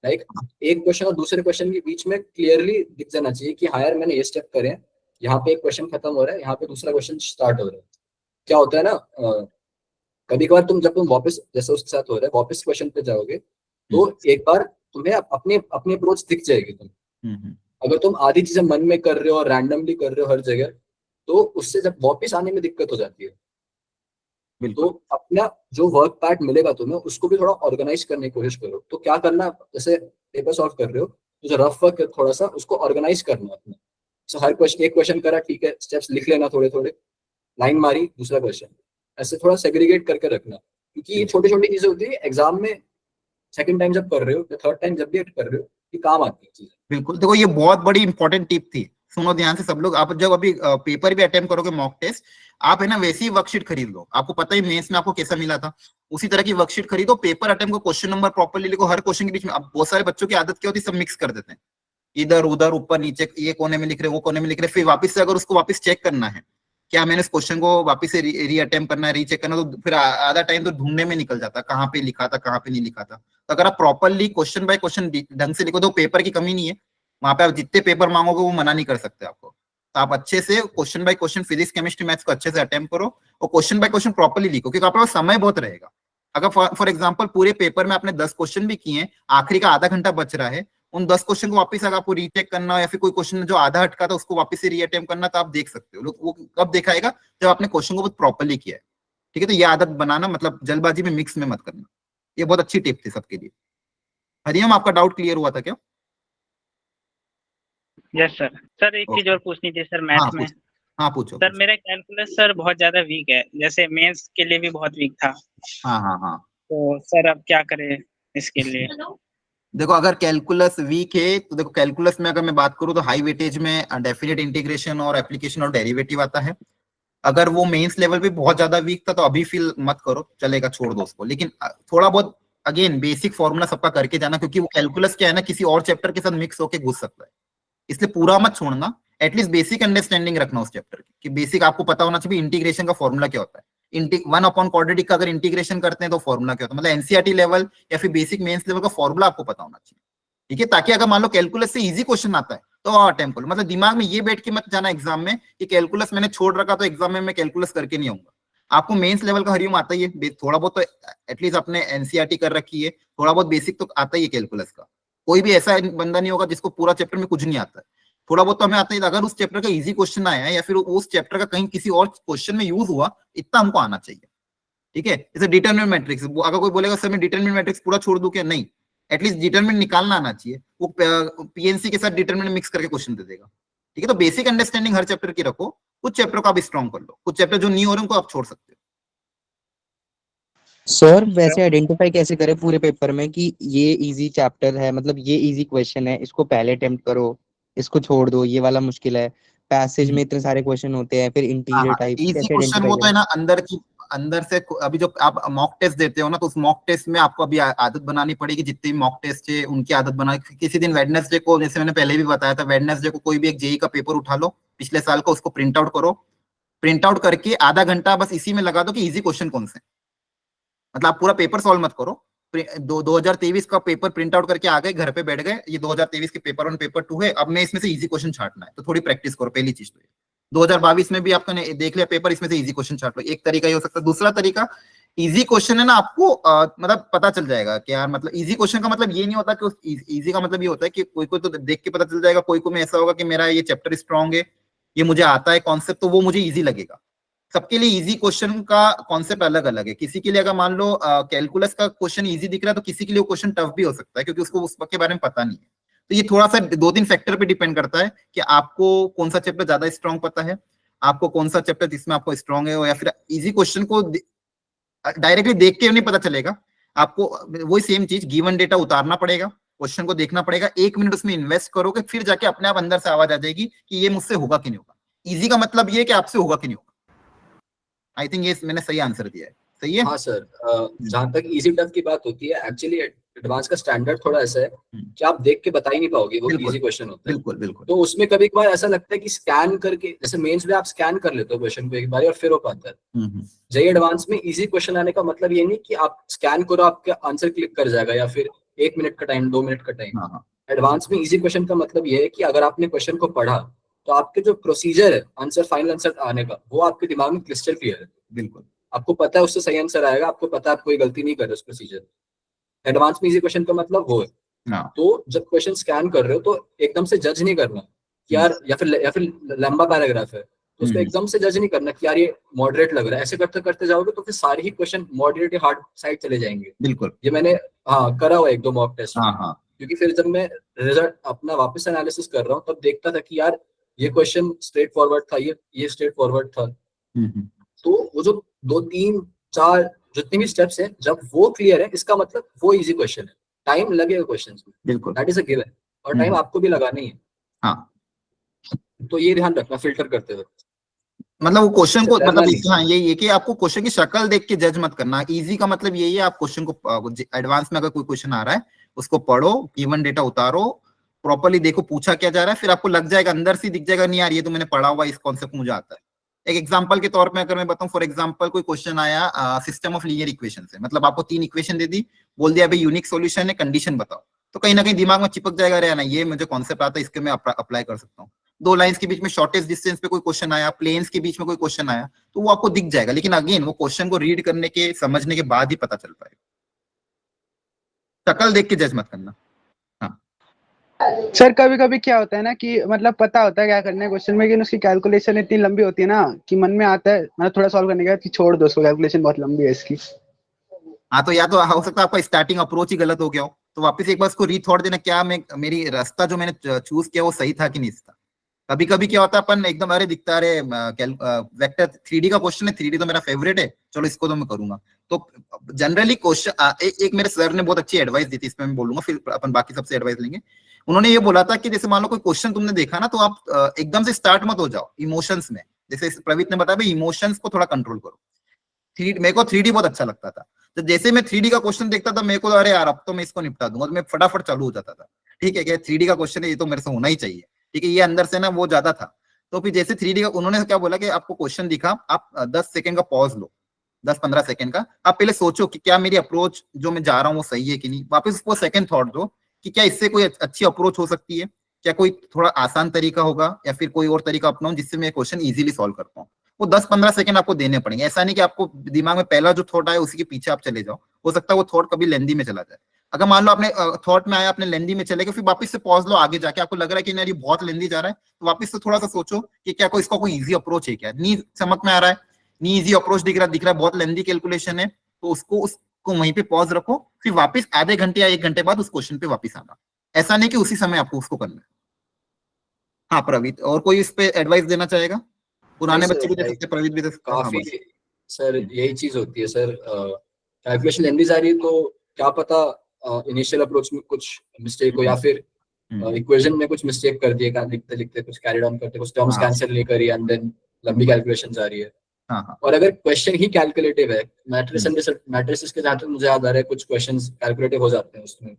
लाइक एक क्वेश्चन और दूसरे क्वेश्चन के बीच में क्लियरली दिख जाना चाहिए कि हाँ यार मैंने ये स्टेप करे, यहाँ पे एक क्वेश्चन खत्म हो रहा है, यहाँ पे दूसरा क्वेश्चन स्टार्ट हो रहा है। क्या होता है ना, कभी कभार जब तुम वापस, जैसे उसके साथ हो रहा है, वापस क्वेश्चन पे जाओगे तो एक बार तुम्हें अपनी अप्रोच दिख जाएगी। तुम अगर तुम आधी चीजें मन में कर रहे हो और रैंडमली कर रहे हो हर जगह, तो उससे जब वापस आने में दिक्कत हो जाती है। तो अपना जो वर्क पार्ट मिलेगा तुम्हें, उसको भी थोड़ा ऑर्गेनाइज करने की कोशिश करो। तो क्या करना, जैसे पेपर सॉल्व कर रहे हो तो जो रफ वर्क है थोड़ा सा उसको ऑर्गेनाइज करना अपना। तो हर क्वेश्चन, एक क्वेश्चन करा, ठीक है, स्टेप्स लिख लेना, थोड़े थोड़े लाइन मारी, दूसरा क्वेश्चन, ऐसे थोड़ा सेग्रीगेट करके रखना, क्योंकि ये छोटी छोटी चीजें होती है एग्जाम में सेकंड टाइम जब कर रहे हो या थर्ड टाइम जब भी कर रहे हो, ये काम आती है चीजें। बिल्कुल। देखो, ये बहुत बड़ी इंपॉर्टेंट टिप थी। सुनो ध्यान से सब लोग, आप जब अभी पेपर भी अटेम्प्ट करोगे मॉक टेस्ट, आप है ना वैसी ही वर्कशीट खरीद लो। आपको पता ही मेंस में आपको कैसा मिला था, उसी तरह की वर्कशीट खरीदो। पेपर अटेम्प्ट को क्वेश्चन नंबर प्रॉपर्ली लिखो, हर क्वेश्चन के बीच में। अब बहुत सारे बच्चों की आदत क्या होती है, सब मिक्स कर देते हैं, इधर उधर ऊपर नीचे, ये कोने में लिख रहे वो कोने में लिख रहे। फिर वापस से अगर उसको वापस चेक करना है, क्या मैंने इस क्वेश्चन को वापस से री अटेम्प्ट करना है, रीचेक करना, तो फिर आधा टाइम तो ढूंढने में निकल जाता, कहाँ पे लिखा था कहाँ पे नहीं लिखा था। तो अगर आप प्रॉपर्ली क्वेश्चन बाय क्वेश्चन ढंग से लिखो तो पेपर की कमी नहीं है, वहां पे आप जितने पेपर मांगोगे वो मना नहीं कर सकते आपको। तो आप अच्छे से question by question physics chemistry maths को अच्छे से अटेम्प्ट करो और क्वेश्चन बाय क्वेश्चन प्रॉपर्ली लिखो, क्योंकि आपके पास समय बहुत रहेगा। अगर फॉर एग्जाम्पल पूरे पेपर में आपने 10 क्वेश्चन भी किए हैं, आखिरी का आधा घंटा बच रहा है, उन 10 क्वेश्चन को वापस अगर आपको रीचेक करना हो या फिर कोई क्वेश्चन जो आधा हटका था उसको वापस से रीअटेम्प्ट करना, तो आप देख सकते हो। वो कब दिखाएगा, जब आपने क्वेश्चन को बहुत प्रॉपर्ली किया है। ठीक है, तो ये आदत बनाना, मतलब जल्दबाजी में मिक्स में मत करना। ये बहुत अच्छी टिप थी सबके लिए। हरिओम, आपका डाउट क्लियर हुआ था क्या? Yes sir. सर एक चीज और पूछनी थी सर मैथ में। हाँ पूछो। सर मेरा कैलकुलस सर बहुत ज्यादा वीक है, जैसे मेंस के लिए भी बहुत वीक था। हाँ। तो सर अब क्या करें इसके लिए? देखो, अगर कैलकुलस वीक है तो देखो, कैलकुलस में अगर मैं बात करूं तो हाई वेटेज में डेफिनेट इंटीग्रेशन और एप्लीकेशन और डेरिवेटिव आता है। अगर वो मेंस लेवल पे बहुत ज्यादा वीक था तो अभी फील मत करो, चलेगा, छोड़ दो उसको। लेकिन थोड़ा बहुत अगेन बेसिक फॉर्मूला सबका करके जाना, क्योंकि वो कैलकुलस क्या है ना, किसी और चैप्टर के साथ मिक्स होके घुस सकता है, इसलिए पूरा मत छोड़ना। एटलीस्ट बेसिक अंडरस्टैंडिंग रखना उस चैप्टर की, कि बेसिक आपको पता होना चाहिए इंटीग्रेशन का फॉर्मूला क्या होता है। 1/quadratic का अगर इंटीग्रेशन करते हैं तो फॉर्मूला क्या होता है, मतलब एनसीईआरटी लेवल या फिर बेसिक मेंस लेवल का फॉर्मूला आपको पता होना चाहिए। ठीक है, ताकि अगर मान लो कैलकुलस से इजी क्वेश्चन आता है तो अटेम्प्ट करो। मतलब दिमाग में ये बैठ के मत जाना एग्जाम में कि कैलकुलस मैंने छोड़ रखा तो एग्जाम में मैं कैलकुलस करके नहीं आऊंगा। आपको मेंस लेवल का हरिओम आता ही है, थोड़ा बहुत तो एटलीस्ट आपने एनसीईआरटी कर रखी है, थोड़ा बहुत बेसिक तो आता ही है कैलकुलस का। कोई भी ऐसा बंदा नहीं होगा जिसको पूरा चैप्टर में कुछ नहीं आता है, थोड़ा बहुत तो हमें आता है। अगर उस चैप्टर का इजी क्वेश्चन आया है या फिर उस चैप्टर का कहीं किसी और क्वेश्चन में यूज हुआ, इतना हमको आना चाहिए। ठीक है, जैसे डिटरमिनेंट मैट्रिक्स, अगर कोई बोलेगा सर मैं डिटरमिनेंट मैट्रिक्स पूरा छोड़ दूं क्या, नहीं, एटलीस्ट डिटरमिनेंट निकालना आना चाहिए। वो पीएनसी के साथ डिटरमिनेंट मिक्स करके क्वेश्चन दे देगा। ठीक है, तो बेसिक अंडरस्टैंडिंग हर चैप्टर की रखो। कुछ चैप्टर को आप स्ट्रॉन्ग कर लो, कुछ चैप्टर जो नहीं हो रहे उनको आप छोड़ सकते हो। सर वैसे आइडेंटिफाई कैसे करें पूरे पेपर में कि ये इजी चैप्टर है, मतलब ये इजी क्वेश्चन है, इसको पहले अटेम्प्ट करो, इसको छोड़ दो, ये वाला मुश्किल है। पैसेज में इतने सारे क्वेश्चन होते हैं, फिर इंटीरियर टाइप, इजी कैसे क्वेश्चन वो तो है आइडेंटिफाई ना अंदर से। अभी जो आप मॉक टेस्ट देते हो ना, तो उस मॉक टेस्ट में आपको अभी आदत बनानी पड़ेगी। जितने भी मॉक टेस्ट है उनकी आदत बना, किसी दिन वेडनेसडे को, जैसे मैंने पहले भी बताया था, वेडनेसडे को कोई भी एक जेई का पेपर उठा लो पिछले साल का, उसको प्रिंट आउट करो। प्रिंट आउट करके आधा घंटा बस इसी में लगा दो कि इजी क्वेश्चन कौन से। मतलब आप पूरा पेपर सॉल्व मत करो, 2023 का पेपर प्रिंट आउट करके आ गए, घर पे बैठ गए, ये 2023 के पेपर 1 पेपर 2 है, अब मैं इसमें से इजी क्वेश्चन छांटना है, तो थोड़ी प्रैक्टिस करो। पहली चीज तो 2022 में भी आपका देख लिया पेपर, इसमें से इजी क्वेश्चन छांट लो, एक तरीका ये हो सकता है। दूसरा तरीका, इजी क्वेश्चन है ना, आपको मतलब पता चल जाएगा कि यार, मतलब इजी क्वेश्चन का मतलब ये नहीं होता कि इजी का मतलब ये होता है कि कोई कोई तो देख के पता चल जाएगा, कोई को में ऐसा होगा कि मेरा ये चैप्टर स्ट्रांग है, ये मुझे आता है कॉन्सेप्ट, तो वो मुझे इजी लगेगा। सबके लिए इजी क्वेश्चन का कॉन्सेप्ट अलग अलग है। किसी के लिए अगर मान लो कैलकुलस का क्वेश्चन इजी दिख रहा है, तो किसी के लिए वो क्वेश्चन टफ भी हो सकता है, क्योंकि उसको उस के बारे में पता नहीं है। तो ये थोड़ा सा 2-3 फैक्टर पे डिपेंड करता है कि आपको कौन सा चैप्टर ज्यादा स्ट्रांग पता है, आपको कौन सा चैप्टर जिसमें आपको स्ट्रांग है, या फिर इजी क्वेश्चन को डायरेक्टली देख के नहीं पता चलेगा। आपको वही सेम चीज, गिवन डेटा उतारना पड़ेगा, क्वेश्चन को देखना पड़ेगा, 1 मिनट उसमें इन्वेस्ट करोगे, फिर जाके अपने आप अंदर से आवाज आ जाएगी कि ये मुझसे होगा कि नहीं होगा। इजी का मतलब ये है कि आपसे होगा कि नहीं होगा। आई थिंक ये मैंने सही आंसर दिया है, सही है? हाँ सर, जहाँ तक इजी टफ की बात होती है, एक्चुअली एडवांस का स्टैंडर्ड थोड़ा ऐसा है कि आप देख के बता ही नहीं पाओगे वो इजी क्वेश्चन होता है। बिल्कुल। तो उसमें कभी कभार ऐसा लगता है कि स्कैन करके, जैसे मेंस में आप स्कैन कर लेते हो क्वेश्चन को एक बार और फिर हो पाता है। जेईई एडवांस में इजी क्वेश्चन आने का मतलब ये नहीं कि आप स्कैन करो आपका आंसर क्लिक कर जाएगा, या फिर 1 मिनट का टाइम, 2 मिनट का टाइम। एडवांस में इजी क्वेश्चन का मतलब ये है कि अगर आपने क्वेश्चन को पढ़ा तो आपके जो प्रोसीजर है आंसर, फाइनल आंसर आने का, वो आपके दिमाग में क्रिस्टल क्लियर है। बिल्कुल, आपको पता है उससे सही आंसर आएगा, आपको पता है आप कोई गलती नहीं कर रहे उस प्रोसीजर। एडवांस में इजी क्वेश्चन का मतलब वो है। तो जब क्वेश्चन स्कैन कर रहे हो तो एकदम से जज नहीं करना कि यार, या फिर लंबा पैराग्राफ है तो उसको एकदम से जज नहीं करना कि यार ये मॉडरेट लग रहा है। ऐसे करते करते जाओगे तो फिर सारे ही क्वेश्चन मॉडरेट या हार्ड साइड चले जाएंगे। बिल्कुल, ये मैंने करा हुआ 1-2 मॉक टेस्ट, क्योंकि फिर जब मैं रिजल्ट अपना वापस एनालिसिस कर रहा हूँ तब देखता था कि यार ये क्वेश्चन स्ट्रेट फॉरवर्ड था, ये स्ट्रेट फॉरवर्ड था। तो वो जो 2-3-4 जितने भी स्टेप्स हैं, जब वो क्लियर है, इसका मतलब वो इजी क्वेश्चन है। टाइम लगेगा क्वेश्चंस में, बिल्कुल, दैट इज अ गिवन, और टाइम आपको भी लगाना ही है। हाँ, तो ये ध्यान रखना फिल्टर करते वक्त। मतलब वो क्वेश्चन को डरना मतलब नहीं। हाँ ये कि आपको क्वेश्चन की शक्ल देख के जज मत करना। इजी का मतलब यही है, आप क्वेश्चन को एडवांस में अगर कोई क्वेश्चन आ रहा है उसको पढ़ो, गिवन डेटा उतारो, प्रॉपर्ली देखो पूछा क्या जा रहा है, फिर आपको लग जाएगा, अंदर से दिख जाएगा नहीं यार ये तो मैंने पढ़ा हुआ, इस कॉन्सेप्ट मुझे आता है। एक एग्जांपल के तौर पे अगर मैं बताऊं, फॉर एग्जांपल कोई क्वेश्चन आया सिस्टम ऑफ लीनियर इक्वेशन से, मतलब आपको 3 इक्वेशन दे दी, बोल दिया भाई यूनिक सॉल्यूशन है, कंडीशन बताओ, तो कहीं ना कहीं दिमाग में चिपक जाएगा, अरे ना ये मुझे कॉन्सेप्ट आता है, इसके मैं अप्लाई कर सकता हूँ। 2 लाइंस के बीच में शॉर्टेस्ट डिस्टेंस पे कोई क्वेश्चन आया, प्लेन्स के बीच में कोई क्वेश्चन आया, तो वो आपको दिख जाएगा, लेकिन अगेन वो क्वेश्चन को रीड करने के समझने के बाद ही पता चल पाएगा, शक्ल देख के जज मत करना। सर कभी कभी क्या होता है ना कि मतलब पता होता है क्या करना है क्वेश्चन में, लेकिन उसकी कैलकुलेशन इतनी लंबी होती है ना कि मन में आता है मतलब थोड़ा सॉल्व करने के बाद कि छोड़ दो उसको, कैलकुलेशन बहुत लंबी है इसकी। हाँ तो या तो हो सकता है आपका स्टार्टिंग अप्रोच ही गलत हो गया हो, तो वापस एक बार उसको रीथॉट देना, क्या मेरी रास्ता जो मैंने चूज किया वो सही था कि नहीं था। कभी कभी क्या होता है अपन एकदम अरे दिखता है, अरे वेक्टर 3D का क्वेश्चन है, 3D तो मेरा फेवरेट है, चलो इसको तो मैं करूंगा। तो जनरली क्वेश्चन एक मेरे सर ने बहुत अच्छी एडवाइस दी थी, इसमें मैं बोलूंगा, फिर अपन बाकी सबसे एडवाइस लेंगे। उन्होंने ये बोला था कि जैसे मान लो कोई क्वेश्चन तुमने देखा ना, तो आप एकदम से स्टार्ट मत हो जाओ इमोशंस में, जैसे प्रवीत ने बताया भाई इमोशंस को थोड़ा कंट्रोल करो। मेरे को 3D बहुत अच्छा लगता था, तो जैसे मैं 3D का क्वेश्चन देखता था मेरे को अरे यार अब तो मैं इसको निपटा दूंगा, तो मैं फटाफट चालू हो जाता था, ठीक है क्या 3D का क्वेश्चन है ये तो मेरे से होना ही चाहिए, ठीक है, ये अंदर से ना वो ज्यादा था। तो फिर जैसे 3D का उन्होंने क्या बोला कि आपको क्वेश्चन दिखा, आप 10 सेकंड का पॉज लो, 10-15 सेकंड का, आप पहले सोचो कि क्या मेरी अप्रोच जो मैं जा रहा हूँ वो सही है कि नहीं, वापस उसको सेकंड थॉट दो कि क्या इससे कोई अच्छी अप्रोच हो सकती है, क्या कोई थोड़ा आसान तरीका होगा, या फिर कोई और तरीका अपनाऊं जिससे मैं क्वेश्चन इजीली सॉल्व कर पाऊं। वो 10-15 सेकंड आपको देने पड़ेंगे, ऐसा नहीं कि आपको दिमाग में पहला जो थॉट आया उसी के पीछे आप चले जाओ, हो सकता है वो थॉट कभी लेंदी में चला जाए। अगर मान लो आपने थॉट में आया, आपने लेंदी में चले गए, फिर वापस से पॉज लो, आगे जाके आपको लग रहा है कि नहीं ये बहुत लेंदी जा रहा है, तो वापस से थोड़ा सा सोचो कि क्या कोई इसका कोई इजी अप्रोच है, क्या नहीं समझ में आ रहा है, नहीं इजी अप्रोच दिख रहा है बहुत लेंदी कैलकुलेशन है, तो उसको वहीं पे पॉज रखो, फिर वापस आधे घंटे या 1 घंटे बाद उस क्वेश्चन पे वापस आना, ऐसा नहीं कि उसी समय आपको उसको करना है। हाँ प्रवीत, और कोई इस पे एडवाइस देना चाहेगा? पुराने बच्चे भी दे सकते, प्रवीत भी दे सकते। काफी सर यही चीज होती है सर, कैलकुलेशन लेंदी जा रही है तो क्या पता इनिशियल अप्रोच में कुछ मिस्टेक हो, या फिर इक्वेशन में कुछ मिस्टेक कर दिए, लिखते लिखते कुछ कैरी डाउन करते कुछ टर्म्स कैंसिल नहीं करी, एंड देन लंबी कैलकुलेशन जा रही है। और अगर क्वेश्चन ही कैलकुलेटिव है, मैट्रिसेस के जहाँ तक मुझे याद आ रहा है कुछ क्वेश्चंस कैलकुलेटिव हो जाते हैं उसमें,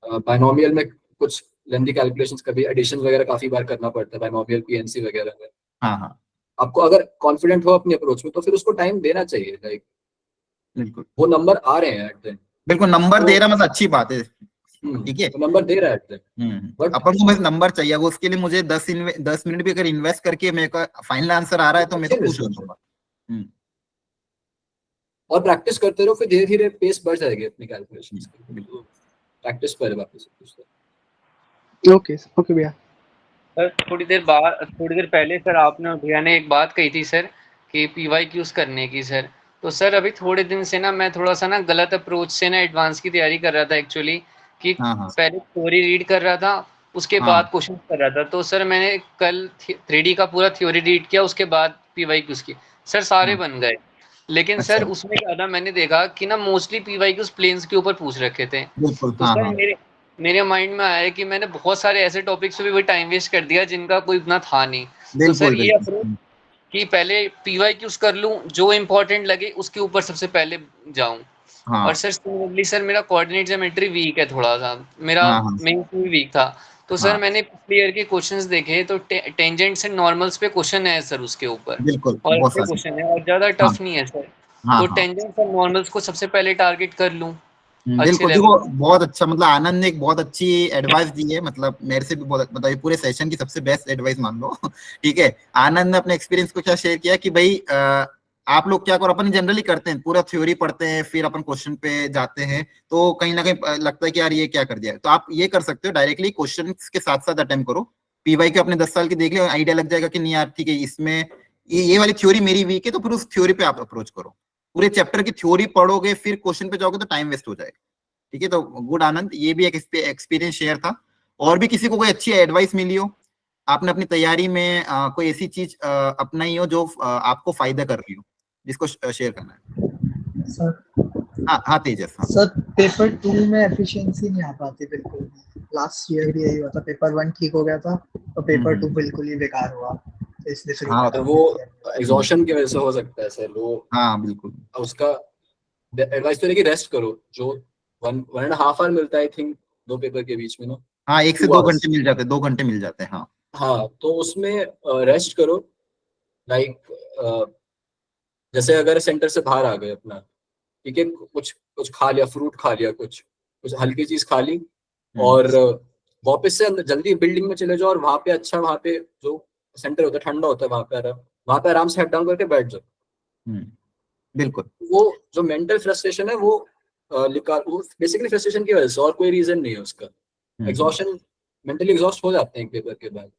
बाइनोमियल में कुछ लेंदी कैलकुलेशंस, कभी एडिशन वगैरह काफी बार करना पड़ता है बाइनोमियल पीएनसी वगैरह में। आपको अगर कॉन्फिडेंट हो अपनी अप्रोच में तो फिर उसको टाइम देना चाहिए, लाइक बिल्कुल वो नंबर आ रहे हैं एट द एंड, बिल्कुल नंबर दे रहा मतलब अच्छी बात है, ठीक है, तो नंबर दे रहा है एट द एंड, बट अपन को बस नंबर चाहिए, वो उसके लिए मुझे 10 मिनट भी अगर इन्वेस्ट करके मेरे को फाइनल आंसर आ रहा है तो मैं तो खुश हो जाऊंगा। और प्रैक्टिस करते रहो, फिर धीरे धीरे पेस बढ़ जाएगी अपनी कैलकुलेशंस की, प्रैक्टिस पर वापस। ओके ओके भैया। सर थोड़ी देर पहले सर आपने भैया ने एक बात कही थी सर कि PYQs करने की सर, तो सर अभी थोड़े दिन से ना मैं थोड़ा सा ना गलत अप्रोच से ना एडवांस की तैयारी कर रहा था एक्चुअली, कि पहले थ्योरी रीड कर रहा था उसके बाद क्वेश्चन कर रहा था। तो सर मैंने कल 3D का पूरा थ्योरी रीड किया, उसके बाद PYQs की, सर सारे बन गए, लेकिन सर उसमें ज्यादा मैंने देखा कि ना मोस्टली PYQs प्लेन्स के ऊपर पूछ रखे थे। तो सर मेरे माइंड में आया कि मैंने बहुत सारे ऐसे टॉपिक्स पे भी टाइम वेस्ट कर दिया जिनका कोई उतना था नहीं। तो सर ये अप्रोच कि पहले PYQs कर लूं, जो इम्पोर्टेंट लगे उसके ऊपर सबसे पहले जाऊं। और सर सिमिलरली सर मेरा कोऑर्डिनेट ज्योमेट्री वीक है थोड़ा सा, मेरा मेन भी वीक था, तो सर मैंने पिछले ईयर के क्वेश्चंस देखे तो टेंजेंट्स एंड नॉर्मल्स पे क्वेश्चन है सर उसके ऊपर, और क्वेश्चन है और ज्यादा टफ नहीं है सर। तो टेंजेंट्स और नॉर्मल्स को सबसे पहले टारगेट कर लूं। बिल्कुल, देखो बहुत अच्छा, मतलब आनंद ने एक बहुत अच्छी एडवाइस दी है, मतलब मेरे से भी बहुत, मतलब पूरे सेशन की सबसे बेस्ट एडवाइस मान लो ठीक है। आनंद ने अपने एक्सपीरियंस को क्या शेयर किया कि भाई आप लोग क्या करो, अपन जनरली करते हैं पूरा थ्योरी पढ़ते हैं फिर अपन क्वेश्चन पे जाते हैं, तो कहीं ना कहीं लगता है कि यार ये क्या कर दिया। तो आप ये कर सकते हो, डायरेक्टली क्वेश्चन के साथ साथ अटेम्प्ट करो, PY के अपने 10 साल की देख लियो, आइडिया लग जाएगा कि नहीं यार ठीक है इसमें ये वाली थ्योरी मेरी वीक है, तो फिर उस थ्योरी पे आप अप्रोच करो। पूरे चैप्टर की थ्योरी पढ़ोगे फिर क्वेश्चन पे जाओगे तो टाइम वेस्ट हो जाएगा, ठीक है। तो गुड आनंद, ये भी एक एक्सपीरियंस शेयर था। और भी किसी को कोई अच्छी एडवाइस मिली हो, आपने अपनी तैयारी में कोई ऐसी चीज अपनाई हो जो आपको फायदा कर रही हो, जिसको शेयर करना है सर? हाँ तेजस। सर पेपर 2 में एफिशिएंसी नहीं आ पाती बिल्कुल, लास्ट ईयर भी यही हुआ था, पेपर 1 ठीक हो गया था तो पेपर 2 बिल्कुल ही बेकार हुआ, तो इसलिए फिर हाँ, तो वो एग्जॉशन की वजह से हो सकता है सर। वो हाँ बिल्कुल। उसका एडवाइस तो है कि रेस्ट करो, जो 1.5 आवर मिलता है आई थिंक 2 पेपर के बीच में ना। हाँ 1 से 2 2 hours। घंटे मिल जाते हैं, 2 घंटे मिल जाते हैं। हाँ हाँ, तो उसमें रेस्ट करो। लाइक जैसे अगर सेंटर से बाहर आ गए अपना, ठीक है, कुछ कुछ खा लिया, फ्रूट खा लिया, कुछ कुछ हल्की चीज खा ली, और वापस से अंदर जल्दी बिल्डिंग में चले जाओ, और वहां पे अच्छा, वहां पे जो सेंटर होता है ठंडा होता है, वहां पे आराम से हेड डाउन करके बैठ जाओ। बिल्कुल। वो जो मेंटल फ्रस्ट्रेशन है वो वो बेसिकली फ्रस्ट्रेशन की वजह से, और कोई रीजन नहीं है उसका। एग्जॉशन, मेंटली एग्जॉस्ट हो जाते हैं एक पेपर के बाद,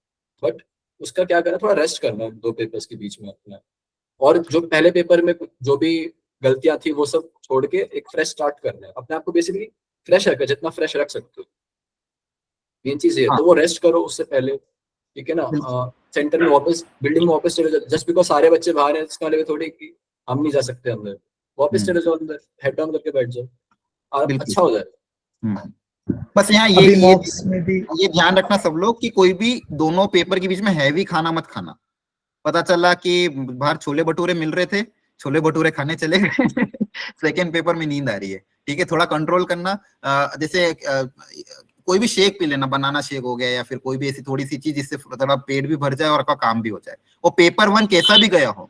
बट उसका क्या करना, थोड़ा रेस्ट करना है 2 पेपर्स के बीच में अपना, और जो पहले पेपर में जो भी गलतियां थी वो सब छोड़ के एक फ्रेश स्टार्ट करना है। अपने आप को बेसिकली फ्रेश रखना, जितना फ्रेश रख सकते हो, मेन चीज ये है। तो वो रेस्ट करो उससे पहले, ठीक है ना। सेंटर में वापस, बिल्डिंग में वापस चले जाओ, जस्ट बिकॉज सारे बच्चे बाहर हैं इसका मतलब थोड़ी कि हम नहीं जा सकते अंदर, वापस चले जाओ अंदर, हेड डाउन करके बैठ जाओ, और अच्छा हो जाएगा। बस यहाँ ये ध्यान रखना सब लोग कि कोई भी दोनों पेपर के बीच में हैवी खाना मत खाना। पता चला कि बाहर छोले भटूरे मिल रहे थे, छोले भटूरे खाने चले गए सेकेंड पेपर में नींद आ रही है, ठीक है, थोड़ा कंट्रोल करना। जैसे कोई भी शेक पी लेना, बनाना शेक हो गया, या फिर कोई भी ऐसी थोड़ी सी चीज जिससे थोड़ा पेट भी भर जाए और आपका काम भी हो जाए। और पेपर 1 कैसा भी गया हो,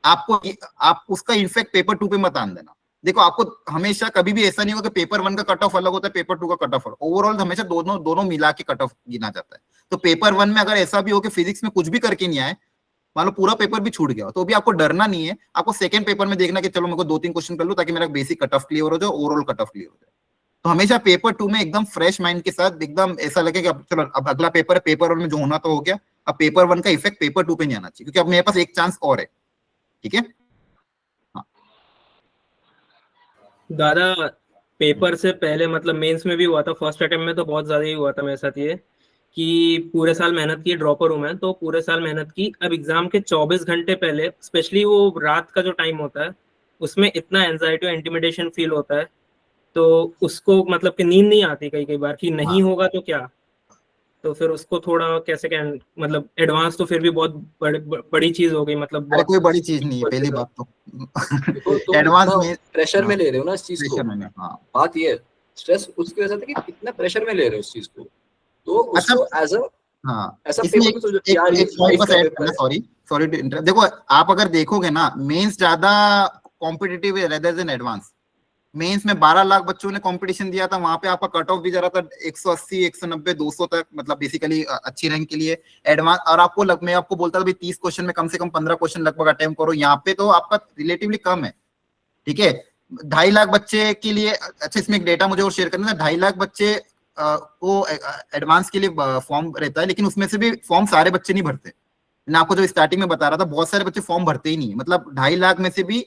आप उसका इफेक्ट पेपर 2 पे मत आने देना। देखो, आपको हमेशा कभी भी ऐसा नहीं होगा कि पेपर 1 का कट ऑफ अलग होता है, पेपर 2 का कट ऑफ अलग। ओवरऑल हमेशा दोनों मिला के कट ऑफ गिना जाता है। तो पेपर 1 में अगर ऐसा भी हो कि फिजिक्स में कुछ भी करके नहीं आए, मान लो पूरा पेपर भी छूट गया, तो भी आपको डरना नहीं है। आपको सेकंड पेपर में देखना कि चलो मेरे को 2-3 क्वेश्चन कर लूं ताकि मेरा बेसिक कट ऑफ क्लियर हो जाए, ओवरऑल कट ऑफ क्लियर हो जाए। तो हमेशा पेपर 2 में एकदम फ्रेश माइंड के साथ, एकदम ऐसा लगे कि अब चलो अब अगला पेपर है, पेपर 1 में जो होना तो हो गया, अब पेपर 1 का इफेक्ट पेपर 2 पे नहीं आना चाहिए, क्योंकि अब मेरे पास एक चांस और है। ठीक है। दादा पेपर से पहले मतलब मेंस में भी हुआ था, फर्स्ट अटेम्प्ट में तो बहुत ज्यादा ही हुआ था मेरे साथ ये, कि पूरे साल मेहनत की, ड्रॉपर हूं मैं, तो पूरे साल मेहनत की। अब एग्जाम के 24 घंटे पहले, स्पेशली वो रात का जो टाइम होता है, उसमें इतना एंजाइटी और इंटिमिडेशन फील होता है, तो उसको मतलब कि नींद नहीं आती कई बार कि नहीं होगा तो क्या। तो फिर उसको थोड़ा कैसे क्या, मतलब एडवांस तो फिर भी बहुत बड़ी चीज हो गई, मतलब अरे कोई बड़ी चीज नहीं है, पहली बात तो एडवांस में प्रेशर में ले रहे हो ना इस चीज को। हाँ। बात ये है, स्ट्रेस उसकी वजह से कि कितना प्रेशर में ले रहे हो इस चीज को, तो उसको एज अ ऐसा पेपर तो सॉरी टू इंटरप्ट। देखो, आप अगर देखोगे ना, मेंस ज्यादा कॉम्पिटिटिव है रेदर देन एडवांस। मेंस में 12 लाख बच्चों ने कंपटीशन दिया था, वहां पे आपका कट ऑफ भी जा रहा था 180, 190, 200 तक, मतलब बेसिकली अच्छी रैंक के लिए एडवांस। और आपको मैं आपको बोलता था भाई 30 क्वेश्चन में कम से कम 15 क्वेश्चन लगभग अटेम्प्ट करो, यहाँ पे तो आपका रिलेटिवली कम है। ठीक है, 2.5 लाख बच्चे के लिए, अच्छा इसमें एक डेटा मुझे और शेयर करना है, 2.5 लाख बच्चे को एडवांस के लिए फॉर्म रहता है, लेकिन उसमें से भी फॉर्म सारे बच्चे नहीं भरते। मैं आपको जो स्टार्टिंग में बता रहा था, बहुत सारे बच्चे फॉर्म भरते ही नहीं है, मतलब 2.5 लाख में से भी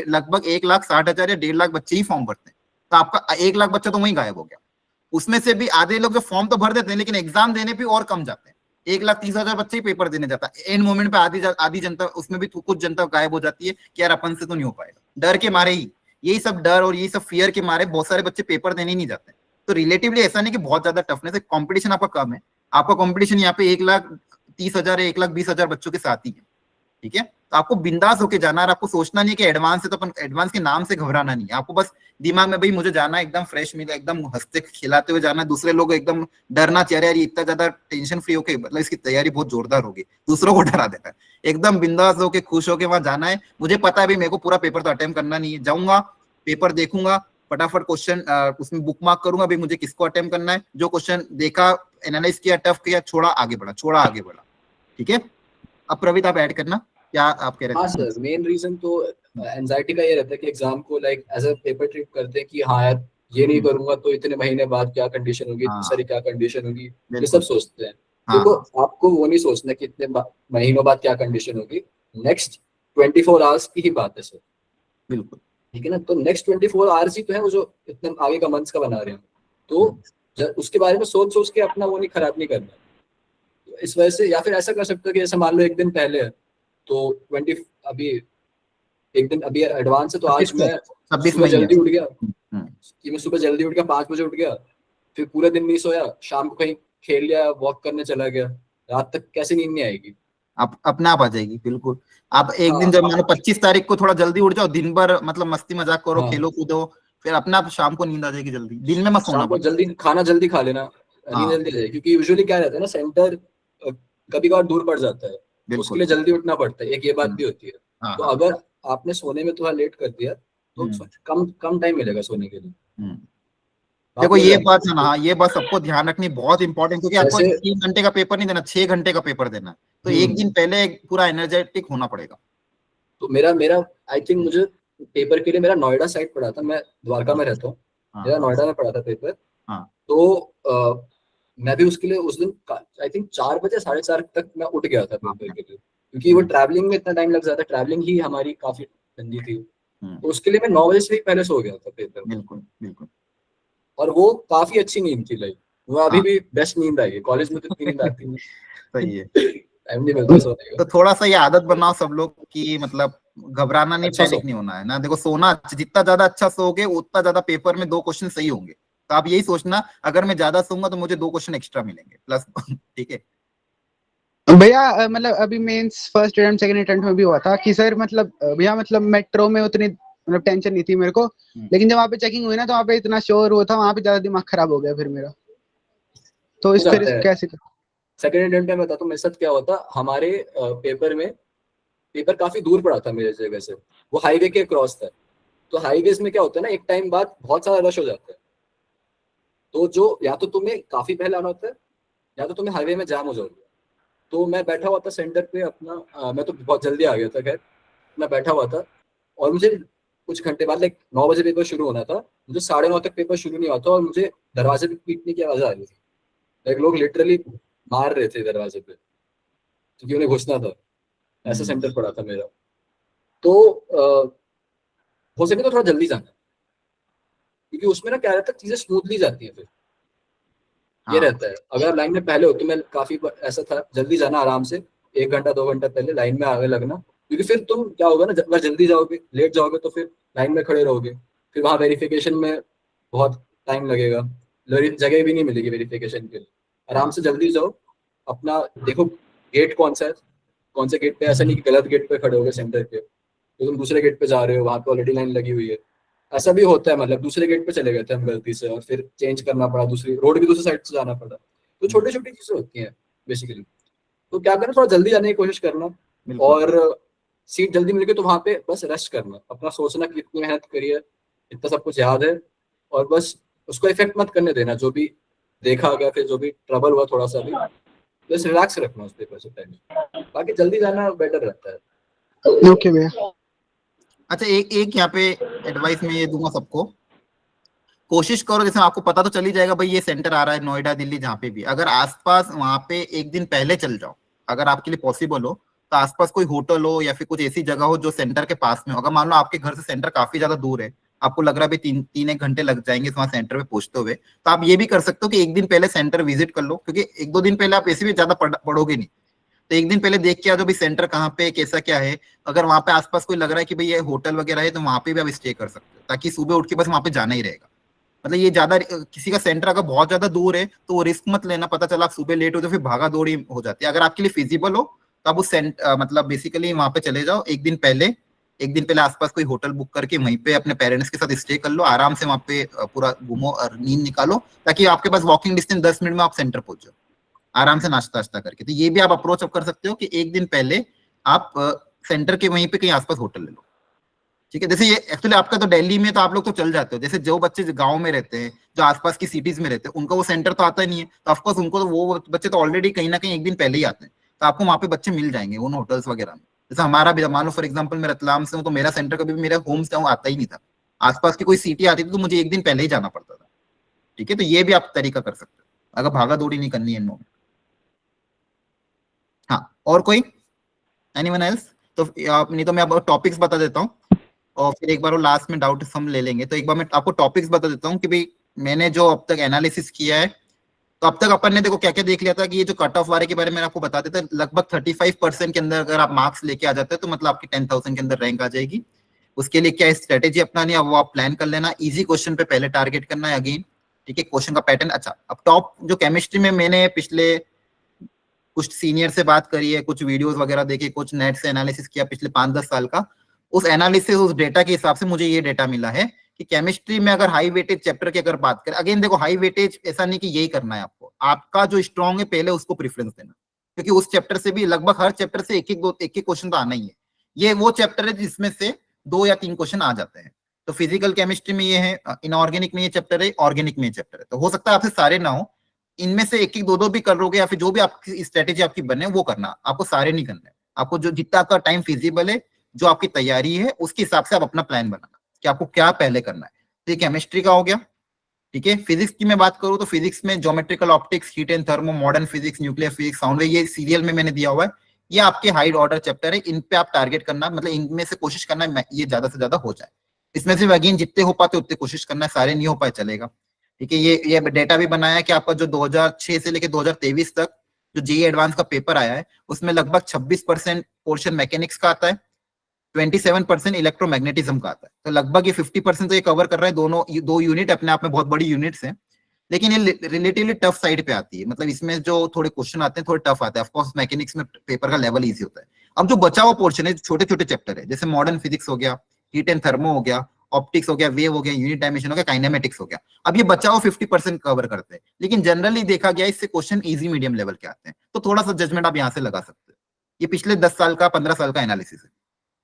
लगभग 1,60,000 या 1.5 लाख बच्चे ही फॉर्म भरते हैं। तो आपका 1 लाख बच्चा तो वहीं गायब हो गया। उसमें से भी आधे लोग जो फॉर्म तो भर देते हैं, लेकिन एग्जाम देने पे और कम जाते हैं। 1,30,000 बच्चे ही पेपर देने जाता है, एंड मोमेंट पे आधी जनता, उसमें भी कुछ जनता गायब हो जाती है कि यार अपन से तो नहीं हो पाएगा, डर के मारे ही, यही सब डर और यही सब फियर के मारे बहुत सारे बच्चे पेपर देने ही नहीं जाते। तो रिलेटिवली ऐसा नहीं कि बहुत ज्यादा टफनेस है, कॉम्पिटिशन आपका कम है। आपका कॉम्पिटिशन यहाँ पे 1,30,000 या 1,20,000 बच्चों के साथ ही है। ठीक है, तो आपको बिंदास होके जाना है। आपको सोचना नहीं है कि एडवांस है तो अपन एडवांस के नाम से घबराना नहीं है। आपको बस दिमाग में भाई मुझे जाना है, एकदम फ्रेश मिला, एकदम हंसते खिलाते हुए जाना है। दूसरे लोग एकदम डरना चाहिए, यार इतना ज्यादा टेंशन फ्री होके, मतलब इसकी तैयारी बहुत जोरदार होगी, दूसरों को डरा देना है। एकदम बिंदास होके खुश होके वहां जाना है। मुझे पता है भाई मेरे को पूरा पेपर तो अटेम्प्ट करना नहीं है, जाऊंगा पेपर देखूंगा, फटाफट क्वेश्चन उसमें बुक मार्क करूंगा भाई मुझे किसको अटेम्प्ट करना है, जो क्वेश्चन देखा, एनालाइज किया, टफ किया, छोड़ा आगे बढ़ा। ठीक है, अब प्रवीत आप ऐड करना, क्या आप कह रहे थे? हाँ सर, मेन रीजन तो एंजाइटी का ये रहता है कि एग्जाम को like as a paper treat करते हैं कि हाँ यार ये नहीं करूंगा तो इतने महीने बाद क्या कंडीशन होगी, दूसरी क्या कंडीशन होगी, ये सब सोचते हैं। तो आपको वो नहीं सोचना कि इतने महीनों बाद क्या कंडीशन होगी, नेक्स्ट 24 आवर्स की ही बात है सर। बिल्कुल ठीक है ना, तो नेक्स्ट 24 आवर्स ही तो है वो जो इतने आगे का मंथ्स का बना रहे हैं, तो उसके बारे में सोच के अपना वो नहीं खराब नहीं करना। तो इस वजह से, या फिर ऐसा कर सकते हो कि जैसे मान लो एक दिन पहले है तो अभी एक दिन अभी एडवांस है, तो आज मैं सुबह जल्दी उठ गया, कि मैं सुबह जल्दी उठ गया, 5 बजे उठ गया, फिर पूरे दिन नहीं सोया, शाम को कहीं खेल लिया, वॉक करने चला गया, रात तक कैसे नींद नहीं आएगी? आप अपने आप आ जाएगी, बिल्कुल। आप एक हाँ, दिन जब मानो 25 तारीख को थोड़ा जल्दी उठ जाओ, दिन भर मतलब मस्ती मजाक करो, हाँ। खेलो कूदो, फिर अपने आप शाम को नींद आ जाएगी जल्दी। दिन में मत सोना शाम को पड़ेगा। जल्दी खाना जल्दी खा लेना, नींद हाँ। जल्दी आ जाएगी, क्योंकि यूजुअली क्या रहता है ना, सेंटर कभी कभार दूर पड़ जाता है, तो उसके बिल्कुल। लिए जल्दी उठना पड़ता है, एक ये बात भी होती है। हाँ तो हाँ। अगर आपने सोने में थोड़ा लेट कर दिया तो कम कम टाइम मिलेगा सोने के लिए। देखो बाकी हो ये जाएगा। बात है ना, हाँ, ये बात सबको ध्यान रखनी बहुत इंपॉर्टेंट, क्योंकि आपको जैसे 3 घंटे का पेपर नहीं देना, 6 घंटे का पेपर देना है। तो एक दिन पहले पूरा एनर्जेटिक होना पड़ेगा। तो मेरा मेरा आई थिंक मुझे पेपर के लिए मेरा नोएडा साइड पड़ा था, मैं द्वारका में रहता हूँ, मेरा नोएडा में पड़ा था पेपर। तो मैं भी उसके लिए उस दिन आई थिंक 4 बजे 4:30 तक मैं उठ गया था पेपर के लिए, क्योंकि वो ट्रैवलिंग में इतना टाइम लग जाता है, ट्रैवलिंग ही हमारी काफी गंदी थी। तो उसके लिए मैं 9 बजे से भी पहले सो गया था पेपर में। बिल्कुल बिल्कुल। और वो काफी अच्छी नींद थी, लाइक वो अभी भी बेस्ट नींद आई है। कॉलेज में तो इतनी नींद आती नहीं। सही है। टाइम नहीं मिलता सोने का। तो थोड़ा सा ये आदत बनाओ सब लोग कि मतलब घबराना नहीं, अच्छा पैनिक नहीं होना है ना। देखो सोना जितना ज्यादा अच्छा सोओगे उतना ज्यादा पेपर में 2 क्वेश्चन सही होंगे। तो आप यही सोचना, अगर मैं ज्यादा सोऊंगा तो मुझे 2 क्वेश्चन एक्स्ट्रा मिलेंगे प्लस। ठीक है भैया मतलब अभी mains first attempt second attempt में भी हुआ था कि सर मतलब भैया मतलब मेट्रो में उतनी मतलब टेंशन नहीं थी मेरे को, लेकिन जब वहाँ पे चेकिंग हुई ना तो वहाँ पे इतना शोर हुआ था, वहाँ पे ज्यादा दिमाग खराब हो गया फिर मेरा। तो इस फिर कैसे? सेकंड अटेम्प्ट में बताता हूँ मेरे साथ क्या हुआ था। हमारे पेपर में पेपर काफी दूर पड़ा था मेरे जगह से, वो हाईवे के क्रॉस था। तो हाईवेज में क्या होता है ना, एक टाइम बाद बहुत सारा रश हो जाता है। तो जो या तो तुम्हें काफी पहले आना होता है या तो तुम्हें हाईवे में जाम हो जाओगे। तो मैं बैठा हुआ था सेंटर पे अपना, मैं तो बहुत जल्दी आ गया था, खैर मैं बैठा हुआ था और मुझे कुछ घंटे बाद लाइक 9 बजे पेपर शुरू होना था, मुझे 9:30 तक पेपर शुरू नहीं हुआ था और मुझे दरवाजे पे पीटने की आवाज आ रही थी। लाइक लोग लिटरली मार रहे थे दरवाजे पे क्योंकि उन्हें घुसना था। ऐसा सेंटर पड़ा था मेरा। तो हो सके तो थोड़ा जल्दी जाना, क्योंकि उसमें ना क्या रहता है, चीजें स्मूथली जाती है फिर। ये रहता है अगर आप लाइन में पहले हो तो मैं काफी ऐसा था, जल्दी जाना आराम से, 1 घंटा 2 घंटा पहले लाइन में आगे लगना, क्योंकि फिर तुम क्या होगा ना, अगर जल्दी जाओगे लेट जाओगे तो फिर लाइन में खड़े रहोगे, फिर वहां वेरिफिकेशन में बहुत टाइम लगेगा, जगह भी नहीं मिलेगी वेरिफिकेशन के लिए। आराम से जल्दी जाओ, अपना देखो गेट कौन सा है, कौन से गेट पे, ऐसा नहीं कि गलत गेट पे खड़े होगे सेंटर पे तो तुम दूसरे गेट पे जा रहे हो, वहां पे ऑलरेडी लाइन लगी हुई है। ऐसा भी होता है, मतलब दूसरे गेट पे चले गए थे हम गलती से और फिर चेंज करना पड़ा, दूसरी रोड की दूसरी साइड से जाना पड़ा। तो छोटी छोटी चीजें होती हैं बेसिकली। तो क्या करना, थोड़ा जल्दी जाने की कोशिश करना, और सीट जल्दी मिल गई तो वहां पे बस रेस्ट करना, अपना सोचना कि इतनी मेहनत करी है, इतना सब कुछ याद है, और बस उसको इफेक्ट मत करने देना जो भी देखा गया, फिर जो भी ट्रबल हुआ थोड़ा सा भी, बस रिलैक्स रखना उस पेपर से पहले, बाकी जल्दी जाना बेटर रहता है। ओके भैया। अच्छा एक यहाँ पे एडवाइस मैं ये दूंगा सबको, कोशिश करो, जैसे आपको पता तो चल ही जाएगा भाई ये सेंटर आ रहा है नोएडा दिल्ली जहाँ पे भी, अगर आसपास वहां पे एक दिन पहले चल जाओ, अगर आपके लिए पॉसिबल हो तो आसपास कोई होटल हो या फिर कुछ ऐसी जगह हो जो सेंटर के पास में हो। अगर मान लो आपके घर से सेंटर काफी ज्यादा दूर है, आपको लग रहा है भाई 3-1 घंटे लग जाएंगे वहां सेंटर पे पहुंचते हुए, तो आप ये भी कर सकते हो कि एक दिन पहले सेंटर विजिट कर लो, क्योंकि 1-2 दिन पहले आप ऐसे भी ज्यादा पढ़ोगे नहीं, तो एक दिन पहले देख के आ जाओ भाई सेंटर कहाँ पे कैसा क्या है। अगर वहां पे आसपास कोई लग रहा है कि भाई ये होटल वगैरह है तो वहां पे भी आप स्टे कर सकते हो, ताकि सुबह उठ के बस वहां पे जाना ही रहेगा। मतलब ये ज्यादा किसी का सेंटर अगर बहुत ज्यादा दूर है तो वो रिस्क मत लेना, पता चला आप सुबह लेट हो तो फिर भागा दौड़ी हो जाती है। अगर आपके लिए फिजिबल हो तो आप उस मतलब बेसिकली वहां पे चले जाओ एक दिन पहले आसपास कोई होटल बुक करके वहीं पे अपने पेरेंट्स के साथ स्टे कर लो, आराम से वहां पे पूरा घूमो और नींद निकालो, ताकि आपके पास वॉकिंग डिस्टेंस 10 मिनट में आप सेंटर पहुंच जाओ आराम से नाश्ता वाश्ता करके। तो ये भी आप अप्रोच कर सकते हो कि एक दिन पहले आप सेंटर के वहीं पे कहीं आसपास होटल ले लो। ठीक है, जैसे ये एक्चुअली आपका तो दिल्ली में तो आप लोग तो चल जाते हो, जैसे जो बच्चे गांव में रहते हैं, जो आसपास की सिटीज में रहते हैं, उनका वो सेंटर तो आता नहीं है, तो ऑफकोर्स उनको तो वो बच्चे तो ऑलरेडी कहीं ना कहीं एक दिन पहले ही आते हैं, तो आपको वहां पे बच्चे मिल जाएंगे उन होटल्स वगैरह में। जैसे हमारा भी मान लो फॉर एग्जाम्पल मैं रतलाम से हूँ, तो मेरा सेंटर कभी भी मेरा होम टाउन आता ही नहीं था, आसपास की कोई सिटी आती थी तो मुझे एक दिन पहले ही जाना पड़ता था। ठीक है, तो ये भी आप तरीका कर सकते हो अगर भागा दौड़ी नहीं करनी है इन में। हाँ, और कोई एनीवन एल्स? तो नहीं तो मैं अब टॉपिक्स बता देता हूँ और फिर एक बार वो लास्ट में डाउट हम ले लेंगे। तो एक बार मैं आपको टॉपिक्स बता देता हूँ कि भाई मैंने जो अब तक एनालिसिस किया है, तो अब तक अपन ने देखो क्या क्या देख लिया था कि ये जो कट ऑफ वाले के बारे में आपको बता देता, लगभग 35% के अंदर अगर आप मार्क्स लेके आ जाते हैं तो मतलब आपकी 10,000 के अंदर रैंक आ जाएगी। उसके लिए क्या स्ट्रेटेजी अपनानी है वो आप प्लान कर लेना। इजी क्वेश्चन पे पहले टारगेट करना है अगेन, ठीक है, क्वेश्चन का पैटर्न। अच्छा, अब टॉप जो केमिस्ट्री में मैंने पिछले कुछ सीनियर से बात करी है, कुछ वीडियोस वगैरह देखे, कुछ नेट से एनालिसिस किया पिछले 5-10 साल का, उस एनालिसिस उस डेटा के हिसाब से मुझे ये डेटा मिला है कि केमिस्ट्री में अगर हाई वेटेज चैप्टर की अगर बात करें, अगेन देखो हाई वेटेज ऐसा नहीं कि यही करना है आपको, आपका जो स्ट्रॉन्ग है पहले उसको प्रेफरेंस देना, क्योंकि उस चैप्टर से भी लगभग हर चैप्टर से एक एक क्वेश्चन तो आना ही है। ये वो चैप्टर है जिसमें से 2 या 3 क्वेश्चन आ जाते हैं। तो फिजिकल केमिस्ट्री में ये है, इनऑर्गेनिक में ये चैप्टर है, ऑर्गेनिक में ये चैप्टर है। तो हो सकता है आपसे सारे ना हो, इनमें से एक 2 भी करोगे या फिर जो भी आपकी स्ट्रेटेजी आपकी बने वो करना, आपको सारे नहीं करना है। आपको जो जितना आपका टाइम फिजिबल है, जो आपकी तैयारी है, उसके हिसाब से आप अपना प्लान बनाना कि आपको क्या पहले करना है। तो ये केमिस्ट्री का हो गया, ठीक है। फिजिक्स की मैं बात करूं तो फिजिक्स में geometrical optics, heat and thermo, modern physics, nuclear physics, sound wave, ये सीरियल में मैंने दिया हुआ है। ये आपके हाई ऑर्डर चैप्टर है, इन पे आप टारगेट करना, मतलब इनमें से कोशिश करना है ये ज्यादा से ज्यादा हो जाए। इसमें से अगेन जितने हो पाते उतने कोशिश करना है, सारे नहीं हो पाए चलेगा, ठीक है। ये डेटा भी बनाया है कि आपका जो 2006 से लेकर 2023 तक जो जेईई एडवांस का पेपर आया है, उसमें लगभग 26% पोर्शन मैकेनिक्स का आता है, 27% इलेक्ट्रोमैग्नेटिज्म का आता है। तो लगभग ये 50% तो ये कवर कर रहा है। दोनों 2 यूनिट अपने आप में बहुत बड़ी यूनिट्स हैं, लेकिन ये रिलेटिवली टफ साइड पे आती है, मतलब इसमें जो थोड़े क्वेश्चन आते हैं थोड़े टफ आते हैं। ऑफ कोर्स मैकेनिक्स में पेपर का लेवल इजी होता है। अब जो बचा हुआ पोर्शन है, छोटे छोटे चैप्टर है, जैसे मॉडर्न फिजिक्स हो गया, हीट एंड थर्मो हो गया, ऑप्टिक्स हो गया, वेव हो गया, यूनिट डायमेंशन हो गया, काइनेमेटिक्स हो गया। अब ये बचा हुआ 50% कवर करते हैं, लेकिन जनरली देखा गया इससे क्वेश्चन इजी मीडियम लेवल के आते हैं। तो थोड़ा सा जजमेंट आप यहाँ से लगा सकते हो। ये पिछले 10 साल का 15 साल का एनालिसिस है।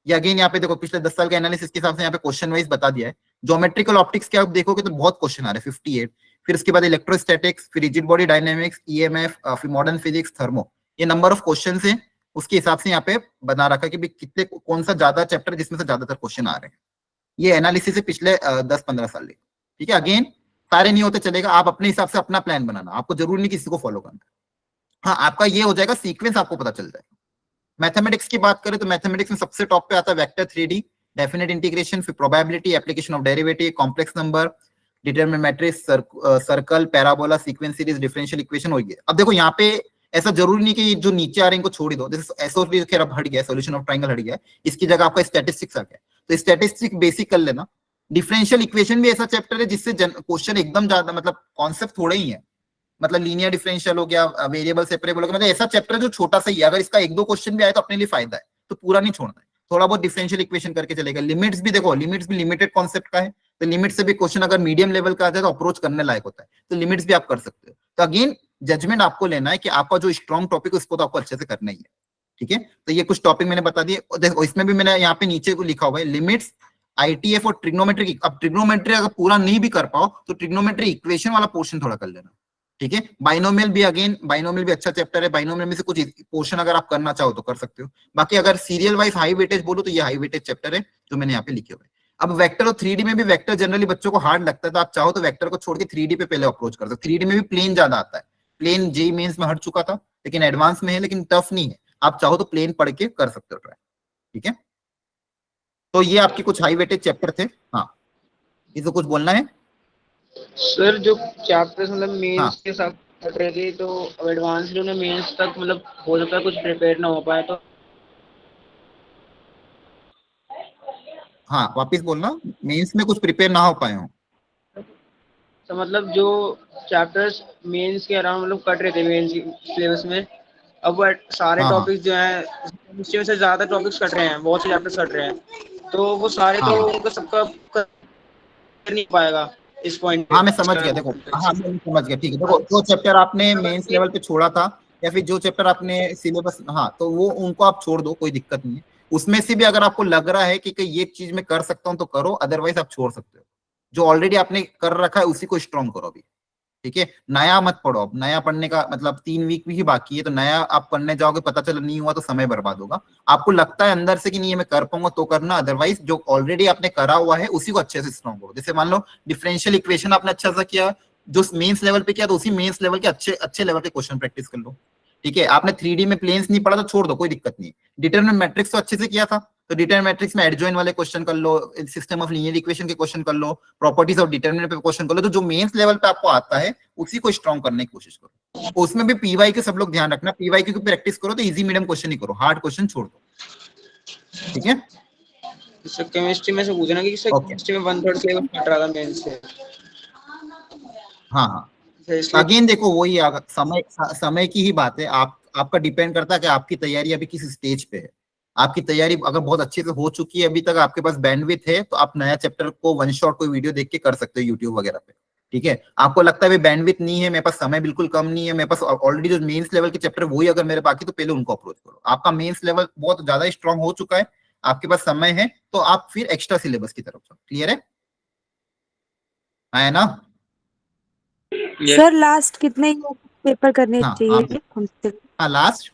ये अगेन यहाँ पे देखो पिछले 10 साल के एनालिसिस के हिसाब से यहाँ पे क्वेश्चन वाइज बता दिया है। ज्योमेट्रिकल ऑप्टिक्स के आप देखोगे तो बहुत क्वेश्चन आ रहे हैं, 58। फिर उसके बाद इलेक्ट्रोस्टैटिक्स, फिर रिजिड बॉडी डायनेमिक्स, ईएमएफ, फिर मॉडर्न फिजिक्स, थर्मो, ये नंबर ऑफ क्वेश्चन है। उसके हिसाब से यहाँ पे बना रखा कि कितने कौन सा ज्यादा चैप्टर जिसमें से ज्यादातर क्वेश्चन आ रहे हैं। ये एनालिसिस है पिछले 10-15 साल, ठीक है। अगेन सारे नहीं होते चलेगा, आप अपने हिसाब से अपना प्लान बनाना, आपको जरूरी नहीं किसी को फॉलो करना। हाँ, आपका ये हो जाएगा, सीक्वेंस आपको पता चल जाएगा। मैथमेटिक्स की बात करें तो मैथमेटिक्स में सबसे टॉप पे आता है वेक्टर 3D, डेफिनेट इंटीग्रेशन, फिर probability, application of derivative, complex number, determinant matrix, circle, parabola, sequence series, differential equation हो गया। अब देखो यहाँ पे ऐसा जरूरी नहीं कि जो नीचे आ रहे हैं इनको छोड़ ही दो, जैसे एसओपी खैर अब हट गया, सॉल्यूशन ऑफ ट्रायंगल हट गया, इसकी जगह आपका स्टैटिस्टिक्स आ गया। तो स्टैटिस्टिक्स बेसिक कर लेना। डिफरेंशियल इक्वेशन भी ऐसा चैप्टर है जिससे क्वेश्चन एकदम ज्यादा, मतलब कॉन्सेप्ट थोड़े ही है, मतलब लीनियर डिफरेंशियल हो गया, वेरिएबल सेपरेबल हो गया, मतलब ऐसा चैप्टर जो छोटा सा ही है, अगर इसका 1-2 क्वेश्चन भी आए तो अपने लिए फायदा है, तो पूरा नहीं छोड़ना है, थोड़ा बहुत डिफरेंशियल इक्वेशन करके चलेगा। लिमिट्स भी देखो, लिमिट्स भी लिमिटेड कॉन्सेप्ट का है, तो लिमिट से भी क्वेश्चन अगर मीडियम लेवल का आ जाए तो अप्रोच करने लायक होता है, तो लिमिट्स भी आप कर सकते हो। तो अगेन जजमेंट आपको लेना है कि आपका जो स्ट्रॉन्ग टॉपिक है उसको तो आपको अच्छे से करना ही है, ठीक है। तो ये कुछ टॉपिक मैंने बता दिए। देखो इसमें भी मैंने यहाँ पे नीचे को लिखा हुआ है लिमिट्स, आईटीएफ और ट्रिग्नोमेट्री। अब ट्रिग्नोमेट्री अगर पूरा नहीं भी कर पाओ तो ट्रिग्नोमेट्री इक्वेशन वाला पोर्शन थोड़ा कर लेना, ठीक है। बाइनोमियल भी, अगेन बाइनोमियल भी अच्छा चैप्टर है, बाइनोमियल में से कुछ पोर्शन अगर आप करना चाहो तो कर सकते हो। बाकी अगर सीरियल वाइज हाई वेटेज बोलो तो ये हाई वेटेज चैप्टर है जो मैंने यहाँ पे लिखे हुए। अब वेक्टर और 3D में भी, वेक्टर जनरली बच्चों को हार्ड लगता है, तो आप चाहो तो वेक्टर को छोड़ के 3D पे पहले अप्रोच कर सकते हो। 3D में भी प्लेन ज्यादा आता है, प्लेन जेईई मेंस में हट चुका था, लेकिन एडवांस में है, लेकिन टफ नहीं है। आप चाहो तो प्लेन पढ़ के कर सकते हो ट्राई, ठीक है। तो ये आपके कुछ हाई वेटेज चैप्टर थे। हाँ, इसको कुछ बोलना है सर? जो चैप्टर्स मतलब मेंस हाँ। के साथ पढ़ रहे थे, तो एडवांस जो मेंस तक मतलब हो सकता है कुछ प्रिपेयर ना हो पाए, तो हाँ वापिस बोलना, मेंस में कुछ प्रिपेयर ना हो पाए हो। तो मतलब जो चैप्टर्स मेंस के अराउंड मतलब कट रहे थे मेंस सिलेबस में, अब सारे हाँ, टॉपिक्स जो हैं केमिस्ट्री में से ज्यादा टॉपिक्स कट रहे हैं, बहुत से चैप्टर्स कट रहे हैं, तो वो सारे हाँ, तो उनका सबका कर नहीं पाएगा इस पॉइंट पे। हाँ मैं समझ गया। देखो हाँ मैं समझ गया, ठीक है। देखो जो चैप्टर आपने मेंस लेवल पे छोड़ा था या फिर जो चैप्टर आपने सिलेबस, हाँ तो वो उनको आप छोड़ दो, कोई दिक्कत नहीं है। उसमें से भी अगर आपको लग रहा है कि ये चीज मैं कर सकता हूँ तो करो, अदरवाइज आप छोड़ सकते हो। जो ऑलरेडी आपने कर रखा है उसी को स्ट्रॉन्ग करो अभी, ठीक है। नया मत पढ़ो, अब नया पढ़ने का मतलब 3 वीक भी बाकी है, तो नया आप पढ़ने जाओगे, पता चला नहीं हुआ तो समय बर्बाद होगा। आपको लगता है अंदर से कि नहीं मैं कर पाऊंगा तो करना, अदरवाइज जो ऑलरेडी आपने करा हुआ है उसी को अच्छे से स्ट्रॉन्ग करो। जैसे मान लो डिफरेंशियल इक्वेशन आपने अच्छा सा किया, जो मेंस लेवल पे किया, तो उसी मेंस लेवल के अच्छे लेवल के क्वेश्चन प्रैक्टिस कर लो, ठीक है। आपने 3D में प्लेन्स नहीं पढ़ा तो छोड़ दो, कोई दिक्कत नहीं। डिटरमिनेंट मैट्रिक्स तो अच्छे से किया था, तो डिटरमिनेंट मैट्रिक्स में एडजॉइन वाले क्वेश्चन कर लो, सिस्टम ऑफ लीनियर इक्वेशन के क्वेश्चन कर लो, प्रॉपर्टीज ऑफ डिटरमिनेंट पे क्वेश्चन कर लो। तो जो मेंस लेवल पे आपको आता है उसी को स्ट्रॉन्ग करने की कोशिश करो। उसमें भी पीवाई के सब लोग ध्यान रखना, पीवाई की प्रैक्टिस करो तो इजी मीडियम क्वेश्चन ही करो, हार्ड क्वेश्चन छोड़ दो, ठीक है। केमिस्ट्री में से पूछना कि केमिस्ट्री में 1/3 सिलेबस कट रहा था मेंस से। हाँ हाँ, अगेन देखो वही समय की ही बात है। आपका डिपेंड करता है कि आपकी तैयारी अभी किस स्टेज पे है। आपकी तैयारी अगर बहुत अच्छे से हो चुकी है, अभी तक आपके पास बैंडविड्थ है, तो आप नया चैप्टर को वन शॉट कोई वीडियो देख के कर सकते हो यूट्यूब वगैरह पे। ठीक है, आपको लगता है बैंडविड्थ नहीं है, मेरे पास समय बिल्कुल कम नहीं है, मेरे पास ऑलरेडी जो मेंस लेवल के चैप्टर वही अगर मेरे बाकी, तो पहले उनको अप्रोच करो। आपका मेंस लेवल बहुत ज्यादा स्ट्रांग हो चुका है, आपके पास समय है, तो आप फिर एक्स्ट्रा सिलेबस की तरफ जाओ। क्लियर है ना? सर लास्ट कितने पेपर करने हाँ, चाहिए हमसे? हाँ लास्ट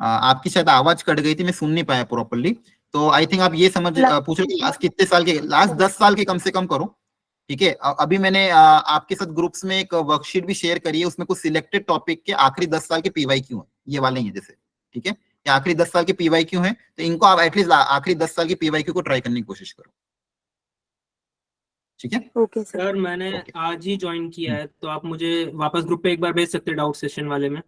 आपकी शायद आवाज कट गई थी, मैं सुन नहीं पाया प्रॉपरली। तो आई थिंक आप ये समझ पूछ रहे लास्ट कितने साल के, लास्ट 10 साल के कम से कम करो। ठीक है, अभी मैंने आपके साथ ग्रुप्स में एक वर्कशीट भी शेयर करी है, उसमें कुछ सिलेक्टेड टॉपिक के आखिरी 10 साल के पीवाईक्यू हैं, ये वाले ही हैं जैसे। ठीक है, ये आखिरी 10 साल के पीवाईक्यू हैं, तो इनको आप एटलीस्ट आखिरी 10 साल के पीवाईक्यू को ट्राई करने की कोशिश करो। ठीक है, ओके सर मैंने आज ही ज्वाइन किया है, तो आप मुझे वापस ग्रुप पे एक बार भेज सकते हैं डाउट सेशन वाले में?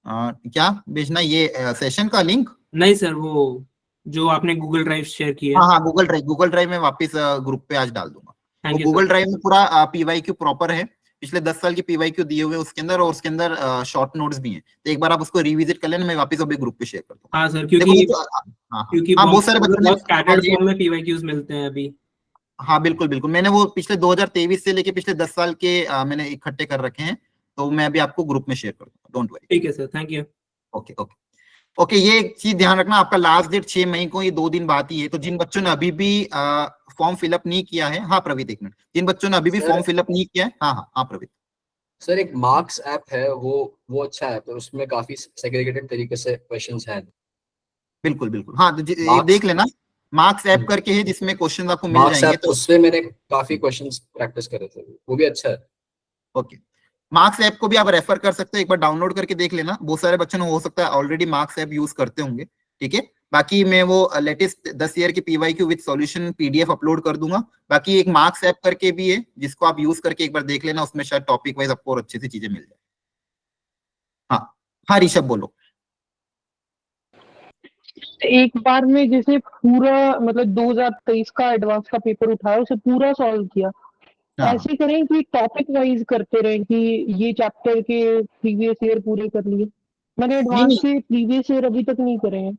क्या भेजना, ये सेशन का लिंक? नहीं सर, वो जो आपने गूगल ड्राइव शेयर किया। हाँ, गूगल ड्राइव में वापस ग्रुप पे आज डाल दूंगा। वो गूगल ड्राइव में पूरा पीवाईक्यू प्रॉपर है, पिछले 10 साल के पीवाईक्यू दिए हुए उसके अंदर, और उसके अंदर शॉर्ट नोट्स भी हैं, तो एक बार आप उसको रिविजिट कर लेना, मैं वापस अभी ग्रुप पे शेयर कर दूंगा। हाँ सर, क्योंकि बहुत सारे बच्चों स्कैटर्ड फॉर्म में पीवाईक्यूज मिलते हैं अभी। हाँ बिल्कुल बिल्कुल, मैंने वो पिछले 2023 से लेके पिछले 10 साल के मैंने इकट्ठे कर रखे हैं, तो मैं अभी आपको ग्रुप में शेयर कर दूंगा, डोंट वरी। ठीक है सर, थैंक यू। ओके, ये एक चीज ध्यान रखना, आपका लास्ट डेट 6 मई को, ये 2 दिन बाद ही है, तो जिन बच्चों ने अभी भी फॉर्म फिलअप नहीं किया है, हाँ प्रवीत एक मिनट, जिन बच्चों ने अभी भी फॉर्म फिलअप नहीं किया है, हाँ प्रवीत सर, एक मार्क्स ऐप है, वो अच्छा ऐप है, उसमें काफी सेग्रीगेटेड तरीके से क्वेश्चंस हैं। बिल्कुल, हाँ देख लेना, मार्क्स ऐप करके है जिसमें क्वेश्चन आपको मिल जाएंगे, तो उसमें मैंने काफी क्वेश्चंस प्रैक्टिस करे थे, वो भी अच्छा है। ओके, मार्क्स ऐप को भी आप रेफर कर सकते हो, एक बार डाउनलोड करके देख लेना, बहुत सारे बच्चों ने हो सकता है ऑलरेडी मार्क्स ऐप यूज करते होंगे। ठीक है, बाकी मैं वो लेटेस्ट 10 ईयर की PYQ with solution PDF upload कर दूंगा। बाकी एक मार्क्स ऐप करके भी है, जिसको आप यूज करके एक बार देख लेना, उसमें शायद टॉपिक वाइज आपको और अच्छी सी चीजें मिल जाए। हाँ ऋषभ बोलो। एक बार में जैसे पूरा मतलब 2023 का एडवांस का पेपर उठाया, उसे पूरा सॉल्व किया, ऐसे करें कि टॉपिक वाइज करते रहें कि ये चैप्टर के प्रीवियस ईयर पूरे कर लिए? मैंने एडवांस के प्रीवियस ईयर अभी तक नहीं करे हैं।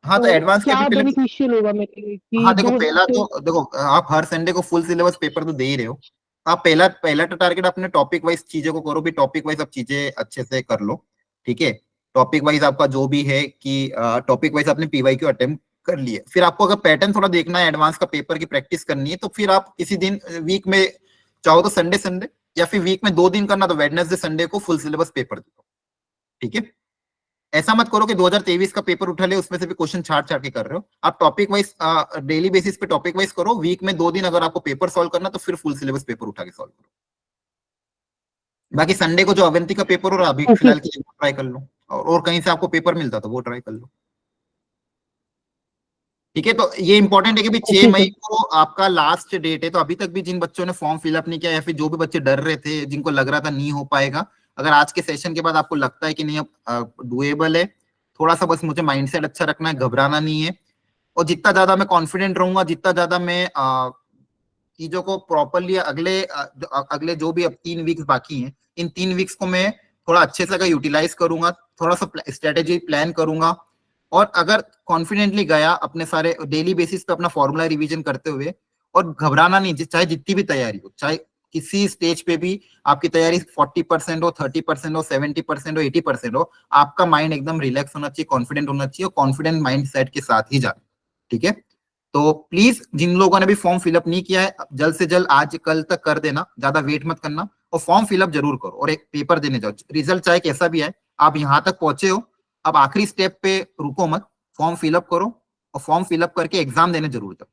हाँ, तो एडवांस क्या बेनिफिशियल होगा मेरे लिए कि हाँ देखो, पहला तो देखो, आप हर संडे को फुल सिलेबस पेपर तो दे ही रहे हो, आप पहला तो टारगेट अपने टॉपिक वाइज चीजों को करो भी, टॉपिक वाइज आप चीजें अच्छे से कर लो। ठीक है, टॉपिक वाइज आपका जो भी है कि टॉपिक वाइज आपने पीवाईक्यू अटेम्प्ट कर लिए, फिर आपको अगर पैटर्न थोड़ा देखना है, एडवांस का पेपर की प्रैक्टिस करनी है, तो फिर आप किसी दिन वीक में चाहो तो संडे या फिर वीक में 2 दिन करना, तो वेडनेसडे संडे को फुल सिलेबस पेपर दो। ठीक है, ऐसा मत करो कि 2023 का पेपर उठा ले, उसमें से भी क्वेश्चन छाट के कर रहे हो। आप टॉपिक वाइज डेली बेसिस पे टॉपिक वाइज करो, वीक में 2 दिन अगर आपको पेपर सॉल्व करना, तो फिर फुल सिलेबस पेपर उठा के सॉल्व करो। बाकी संडे को जो अवंती का पेपर हो रहा है अभी फिलहाल के लिए ट्राई कर लो, और कहीं से आपको पेपर मिलता तो वो ट्राई कर लो। ठीक है, तो ये इंपॉर्टेंट है कि 6 मई को आपका लास्ट डेट है, तो अभी तक भी जिन बच्चों ने फॉर्म फिलअप नहीं किया, या फिर जो भी बच्चे डर रहे थे, जिनको लग रहा था नहीं हो पाएगा, अगर आज के सेशन के बाद आपको लगता है कि नहीं अब डुएबल है, थोड़ा सा बस मुझे माइंडसेट अच्छा रखना है, घबराना नहीं है, और जितना ज्यादा मैं कॉन्फिडेंट रहूंगा, जितना ज्यादा मैं चीजों को प्रॉपरली अगले जो भी अब 3 वीक्स बाकी हैं, इन 3 वीक्स को मैं थोड़ा अच्छे से अगर यूटिलाइज करूंगा, थोड़ा सा स्ट्रेटेजी प्लान करूंगा, और अगर कॉन्फिडेंटली गया अपने सारे डेली बेसिस पे अपना फॉर्मूला रिवीजन करते हुए, और घबराना नहीं, चाहे जितनी भी तैयारी हो, चाहे किसी स्टेज पे भी आपकी तैयारी 40% हो, 30% हो, 70% हो, 80% हो, आपका माइंड एकदम रिलैक्स होना चाहिए, कॉन्फिडेंट होना चाहिए, और कॉन्फिडेंट माइंड सेट के साथ ही जाना। ठीक है, तो प्लीज जिन लोगों ने भी फॉर्म फिलअप नहीं किया है, जल्द से जल्द आज कल तक कर देना, ज्यादा वेट मत करना, और फॉर्म फिलअप जरूर करो, और एक पेपर देने जाओ, रिजल्ट चाहे कैसा भी आए, आप यहाँ तक पहुंचे हो, अब आखिरी स्टेप पे रुको मत, फॉर्म फिलअप करो, और फॉर्म फिलअप करके एग्जाम देने जरूर जाओ।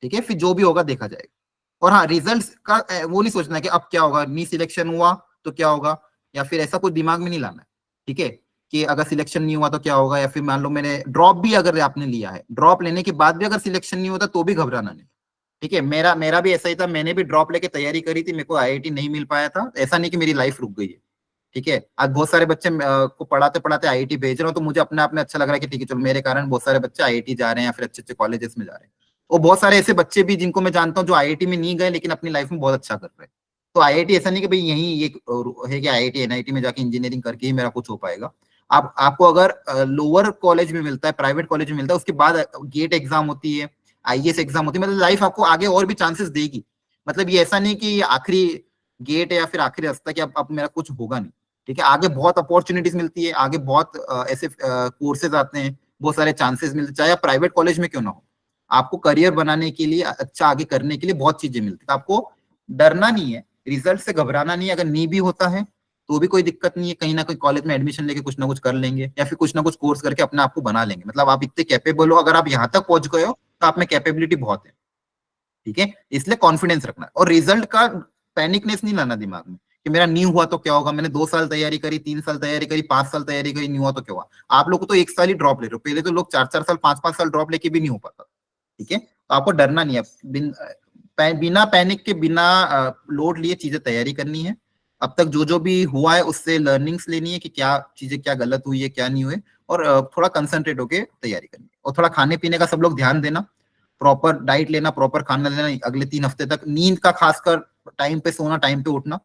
ठीक है, फिर जो भी होगा देखा जाएगा। और हाँ, रिजल्ट्स का वो नहीं सोचना कि अब क्या होगा, नहीं सिलेक्शन हुआ तो क्या होगा, या फिर ऐसा कुछ दिमाग में नहीं लाना है। ठीक है, कि अगर सिलेक्शन नहीं हुआ तो क्या होगा, या फिर मान लो मैंने ड्रॉप भी अगर आपने लिया है, ड्रॉप लेने के बाद भी अगर सिलेक्शन नहीं होता तो भी घबराना नहीं। ठीक है, मेरा भी ऐसा ही था, मैंने भी ड्रॉप लेके तैयारी करी थी, मेरे को आईआईटी नहीं मिल पाया था, ऐसा नहीं कि मेरी लाइफ रुक गई है। ठीक है, आज बहुत सारे बच्चे को पढ़ाते पढ़ाते आईआईटी भेज रहे हो, तो मुझे अपने आप में अच्छा लग रहा है कि ठीक है चलो, मेरे कारण बहुत सारे बच्चे आईआईटी जा रहे हैं, या फिर अच्छे अच्छे कॉलेजेस में जा रहे हैं, और बहुत सारे ऐसे बच्चे भी जिनको मैं जानता हूँ जो आईआईटी में नहीं गए लेकिन अपनी लाइफ में बहुत अच्छा कर रहे हैं। तो आईआईटी ऐसा नहीं कि भाई यही ये है कि आईआईटी एनआईटी में जाके इंजीनियरिंग करके ही मेरा कुछ हो पाएगा। आपको अगर लोअर कॉलेज में मिलता है, प्राइवेट कॉलेज में मिलता है, उसके बाद गेट एग्जाम होती है, आईएएस एग्जाम होती है, मतलब लाइफ आपको आगे और भी चांसेस देगी। मतलब ये ऐसा नहीं कि ये आखिरी गेट है या फिर आखिरी रास्ता कि अब मेरा कुछ होगा नहीं। ठीक है, आगे बहुत अपॉर्चुनिटीज मिलती है, आगे बहुत ऐसे कोर्सेज आते हैं, बहुत सारे चांसेस मिलते हैं, चाहे आप प्राइवेट कॉलेज में क्यों ना हो। आपको करियर बनाने के लिए, अच्छा आगे करने के लिए बहुत चीजें मिलती है। आपको डरना नहीं है, रिजल्ट से घबराना नहीं है। अगर नहीं भी होता है तो भी कोई दिक्कत नहीं है, कहीं ना कहीं कॉलेज में एडमिशन लेके कुछ ना कुछ कर लेंगे या फिर कुछ ना कुछ कोर्स करके अपने आप को बना लेंगे। मतलब आप इतने कैपेबल हो, अगर आप यहाँ तक पहुंच गए हो तो आप में कैपेबिलिटी बहुत है। ठीक है, इसलिए कॉन्फिडेंस रखना है और रिजल्ट का पैनिकनेस नहीं लाना दिमाग में कि मेरा नहीं हुआ तो क्या होगा, मैंने 2 साल तैयारी करी, 3 साल तैयारी करी, 5 साल तैयारी करी, नहीं हुआ तो क्या हुआ। आप लोग को तो 1 साल ही ड्रॉप ले रहे हो, पहले तो लोग 4-4 साल 5-5 साल ड्रॉप लेके भी नहीं हो पाता। ठीक है, तो आपको डरना नहीं है, बिना पैनिक के, बिना लोड लिए चीजें तैयारी करनी है। अब तक जो भी हुआ है उससे लर्निंग्स लेनी है कि क्या चीजें क्या गलत हुई है, क्या नहीं हुए, और थोड़ा कंसंट्रेट होके तैयारी करनी है। और थोड़ा खाने पीने का सब लोग ध्यान देना, प्रॉपर डाइट लेना, प्रॉपर खाना लेना। अगले 3 हफ्ते तक नींद का खासकर टाइम पे सोना, टाइम पे उठना,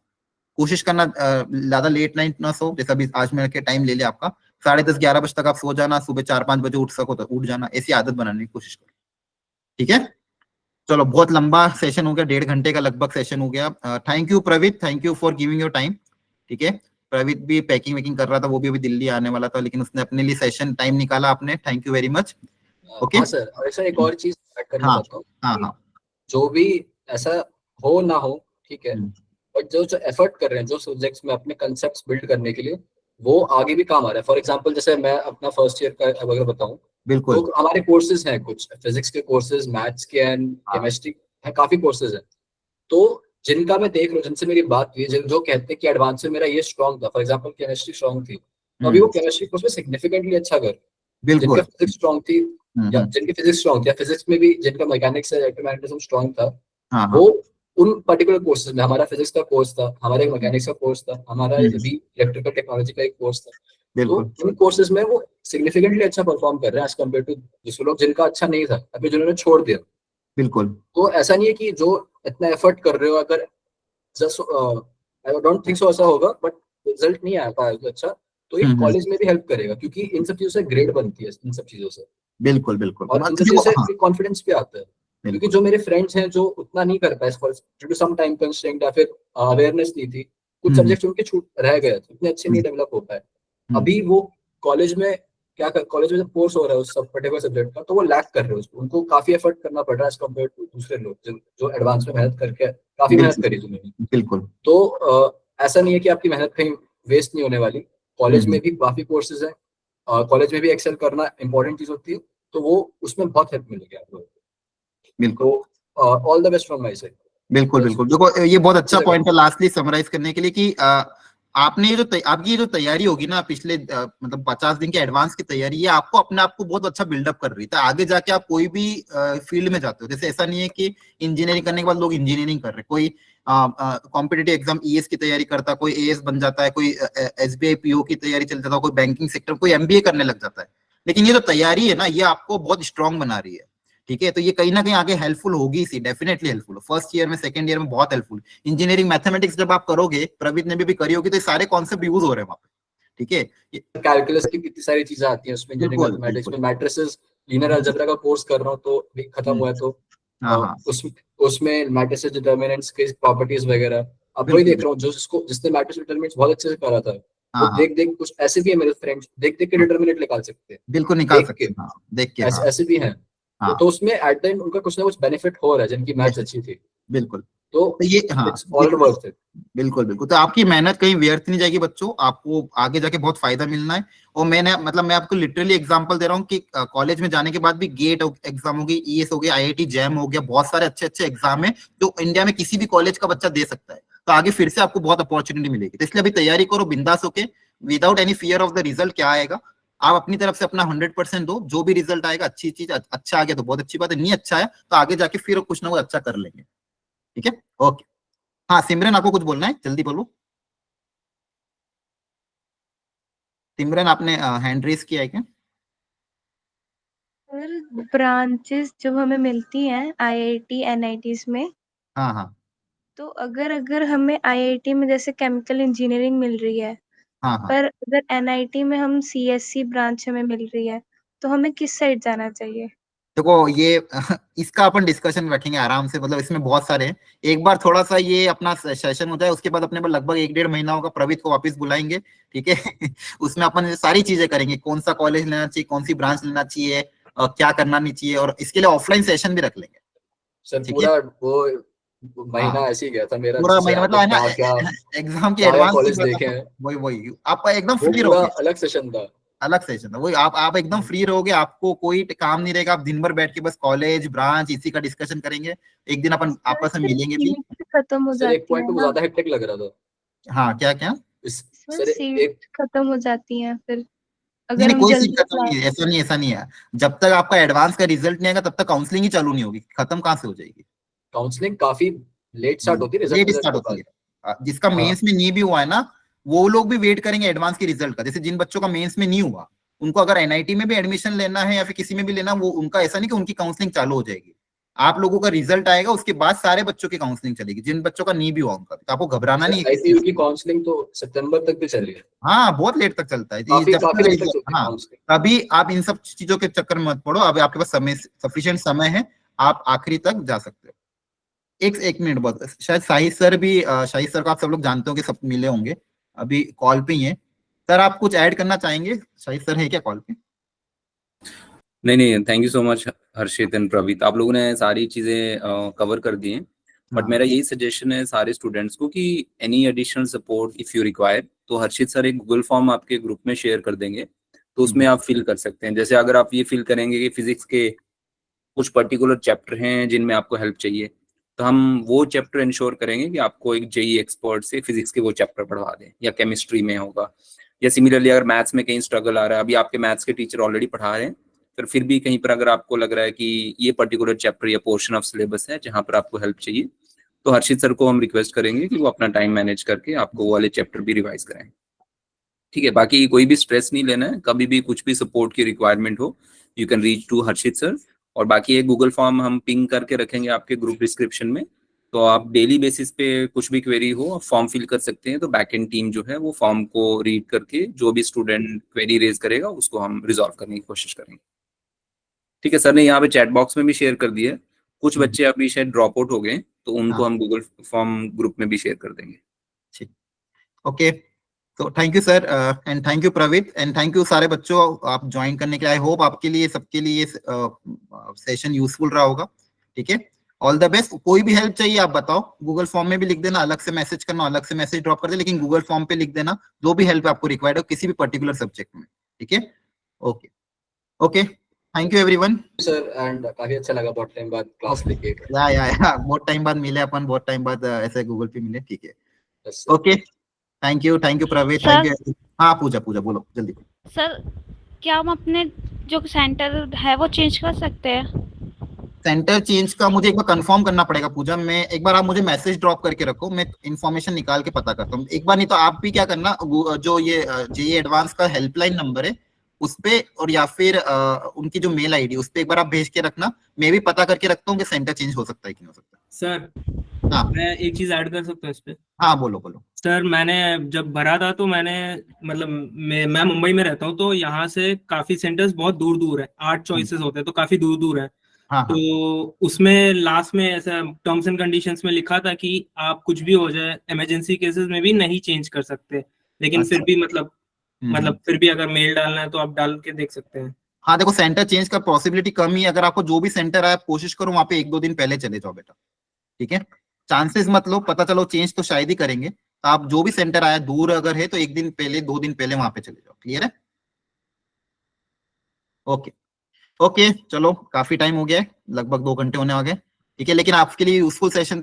कोशिश करना ज्यादा लेट नाइट ना सो। जैसा भी आज मैंने टाइम ले लिया आपका, 10:30-11 बजे तक आप सो जाना, सुबह 4-5 बजे उठ सको तो उठ जाना, ऐसी आदत बनाने की कोशिश करो। ठीक है, चलो बहुत लंबा सेशन हो गया, 1.5 घंटे का लगभग सेशन हो गया। Thank you Praveet, thank you for giving your time. ठीक है, प्रवीत भी पैकिंग वैकिंग कर रहा था, वो भी अभी दिल्ली आने वाला था, लेकिन उसने अपने लिए सेशन टाइम निकाला आपने, thank you very much. Okay हाँ सर, और सर एक और चीज ऐड करना हाँ चाहता हूँ। हाँ हाँ, जो भी ऐसा हो ना हो, ठीक है, बट जो एफर्ट कर रहे हैं जो सब्जेक्ट्स में अपने कंसेप्ट्स बिल्ड करने के लिए, वो आगे भी काम आ रहा है। फॉर एग्जांपल जैसे मैं अपना फर्स्ट ईयर का अगर बताऊं, बिल्कुल, तो हमारे कोर्सेज हैं, कुछ फिजिक्स के कोर्सेज, मैथ्स के एंड केमिस्ट्री है, काफी कोर्सेज हैं। तो जिनका मैं देख रहा हूँ, जिनसे मेरी बात हुई है, जो कहते हैं कि एडवांस में मेरा ये स्ट्रॉन्ग था, फॉर एग्जाम्पल केमिस्ट्री स्ट्रॉन्ग थी, तो अभी वो केमिस्ट्री कोर्स में सिग्निफिकेंटली अच्छा कर, जिनका बिल्कुल, फिजिक्स स्ट्रॉन्ग थी या जिनकी फिजिक्स स्ट्रॉन्ग थी, या फिजिक्स में भी जिनका मैकेनिक्स या इलेक्ट्रोमैग्नेटिज्म स्ट्रॉन्ग था, हाँ वो उन पर्टिकुलर कोर्सेज में, हमारा फिजिक्स का कोर्स था, हमारा एक मैकेनिक्स का कोर्स था, हमारा भी इलेक्ट्रिकल टेक्नोलॉजी का एक कोर्स था, तो बिल्कुल उन कोर्सेज में वो सिग्निफिकेंटली अच्छा परफॉर्म कर रहे हैं एज कम्पेयर टू दूसरे लोग जिनका अच्छा नहीं था, अभी जिन्होंने छोड़ दिया। बिल्कुल, तो ऐसा नहीं है कि जो इतना एफर्ट कर रहे हो, अगर आई डोंट थिंक सो ऐसा होगा, बट रिजल्ट नहीं आ पाया तो अच्छा, तो ये कॉलेज में भी हेल्प करेगा, क्योंकि इन सब चीजों से ग्रेड बनती है, इन सब चीजों से, बिल्कुल बिल्कुल, और इन सब चीजों से कॉन्फिडेंस भी आता है। क्योंकि जो मेरे फ्रेंड्स हैं जो उतना नहीं कर पाए, due to some time constraint या फिर अवेयरनेस नहीं थी, कुछ सब्जेक्ट उनके छूट रह गए थे, उतने अच्छे नहीं डेवलप हो पाए। अभी वो कॉलेज में कॉलेज में जब कोर्स हो रहा है उस सब पर्टिकुलर सब्जेक्ट का, तो वो लैक कर रहे हो, उनको काफी एफर्ट करना पड़ रहा है एज कम्पेयर टू दूसरे लोग जो एडवांस में मेहनत करके काफी मेहनत करी तुमने। बिल्कुल, तो ऐसा नहीं है कि आपकी मेहनत कहीं वेस्ट नहीं होने वाली। कॉलेज में भी काफी कोर्सेज हैं, कॉलेज में भी एक्सेल करना इंपॉर्टेंट चीज होती है, तो वो उसमें बहुत हेल्प मिलेगी आपको। बिल्कुल, all the best from my side. बिल्कुल बिल्कुल, देखो ये बहुत अच्छा पॉइंट है लास्टली समराइज करने के लिए कि आपने ये जो आपकी जो तैयारी होगी ना पिछले मतलब 50 दिन की एडवांस की तैयारी, ये आपको अपने आप को बहुत अच्छा बिल्डअप कर रही है। आगे जाके आप कोई भी फील्ड में जाते हो, जैसे ऐसा नहीं है कि इंजीनियरिंग करने के बाद लोग इंजीनियरिंग कर रहे हैं, कोई कॉम्पिटिटिव एग्जाम ईएस की तैयारी करता है, कोई एएस बन जाता है, कोई एसबीआई पीओ की तैयारी चल जाता है, कोई बैंकिंग सेक्टर, कोई एमबीए करने लग जाता है। लेकिन ये जो तैयारी है ना, ये आपको बहुत स्ट्रांग बना रही है। ठीक है, तो ये कहीं ना कहीं आगे हेल्पफुल होगी, सी डेफिनेटली हेल्पफुल, फर्स्ट ईयर में, सेकंड ईयर में बहुत हेल्पफुल। इंजीनियरिंग मैथमेटिक्स जब आप करोगे, प्रवीत ने भी करी होगी, तो सारे कॉन्सेप्ट यूज हो रहे हैं वहां पे। ठीक है, कैलकुलस की कितनी सारी चीजें आती हैं उसमें, इंजीनियरिंग मैथमेटिक्स में मैट्रिसेस, लीनियर अलजेब्रा का कोर्स कर रहा हूँ तो भी खत्म हुआ है, तो उसमें मैट्रिसेस, डिटरमिनेंट्स की प्रॉपर्टीज वगैरह, अब वही देख रहा हूँ, जिसने मैट्रिसेस डिटरमिनेंट्स बहुत अच्छे से करा था, वो देख देख, कुछ ऐसे भी है मेरे फ्रेंड्स, देख देख के डिटरमिनेंट निकाल सकते हैं, बिल्कुल निकाल सकते हैं, देख के ऐसे भी हैं। तो उसमें एट द एंड उनका कुछ ना कुछ बेनिफिट हो रहा है, जिनकी मैथ्स अच्छी थी। बिल्कुल, तो ये ऑल वर्थ इट। बिल्कुल बिल्कुल, तो आपकी मेहनत कहीं व्यर्थ नहीं जाएगी बच्चों, आपको आगे जाके बहुत फायदा मिलना है। और मैं आपको लिटरली एग्जांपल दे रहा हूँ कि कॉलेज में जाने के बाद भी गेट एग्जाम हो गई, ईएस हो गया, आईआईटी जैम हो गया, बहुत सारे अच्छे अच्छे एग्जाम है जो इंडिया में किसी भी कॉलेज का बच्चा दे सकता है। तो आगे फिर से आपको बहुत अपॉर्चुनिटी मिलेगी, तो इसलिए अभी तैयारी करो बिंदास होके, without any fear of the result क्या आएगा। आप अपनी तरफ से अपना 100% दो, जो भी रिजल्ट आएगा अच्छी चीज, अच्छा आ गया तो बहुत अच्छी बात है, नहीं अच्छा है तो आगे जाके फिर कुछ ना कुछ अच्छा कर लेंगे। ठीक है, ओके। हाँ सिमरन, आपको कुछ बोलना है, जल्दी बोलो। सिमरन, आपने हैंड रेस किया है क्या? सर ब्रांचेस जो हमें मिलती हैं आईआईटी एनआईटीज में, हाँ हाँ, तो अगर हमें आईआईटी में जैसे केमिकल इंजीनियरिंग मिल रही है, हाँ हाँ पर अगर एनआईटी में हम सीएससी ब्रांच हमें मिल रही है, तो हमें किस साइड जाना चाहिए? देखो ये इसका अपन डिस्कशन रखेंगे आराम से, मतलब इसमें बहुत सारे हैं। एक बार थोड़ा सा ये अपना सेशन हो जाए, उसके बाद अपने पर लगभग 1-1.5 महीना होगा, प्रवीत को वापस बुलाएंगे, ठीक है। उसमें अपन ये सारी चीजें करेंगे, कौन सा कॉलेज लेना चाहिए, कौन सी ब्रांच लेना चाहिए, क्या करना नहीं चाहिए, और इसके लिए ऑफलाइन सेशन भी रख लेंगे। सर ठीक है, पूरा वो महीना ऐसे ही गया था मेरा, पूरा जैसे महीना मतलब है ना, क्या एग्जाम के क्या एडवांस कॉलेज देखे हैं, वही आप एकदम वो फ्री पूरा रहोगे, अलग सेशन था। अलग सेशन था वही। आप एकदम फ्री रहोगे, आपको कोई काम नहीं रहेगा, आप दिन भर बैठ के बस कॉलेज ब्रांच इसी का डिस्कशन करेंगे। एक दिन अपन आपस में मिलेंगे भी। सीट खत्म हो सर एक जाती पॉइंट है तो ना, ज्यादा हेक्टिक लग रहा था। हाँ क्या क्या सर सर सीट एक खत्म हो जाती है फिर, नहीं अगर नहीं, हम कोई सीट जल्दी खत्म नहीं है, ऐसा नहीं है। जब तक आपका एडवांस का रिजल्ट नहीं आएगा तब तक काउंसलिंग ही चालू नहीं होगी, खत्म कहाँ से हो जाएगी। काउंसलिंग काफी लेट स्टार्ट होती है लेट रिजल्ट स्टार्ट के होती बाद। है। जिसका मेंस में नहीं भी हुआ है ना, वो लोग भी वेट करेंगे एडवांस के रिजल्ट का। जैसे जिन बच्चों का मेंस में नहीं हुआ, उनको अगर एनआईटी में भी एडमिशन लेना है या फिर किसी में भी लेना, वो उनका ऐसा नहीं कि उनकी काउंसलिंग चालू हो जाएगी। आप लोगों का रिजल्ट आएगा, उसके बाद सारे बच्चों की काउंसलिंग चलेगी, जिन बच्चों का नहीं भी हुआ उनका। तो आपको घबराना नहीं है किसी आईसीयू चीज की काउंसलिंग तो सितंबर तक भी चल रही है। हाँ बहुत लेट तक चलता है, काफी जब काफी तक लेट तक चलती है हाँ, काउंसलिंग। अभी आप इन सब चीजों के चक्कर में मत पड़ो, अभी आपके पास समय सफिशिएंट समय है, आप आखिरी तक जा सकते हो। एक मिनट बाद शायद शाहिद सर भी, शाहिद सर को आप सब लोग जानते हो कि सब मिले होंगे, अभी कॉल पे ही है। सर आप कुछ ऐड करना चाहेंगे? शाहिद सर है क्या कॉल पे? नहीं, thank you so much Harshit and Praveet, आप लोगों ने सारी चीजें कवर कर दी हैं। बट मेरा यही सजेशन है सारे स्टूडेंट्स को कि any additional support if you require, तो हर्षित सर एक गूगल फॉर्म आपके ग्रुप में शेयर कर देंगे, तो उसमें आप फिल कर सकते हैं। जैसे अगर आप ये फिल करेंगे कि फिजिक्स के कुछ पर्टिकुलर चैप्टर हैं जिनमें आपको हेल्प चाहिए, तो हम वो चैप्टर इंश्योर करेंगे कि आपको एक जेई एक्सपर्ट से फिजिक्स के वो चैप्टर पढ़वा दें, या केमिस्ट्री में होगा, या सिमिलरली अगर मैथ्स में कहीं स्ट्रगल आ रहा है, अभी आपके मैथ्स के टीचर ऑलरेडी पढ़ा रहे हैं, फिर भी कहीं पर अगर आपको लग रहा है कि ये पर्टिकुलर चैप्टर या पोर्शन ऑफ सिलेबस है जहां पर आपको हेल्प चाहिए, तो हर्षित सर को हम रिक्वेस्ट करेंगे कि वो अपना टाइम मैनेज करके आपको वो वाले चैप्टर भी रिवाइज कराएं। ठीक है, बाकी कोई भी स्ट्रेस नहीं लेना है, कभी भी कुछ भी सपोर्ट की रिक्वायरमेंट हो you can reach to Harshit sir. और बाकी एक गूगल फॉर्म हम पिंग करके रखेंगे आपके ग्रुप डिस्क्रिप्शन में, तो आप डेली बेसिस पे कुछ भी क्वेरी हो फॉर्म फिल कर सकते हैं। तो बैक एंड टीम जो है वो फॉर्म को रीड करके जो भी स्टूडेंट क्वेरी रेज करेगा उसको हम रिजॉल्व करने की कोशिश करेंगे। ठीक है, सर ने यहाँ पे चैट बॉक्स में भी शेयर कर दिया है, कुछ बच्चे अभी शायद ड्रॉप आउट हो गए, तो उनको हम गूगल फॉर्म ग्रुप में भी शेयर कर देंगे। ठीक, ओके, तो thank you sir and thank you Praveet and thank you सारे बच्चों आप ज्वाइन करने के लिए। आई होप आपके लिए सबके लिए सेशन यूजफुल रहा होगा। ठीक है, ऑल द बेस्ट। कोई भी हेल्प चाहिए आप बताओ, गूगल फॉर्म में भी लिख देना, अलग से मैसेज करना, अलग से मैसेज ड्रॉप कर दे, लेकिन गूगल फॉर्म पे लिख देना जो भी हेल्प आपको रिक्वायर्ड हो किसी भी पर्टिकुलर सब्जेक्ट में। ठीक है, okay okay, thank you everyone sir and काफी अच्छा लगा बहुत टाइम बाद क्लास लेके। या बहुत टाइम बाद मिले अपन, बहुत टाइम बाद ऐसे गूगल पे मिले। ठीक है, okay, thank you Praveet, thank you. हाँ पूजा बोलो जल्दी। सर क्या हम अपने जो सेंटर है वो चेंज कर सकते हैं? सेंटर चेंज का मुझे एक बार कंफर्म करना पड़ेगा पूजा, मैं एक बार आप मुझे मैसेज ड्रॉप करके रखो, मैं इन्फॉर्मेशन निकाल के पता करता हूँ एक बार। नहीं तो आप भी क्या करना, जो ये जेईई एडवांस का हेल्पलाइन नंबर है उस पे, और या फिर उनकी जो मेल आईडी उस पे एक बार आप भेज के रखना, मैं भी पता करके रखता हूँ कि सेंटर चेंज हो सकता है कि नहीं हो सकता। सर हाँ मैं एक चीज ऐड कर सकता हूँ इस पे? हाँ बोलो। सर मैंने जब भरा था तो मैंने मतलब मैं मुंबई में रहता हूँ, तो यहाँ से काफी सेंटर्स बहुत दूर दूर है, 8 चॉइसेस होते हैं तो काफी दूर दूर है। हाँ, तो उसमें लास्ट में ऐसा टर्म्स एंड कंडीशंस में लिखा था कि आप कुछ भी हो जाए इमरजेंसी केसेस में भी नहीं चेंज कर सकते, लेकिन फिर भी मतलब फिर भी अगर मेल डालना है तो आप डाल के देख सकते हैं। हाँ देखो, सेंटर चेंज का पॉसिबिलिटी कम ही है, अगर आपको जो भी सेंटर आए कोशिश करो वहां पे 1-2 दिन पहले चले जाओ बेटा। ठीक है, चांसेस मत लो, पता चलो चेंज तो शायद ही करेंगे, तो आप जो भी सेंटर आया दूर अगर है तो 1 दिन पहले 2 दिन पहले वहां पे चले जाओ। क्लियर है? ओके चलो, काफी टाइम हो गया है, लगभग 2 घंटे होने आ गए। ठीक है, लेकिन आपके लिए यूजफुल सेशन